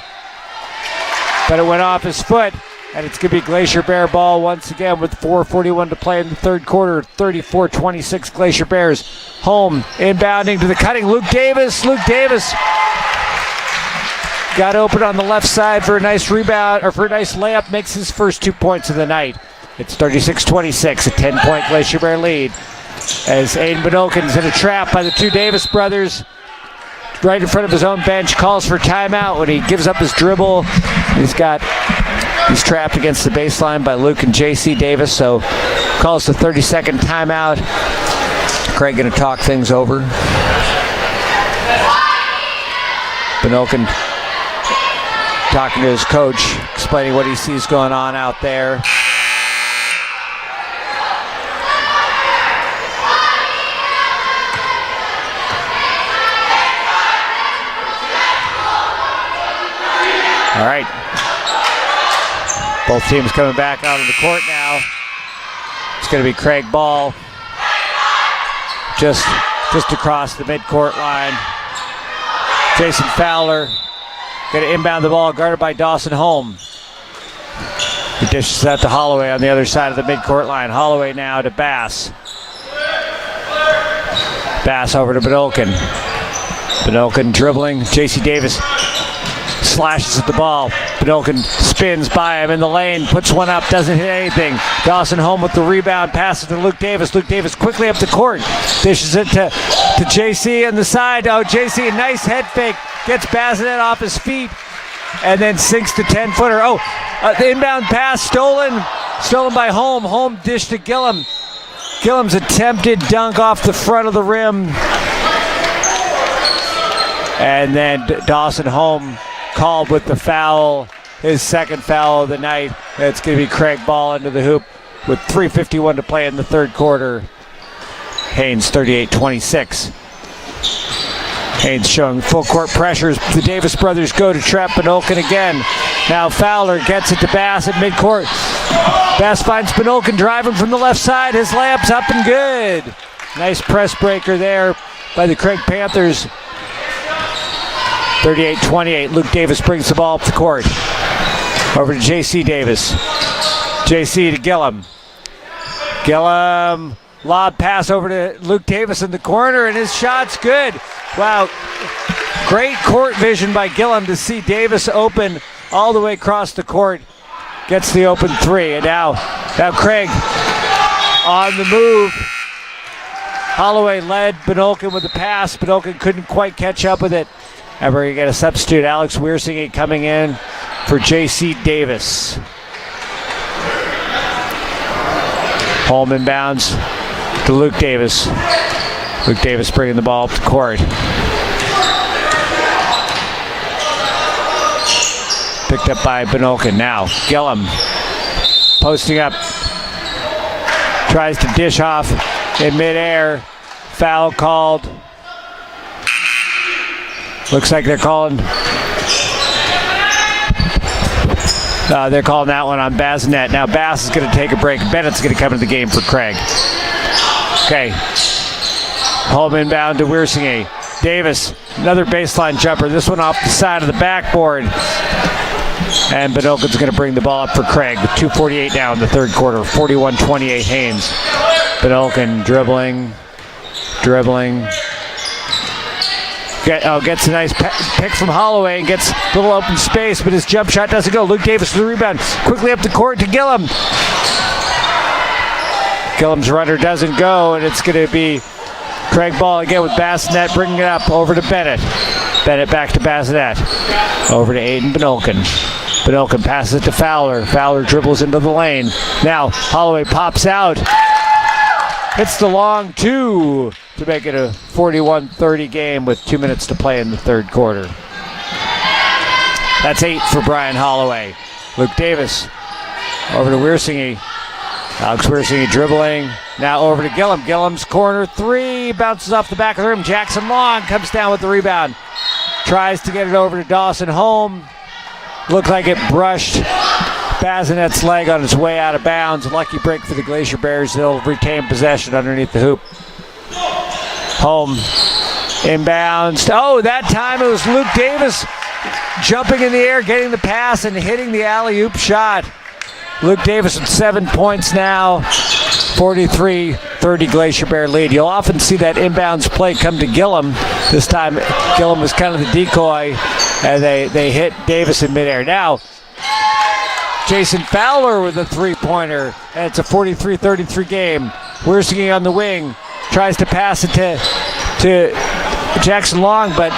But it went off his foot, and it's going to be Glacier Bear ball once again with 4:41 to play in the third quarter. 34-26 Glacier Bears. Home inbounding to the cutting. Luke Davis got open on the left side for a nice rebound, or for a nice layup, makes his first 2 points of the night. It's 36-26, a 10-point Glacier Bear lead. As Aiden Benokin's in a trap by the two Davis brothers. Right in front of his own bench, calls for timeout when he gives up his dribble. He's trapped against the baseline by Luke and J.C. Davis, so calls the 30-second timeout. Craig going to talk things over. Benokin talking to his coach, explaining what he sees going on out there. All right. Both teams coming back out on the court now. It's going to be Craig ball. Just across the midcourt line. Jason Fowler going to inbound the ball, guarded by Dawson Holm. He dishes out to Holloway on the other side of the midcourt line. Holloway now to Bass. Bass over to Benokin. Benokin dribbling. J.C. Davis slashes at the ball. Benokin spins by him in the lane, puts one up, doesn't hit anything. Dawson Holm with the rebound, passes to Luke Davis. Luke Davis quickly up the court, dishes it to JC on the side. Oh, JC, a nice head fake, gets Bassinet off his feet, and then sinks the 10-footer. The inbound pass stolen by Holm. Holm dish to Gillum. Gillum's attempted dunk off the front of the rim. And then Dawson Holm called with the foul, his second foul of the night. It's going to be Craig ball into the hoop with 3:51 to play in the third quarter. Haines 38-26. Haines showing full court pressures. The Davis brothers go to trap Benokin again. Now Fowler gets it to Bass at midcourt. Bass finds Benokin driving from the left side. His layup's up and good. Nice press breaker there by the Craig Panthers. 38-28. Luke Davis brings the ball up the court. Over to J.C. Davis. J.C. to Gillum. Gillum, lob pass over to Luke Davis in the corner, and his shot's good. Wow. Great court vision by Gillum to see Davis open all the way across the court. Gets the open three. And now Craig on the move. Holloway led Benokin with the pass. Benokin couldn't quite catch up with it. And we're going to get a substitute, Alex Weirsingy, coming in for J.C. Davis. Holm inbounds to Luke Davis. Luke Davis bringing the ball up the court. Picked up by Benokin. Now Gillum posting up. Tries to dish off in midair. Foul called. Looks like they're calling. They're calling that one on Bassinet. Now Bass is going to take a break. Bennett's going to come into the game for Craig. Okay. Home inbound to Weirsingy. Davis, another baseline jumper. This one off the side of the backboard. And Benokin's going to bring the ball up for Craig with 2:48 now in the third quarter. 41-28 Haines. Benokin dribbling. Gets a nice pick from Holloway and gets a little open space, but his jump shot doesn't go. Luke Davis with the rebound. Quickly up the court to Gillum. Gillum's runner doesn't go, and it's going to be Craig ball again with Bassinet bringing it up over to Bennett. Bennett back to Bazinet. Over to Aiden Benolkin. Benolkin passes it to Fowler. Fowler dribbles into the lane. Now Holloway pops out. Hits the long two to make it a 41-30 game with 2 minutes to play in the third quarter. That's 8 for Brian Holloway. Luke Davis over to Wiersinge. Alex Wiersinge dribbling. Now over to Gillum. Gillum's corner three. Bounces off the back of the rim. Jackson Long comes down with the rebound. Tries to get it over to Dawson Holm. Looked like it brushed Bazinet's leg on its way out of bounds. Lucky break for the Glacier Bears. They'll retain possession underneath the hoop. Holm inbounds. Oh, that time it was Luke Davis jumping in the air, getting the pass, and hitting the alley-oop shot. Luke Davis with 7 points now. 43-30 Glacier Bear lead. You'll often see that inbounds play come to Gillum. This time Gillum was kind of the decoy, and they hit Davis in midair. Now Jason Fowler with a three-pointer, and it's a 43-33 game. Wiersinge on the wing, tries to pass it to Jackson Long, but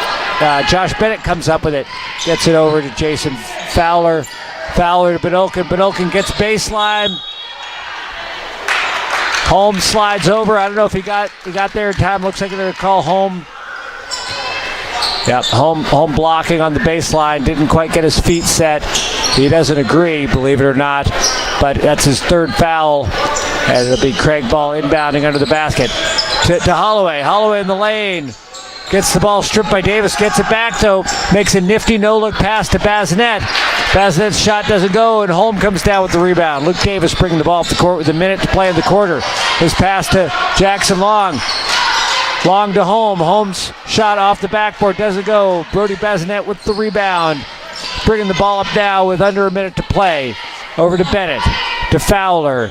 Josh Bennett comes up with it, gets it over to Jason Fowler. Fowler to Benolkin. Benolkin gets baseline. Holm slides over. I don't know if he got there in time. Looks like they're going to call Holm. Yep, Holm blocking on the baseline. Didn't quite get his feet set. He doesn't agree, believe it or not. But that's his third foul. And it'll be Craig Ball inbounding under the basket. To Holloway. Holloway in the lane. Gets the ball stripped by Davis. Gets it back, though. Makes a nifty no-look pass to Bazinet. Bazinet's shot doesn't go, and Holm comes down with the rebound. Luke Davis bringing the ball up the court with a minute to play in the quarter. His pass to Jackson Long. Long to Holm. Holm's shot off the backboard doesn't go. Brody Bazinet with the rebound. Bringing the ball up now with under a minute to play. Over to Bennett. To Fowler.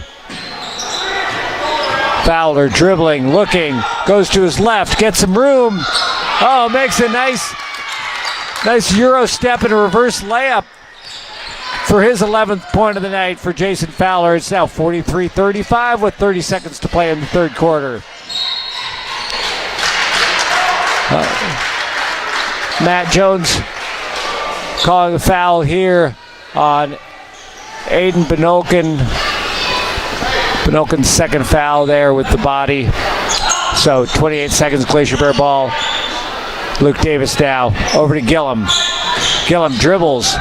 Fowler dribbling, looking, goes to his left, gets some room. Oh, makes a nice Euro step and a reverse layup for his 11th point of the night for Jason Fowler. It's now 43-35 with 30 seconds to play in the third quarter. Matt Jones calling a foul here on Aiden Benolkin. Benolkin's second foul there with the body. So 28 seconds, Glacier Bear ball. Luke Davis now over to Gillum. Gillum dribbles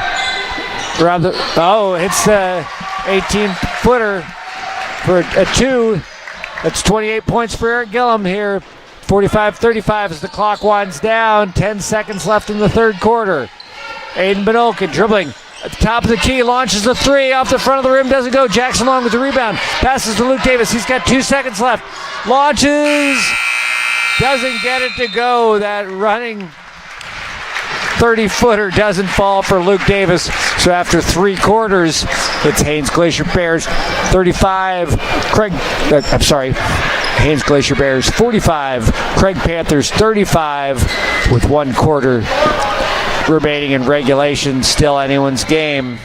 around the. Oh, hits the 18-footer for a two. That's 28 points for Eric Gillum here. 45-35 as the clock winds down. 10 seconds left in the third quarter. Aiden Benolkin dribbling at the top of the key, launches the three off the front of the rim, doesn't go. Jackson Long with the rebound, passes to Luke Davis. He's got 2 seconds left. Launches, doesn't get it to go. That running 30-footer doesn't fall for Luke Davis. So after 3 quarters, it's Haines Glacier Bears 35. Haines Glacier Bears 45. Craig Panthers 35 with 1 quarter remaining in regulation. Still anyone's game.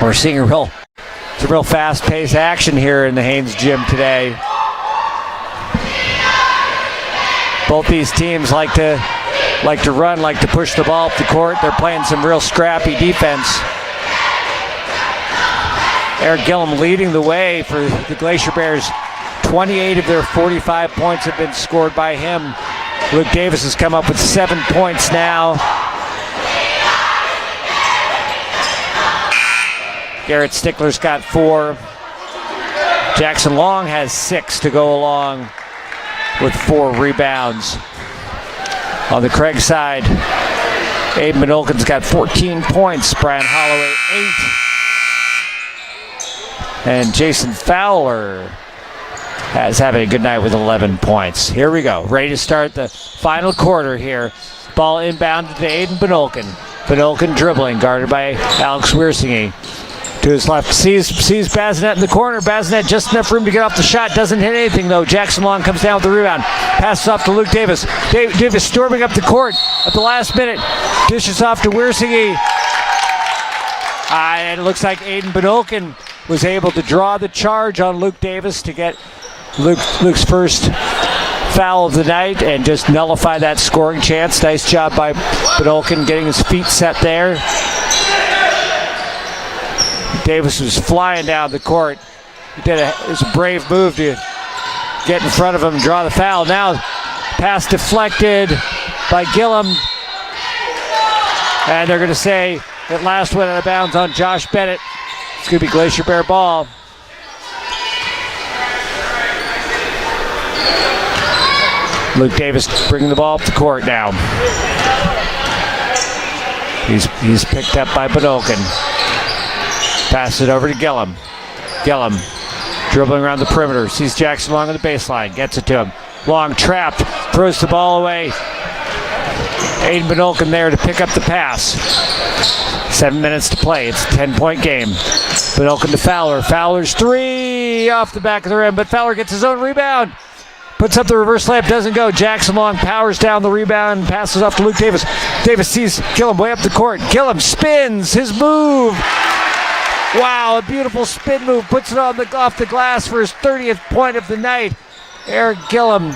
We're seeing a real fast-paced action here in the Haines gym today. Both these teams like to run, like to push the ball up the court. They're playing some real scrappy defense. Eric Gillum leading the way for the Glacier Bears. 28 of their 45 points have been scored by him. Luke Davis has come up with 7 points now. Garrett Stickler's got 4. Jackson Long has 6 to go along with 4 rebounds. On the Craig side, Aiden Benolkin's got 14 points. Brian Holloway 8. And Jason Fowler is having a good night with 11 points. Here we go. Ready to start the final quarter here. Ball inbounded to Aiden Benolkin. Benolkin dribbling, guarded by Alex Wiersinge. To his left, sees Bazinet in the corner. Bazinet just enough room to get off the shot. Doesn't hit anything, though. Jackson Long comes down with the rebound. Passes off to Luke Davis. Davis storming up the court at the last minute. Dishes off to Wiersinge. And it looks like Aiden Benolkin was able to draw the charge on Luke Davis to get Luke's first foul of the night and just nullify that scoring chance. Nice job by Benolkin getting his feet set there. Davis was flying down the court. It was a brave move to get in front of him and draw the foul. Now pass deflected by Gillum. And they're going to say that last went out of bounds on Josh Bennett. It's going to be Glacier Bear ball. Luke Davis bringing the ball up the court now. He's picked up by Benolkin. Passes it over to Gillum. Gillum dribbling around the perimeter. Sees Jackson Long on the baseline. Gets it to him. Long trapped. Throws the ball away. Aiden Benolkin there to pick up the pass. 7 minutes to play. It's a 10-point game. Benolkin to Fowler. Fowler's three off the back of the rim, but Fowler gets his own rebound. Puts up the reverse layup, doesn't go. Jackson Long powers down the rebound, passes off to Luke Davis. Davis sees Gillum way up the court. Gillum spins his move. Wow, a beautiful spin move. Puts it off the glass for his 30th point of the night. Eric Gillum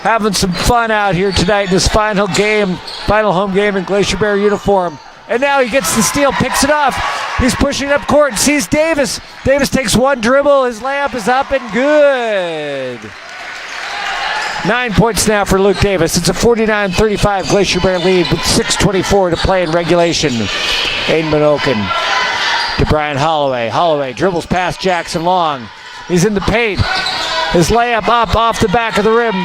having some fun out here tonight in his final home game in Glacier Bear uniform. And now he gets the steal, picks it off. He's pushing up court and sees Davis. Davis takes one dribble. His layup is up and good. 9 points now for Luke Davis. It's a 49-35 Glacier Bear lead with 6:24 to play in regulation. Aiden Benolkin to Brian Holloway. Holloway dribbles past Jackson Long. He's in the paint. His layup up off the back of the rim.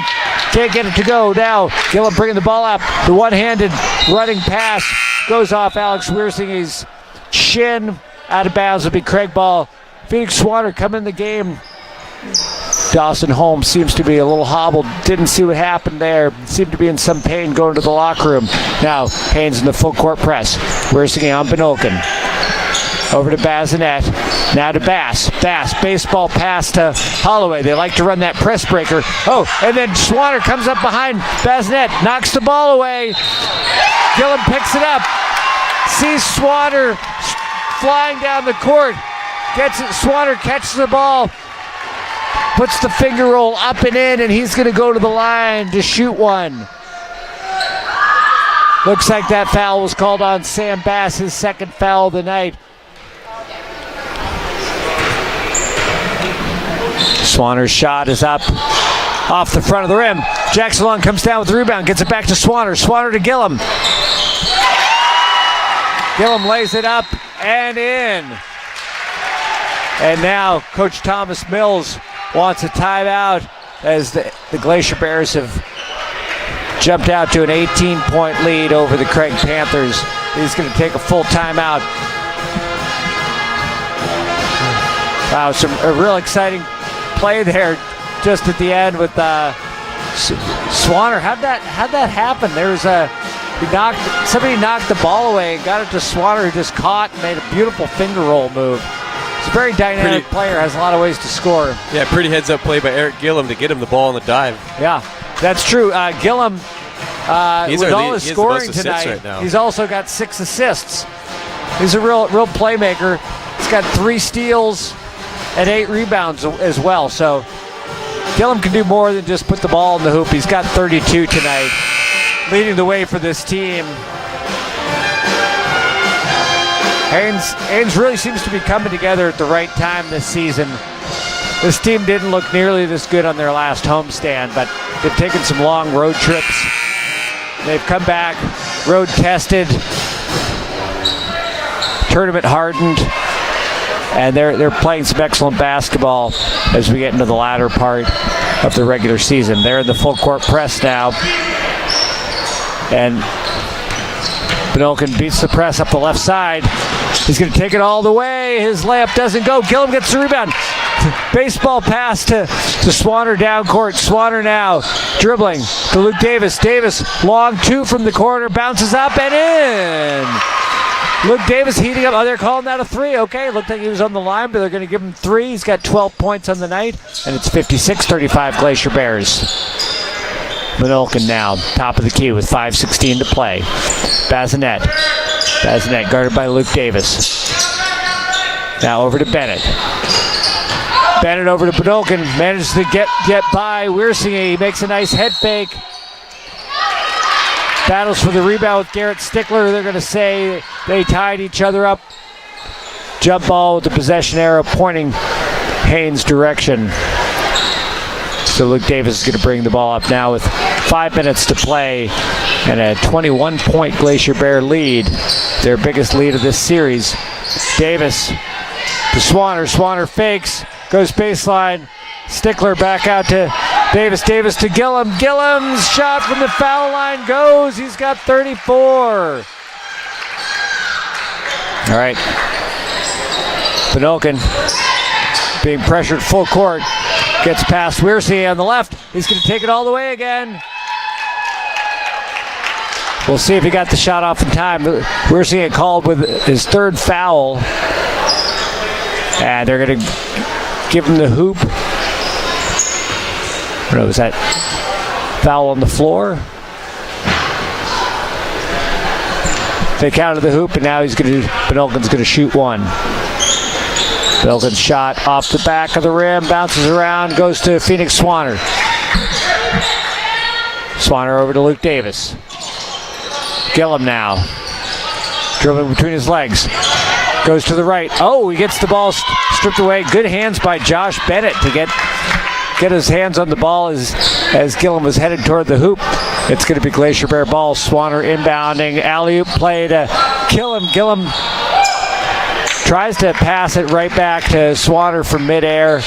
Can't get it to go. Now Gillum bringing the ball up. The one-handed running pass goes off Alex Wiersinge's shin. Out of bounds will be Craig ball. Phoenix Swanner come in the game. Dawson Holmes seems to be a little hobbled. Didn't see what happened there. Seemed to be in some pain going to the locker room. Now Haines in the full court press. Wiersinge on Benolkin. Over to Bazinet. Now to Bass. Bass, baseball pass to Holloway. They like to run that press breaker. Oh, and then Swanner comes up behind Bazinet. Knocks the ball away. Gillum picks it up. Sees Swanner flying down the court. Gets it. Swanner catches the ball. Puts the finger roll up and in, and he's going to go to the line to shoot one. Looks like that foul was called on Sam Bass, his second foul of the night. Swanner's shot is up off the front of the rim. Jackson Long comes down with the rebound, gets it back to Swanner. Swanner to Gillum. Gillum lays it up and in. And now Coach Thomas Mills wants a timeout as the Glacier Bears have jumped out to an 18-point lead over the Craig Panthers. He's going to take a full timeout. Wow, a real exciting play there just at the end with Swanner. How'd that happen? There was somebody knocked the ball away and got it to Swanner, who just caught and made a beautiful finger roll move. He's a very dynamic player, has a lot of ways to score. Yeah, pretty heads-up play by Eric Gillum to get him the ball on the dive. Yeah, that's true. Gillum, with all his scoring tonight, right now, he's also got 6 assists. He's a real playmaker. He's got 3 steals and 8 rebounds as well. So Gillum can do more than just put the ball in the hoop. He's got 32 tonight, leading the way for this team. Haines really seems to be coming together at the right time this season. This team didn't look nearly this good on their last homestand, but they've taken some long road trips. They've come back, road tested, tournament hardened, and they're playing some excellent basketball as we get into the latter part of the regular season. They're in the full court press now, and Benolkin beats the press up the left side. He's going to take it all the way. His layup doesn't go. Gillum gets the rebound. Baseball pass to Swanner down court. Swanner now dribbling to Luke Davis. Davis, long 2 from the corner, bounces up and in. Luke Davis heating up. Oh, they're calling that a 3. Okay, looked like he was on the line, but they're going to give him 3. He's got 12 points on the night, and it's 56-35 Glacier Bears. Benolkin now, top of the key with 5:16 to play. Bazinet guarded by Luke Davis. Now over to Bennett. Bennett over to Podolkin. Manages to get by Wiersing. He makes a nice head fake. Battles for the rebound with Garrett Stickler. They're going to say they tied each other up. Jump ball with the possession arrow pointing Haines' direction. So Luke Davis is going to bring the ball up now with 5 minutes to play and a 21-point Glacier Bear lead. Their biggest lead of this series. Davis to Swanner. Swanner fakes. Goes baseline. Stickler back out to Davis. Davis to Gillum. Gillum's shot from the foul line goes. He's got 34. All right. Podolkin being pressured full court. Gets past Wiersing on the left. He's going to take it all the way again. We'll see if he got the shot off in time. Wiersing get called with his third foul. And they're going to give him the hoop. What was that? Foul on the floor. They counted the hoop, and now Podolkin's going to shoot one. Podolkin's shot off the back of the rim, bounces around, goes to Phoenix Swanner. Swanner over to Luke Davis. Gillum now. Dribbling between his legs. Goes to the right. Oh, he gets the ball stripped away. Good hands by Josh Bennett to get his hands on the ball as Gillum was headed toward the hoop. It's going to be Glacier Bear ball. Swanner inbounding. Alley-oop play to Gillum. Gillum tries to pass it right back to Swanner from midair,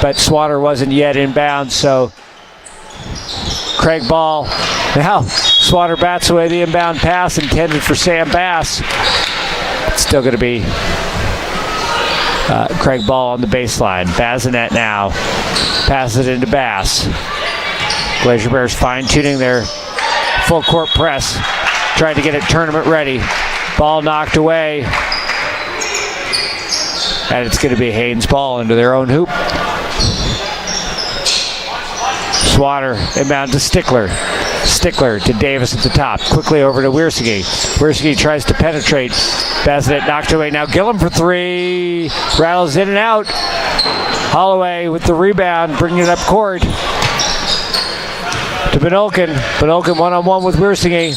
but Swanner wasn't yet inbound, so Craig ball. Now Swanner bats away the inbound pass intended for Sam Bass. It's still going to be Craig ball on the baseline. Bazinet now passes it into Bass. Glacier Bears fine-tuning their full court press, trying to get it tournament ready. Ball knocked away. And it's going to be Haines' ball into their own hoop. Swanner inbound to Stickler. Stickler to Davis at the top. Quickly over to Wiersing. Wiersing tries to penetrate. Bazinet knocked away. Now Gillum for three. Rattles in and out. Holloway with the rebound, bringing it up court. To Podolkin. Podolkin one-on-one with Wiersing.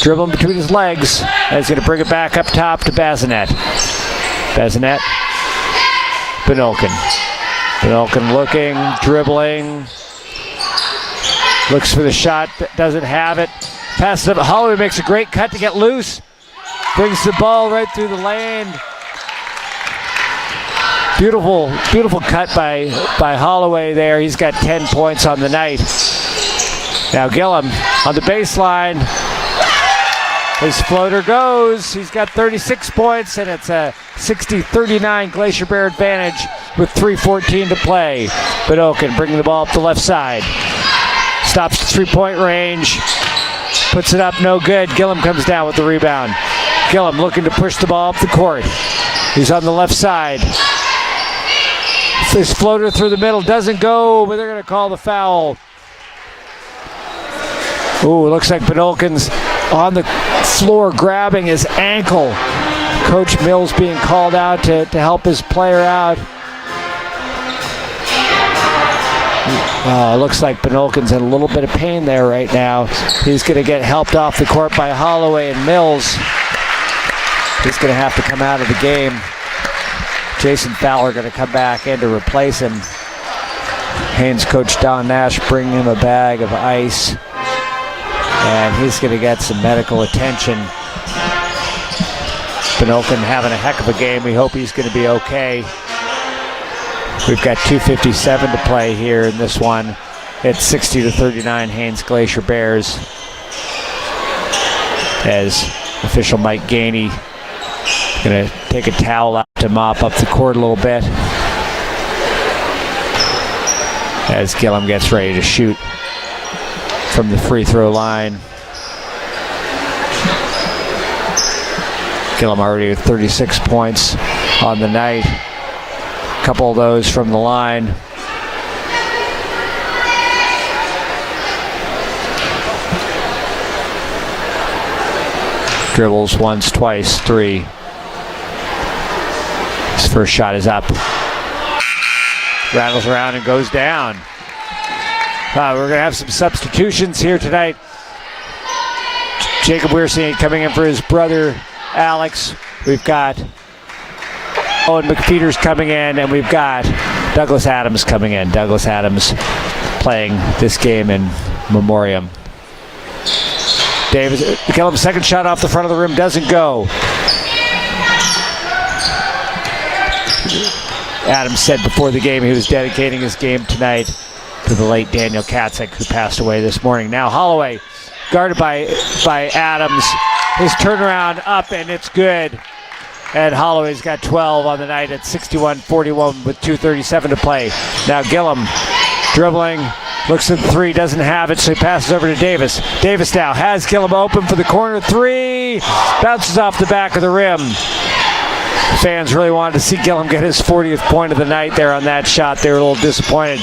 Dribbling between his legs. And he's going to bring it back up top to Bazinet. Bazinet. Podolkin. Podolkin looking, dribbling. Looks for the shot, doesn't have it. Passes up. Holloway makes a great cut to get loose. Brings the ball right through the lane. Beautiful, beautiful cut by Holloway there. He's got 10 points on the night. Now Gillum on the baseline. His floater goes. He's got 36 points, and it's a 60-39 Glacier Bear advantage with 3:14 to play. Podolkin bringing the ball up the left side. Stops the three-point range. Puts it up, no good. Gillum comes down with the rebound. Gillum looking to push the ball up the court. He's on the left side. His floater through the middle doesn't go, but they're going to call the foul. Ooh, looks like Podolkin's on the floor grabbing his ankle. Coach Mills being called out to help his player out. Looks like Podolkin's in a little bit of pain there right now. He's going to get helped off the court by Holloway and Mills. He's going to have to come out of the game. Jason Fowler going to come back in to replace him. Haines coach Don Nash bringing him a bag of ice. And he's going to get some medical attention. Podolkin having a heck of a game. We hope he's going to be okay. We've got 2:57 to play here in this one. It's 60-39 Haines Glacier Bears. As official Mike Gainey going to take a towel out to mop up the court a little bit. As Gillum gets ready to shoot from the free throw line. Gillum already with 36 points on the night. A couple of those from the line. Dribbles once, twice, three. His first shot is up. rattles around and goes down. We're going to have some substitutions here tonight. Jacob Weirstein coming in for his brother, Alex. We've got Owen McPeters coming in, and we've got Douglas Adams coming in. Douglas Adams playing this game in memoriam. Davis, Gillum's second shot off the front of the rim doesn't go. Adams said before the game he was dedicating his game tonight to the late Daniel Katzek, who passed away this morning. Now Holloway, guarded by Adams. His turnaround up, and it's good. And Holloway's got 12 on the night at 61-41 with 2:37 to play. Now Gillum dribbling, looks at the three, doesn't have it, so he passes over to Davis. Davis now has Gillum open for the corner three. Bounces off the back of the rim. Fans really wanted to see Gillum get his 40th point of the night there on that shot. They were a little disappointed.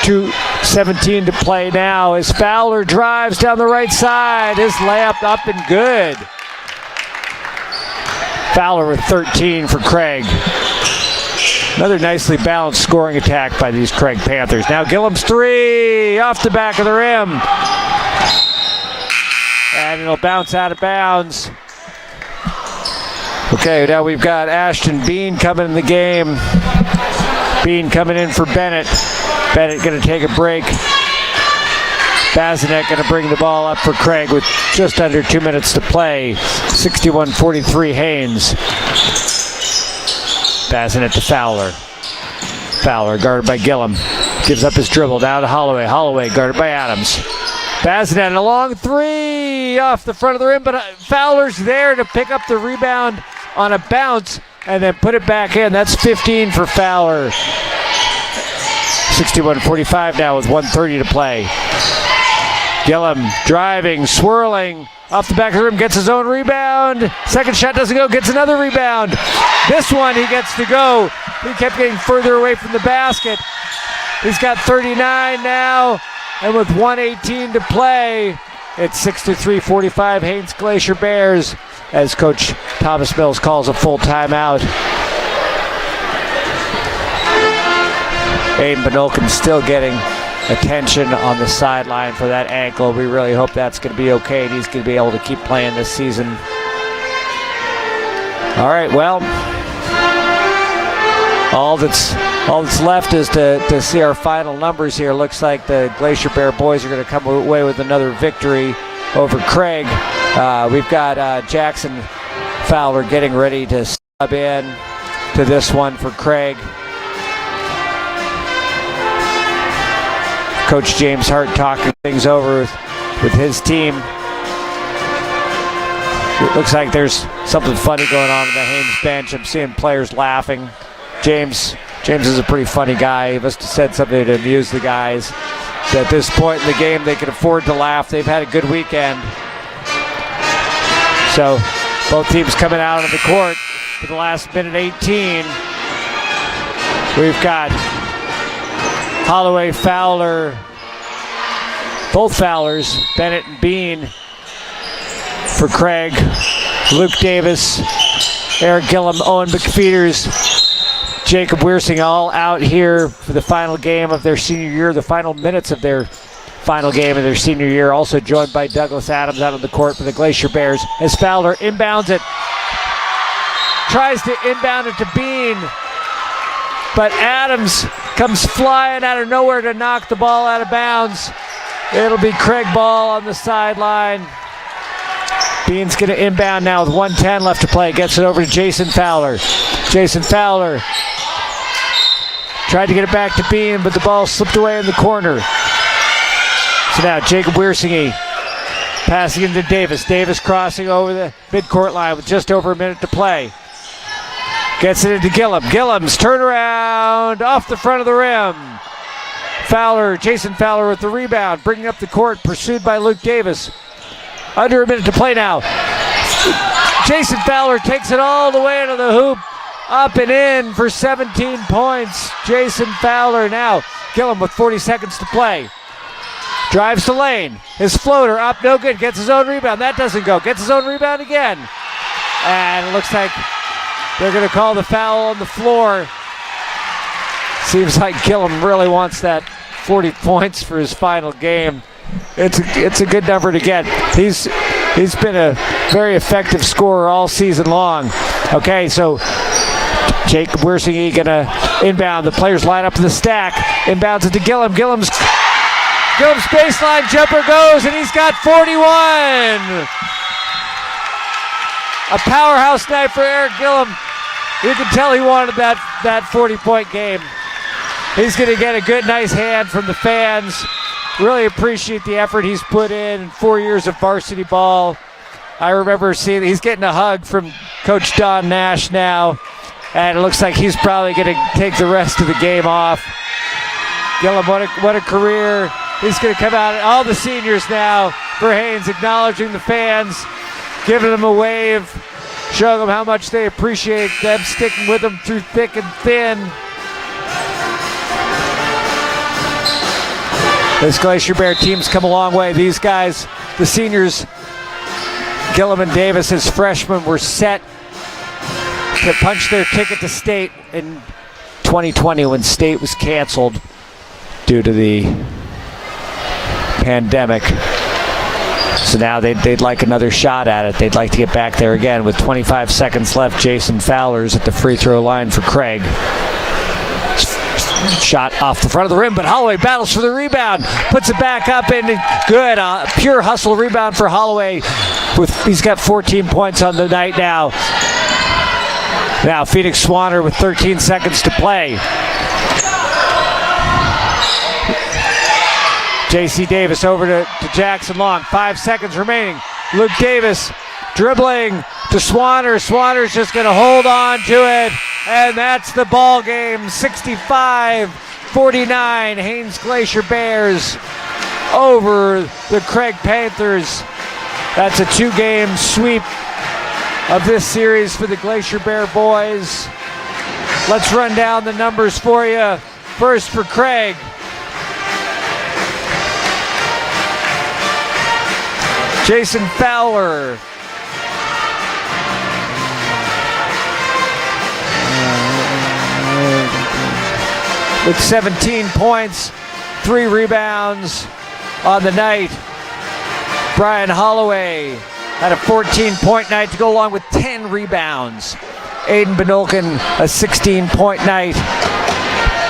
2:17 to play now as Fowler drives down the right side. His layup up and good. Fowler with 13 for Craig. Another nicely balanced scoring attack by these Craig Panthers. Now Gillum's three off the back of the rim. And it'll bounce out of bounds. Okay, now we've got Ashton Bean coming in the game. Bean coming in for Bennett. Bennett going to take a break. Bazinet going to bring the ball up for Craig with just under 2 minutes to play. 61-43 Haines. Bazinet to Fowler. Fowler guarded by Gillum. Gives up his dribble down to Holloway. Holloway guarded by Adams. Bazinet a long three off the front of the rim, but Fowler's there to pick up the rebound on a bounce and then put it back in. That's 15 for Fowler. 61-45 now with 1:30 to play. Gillum driving, swirling, off the back of the rim, gets his own rebound. Second shot doesn't go, gets another rebound. This one he gets to go. He kept getting further away from the basket. He's got 39 now, and with 1:18 to play, it's 63-45 Haines Glacier Bears as Coach Thomas Mills calls a full timeout. Aiden Benolkin still getting attention on the sideline for that ankle. We really hope that's going to be okay and he's going to be able to keep playing this season. All right, well, all that's left is to see our final numbers here. Looks like the Glacier Bear boys are going to come away with another victory over Craig. We've got Jackson Fowler getting ready to sub in to this one for Craig. Coach James Hart talking things over with his team. It looks like there's something funny going on in the Haines bench. I'm seeing players laughing. James is a pretty funny guy. He must have said something to amuse the guys. So at this point in the game, they can afford to laugh. They've had a good weekend. So both teams coming out on the court for the last minute 18. We've got Holloway, Fowler, both Fowlers, Bennett and Bean for Craig, Luke Davis, Eric Gillum, Owen McPeters, Jacob Weirstein all out here for the final game of their senior year, the final minutes of their final game of their senior year. Also joined by Douglas Adams out on the court for the Glacier Bears as Fowler inbounds it. Tries to inbound it to Bean, but Adams comes flying out of nowhere to knock the ball out of bounds. It'll be Craig ball on the sideline. Bean's going to inbound now with 1:10 left to play. Gets it over to Jason Fowler. Jason Fowler tried to get it back to Bean, but the ball slipped away in the corner. So now Jacob Weirstein passing into Davis. Davis crossing over the midcourt line with just over a minute to play. Gets it into Gillum. Gillum's turnaround off the front of the rim. Jason Fowler with the rebound, bringing up the court, pursued by Luke Davis. Under a minute to play now. Jason Fowler takes it all the way into the hoop, up and in for 17 points. Jason Fowler now. Gillum with 40 seconds to play. Drives to lane. His floater up, no good. Gets his own rebound. That doesn't go. Gets his own rebound again. And it looks like they're going to call the foul on the floor. Seems like Gillum really wants that 40 points for his final game. It's a good number to get. He's been a very effective scorer all season long. Okay, so Jacob Wiersing gonna inbound. The players line up in the stack. Inbounds it to Gillum. Gillum's baseline jumper goes, and he's got 41. A powerhouse night for Eric Gillum. You can tell he wanted that 40-point game. He's going to get a good, nice hand from the fans. Really appreciate the effort he's put in 4 years of varsity ball. I remember seeing he's getting a hug from Coach Don Nash now, and it looks like he's probably going to take the rest of the game off. Gillum, what a career. He's going to come out, all the seniors now for Haines, acknowledging the fans, giving them a wave, showing them how much they appreciate them sticking with them through thick and thin. This Glacier Bear team's come a long way. These guys, the seniors, Gillum and Davis as freshmen, were set to punch their ticket to state in 2020 when state was canceled due to the pandemic. So now they'd like another shot at it. They'd like to get back there again. With 25 seconds left, Jason Fowler's at the free throw line for Craig. Shot off the front of the rim, but Holloway battles for the rebound. Puts it back up and good. Pure hustle rebound for Holloway. He's got 14 points on the night now. Now Phoenix Swanner with 13 seconds to play. J.C. Davis over to Jackson Long. 5 seconds remaining. Luke Davis dribbling to Swanner. Swanner's just going to hold on to it. And that's the ball game. 65-49. Haines Glacier Bears over the Craig Panthers. That's a 2-game sweep of this series for the Glacier Bear boys. Let's run down the numbers for you. First for Craig. Jason Fowler. With 17 points, 3 rebounds on the night. Brian Holloway had a 14-point night to go along with 10 rebounds. Aiden Benolkin, a 16-point night.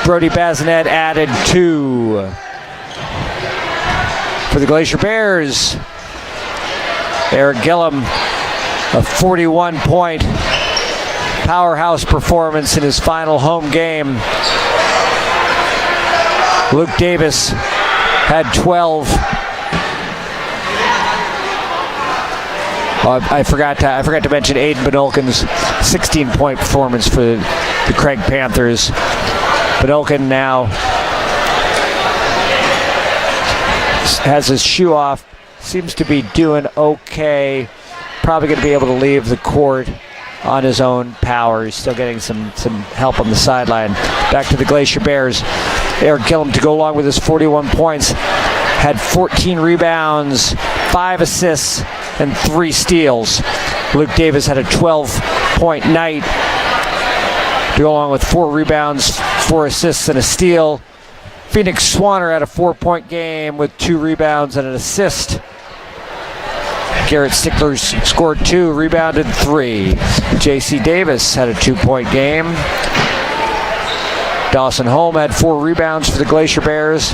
Brody Bazinet added 2. For the Glacier Bears, Eric Gillum, a 41-point powerhouse performance in his final home game. Luke Davis had 12. I forgot to mention Aiden Benolkin's 16-point performance for the Craig Panthers. Benolkin now has his shoe off. Seems to be doing okay. Probably going to be able to leave the court on his own power. He's still getting some help on the sideline. Back to the Glacier Bears. Eric Gillum, to go along with his 41 points, had 14 rebounds, 5 assists, and 3 steals. Luke Davis had a 12-point night to go along with 4 rebounds, 4 assists, and a steal. Phoenix Swanner had a 4-point game with 2 rebounds and an assist. Garrett Stickler scored 2, rebounded 3. J.C. Davis had a 2-point game. Dawson Holm had 4 rebounds for the Glacier Bears.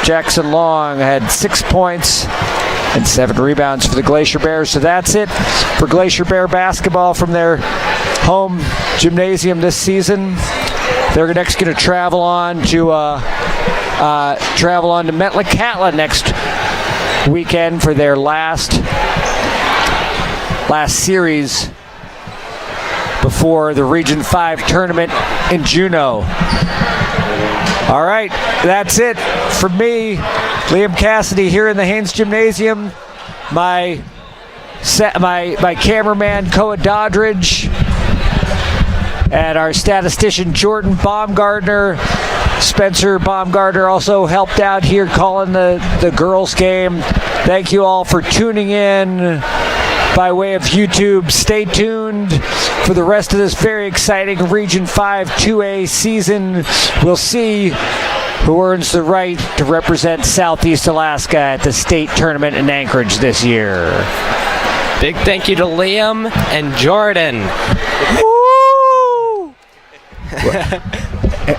Jackson Long had 6 points and 7 rebounds for the Glacier Bears. So that's it for Glacier Bear basketball from their home gymnasium this season. They're next going to travel on to Metlakatla next weekend for their last series before the Region 5 tournament in Juneau. All right, that's it for me, Liam Cassidy, here in the Haines Gymnasium. My cameraman, Koa Doddridge, and our statistician, Jordan Baumgardner. Spencer Baumgardner also helped out here calling the girls' game. Thank you all for tuning in by way of YouTube. Stay tuned tuned for the rest of this very exciting Region 5 2A season. We'll see who earns the right to represent Southeast Alaska at the state tournament in Anchorage this year. Big thank you to Liam and Jordan.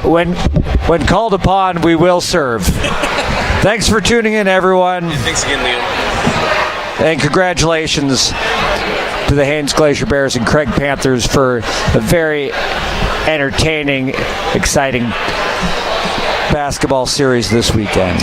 When called upon, we will serve. Thanks for tuning in, everyone. Thanks again, Liam. And congratulations to the Haines Glacier Bears and Craig Panthers for a very entertaining, exciting basketball series this weekend.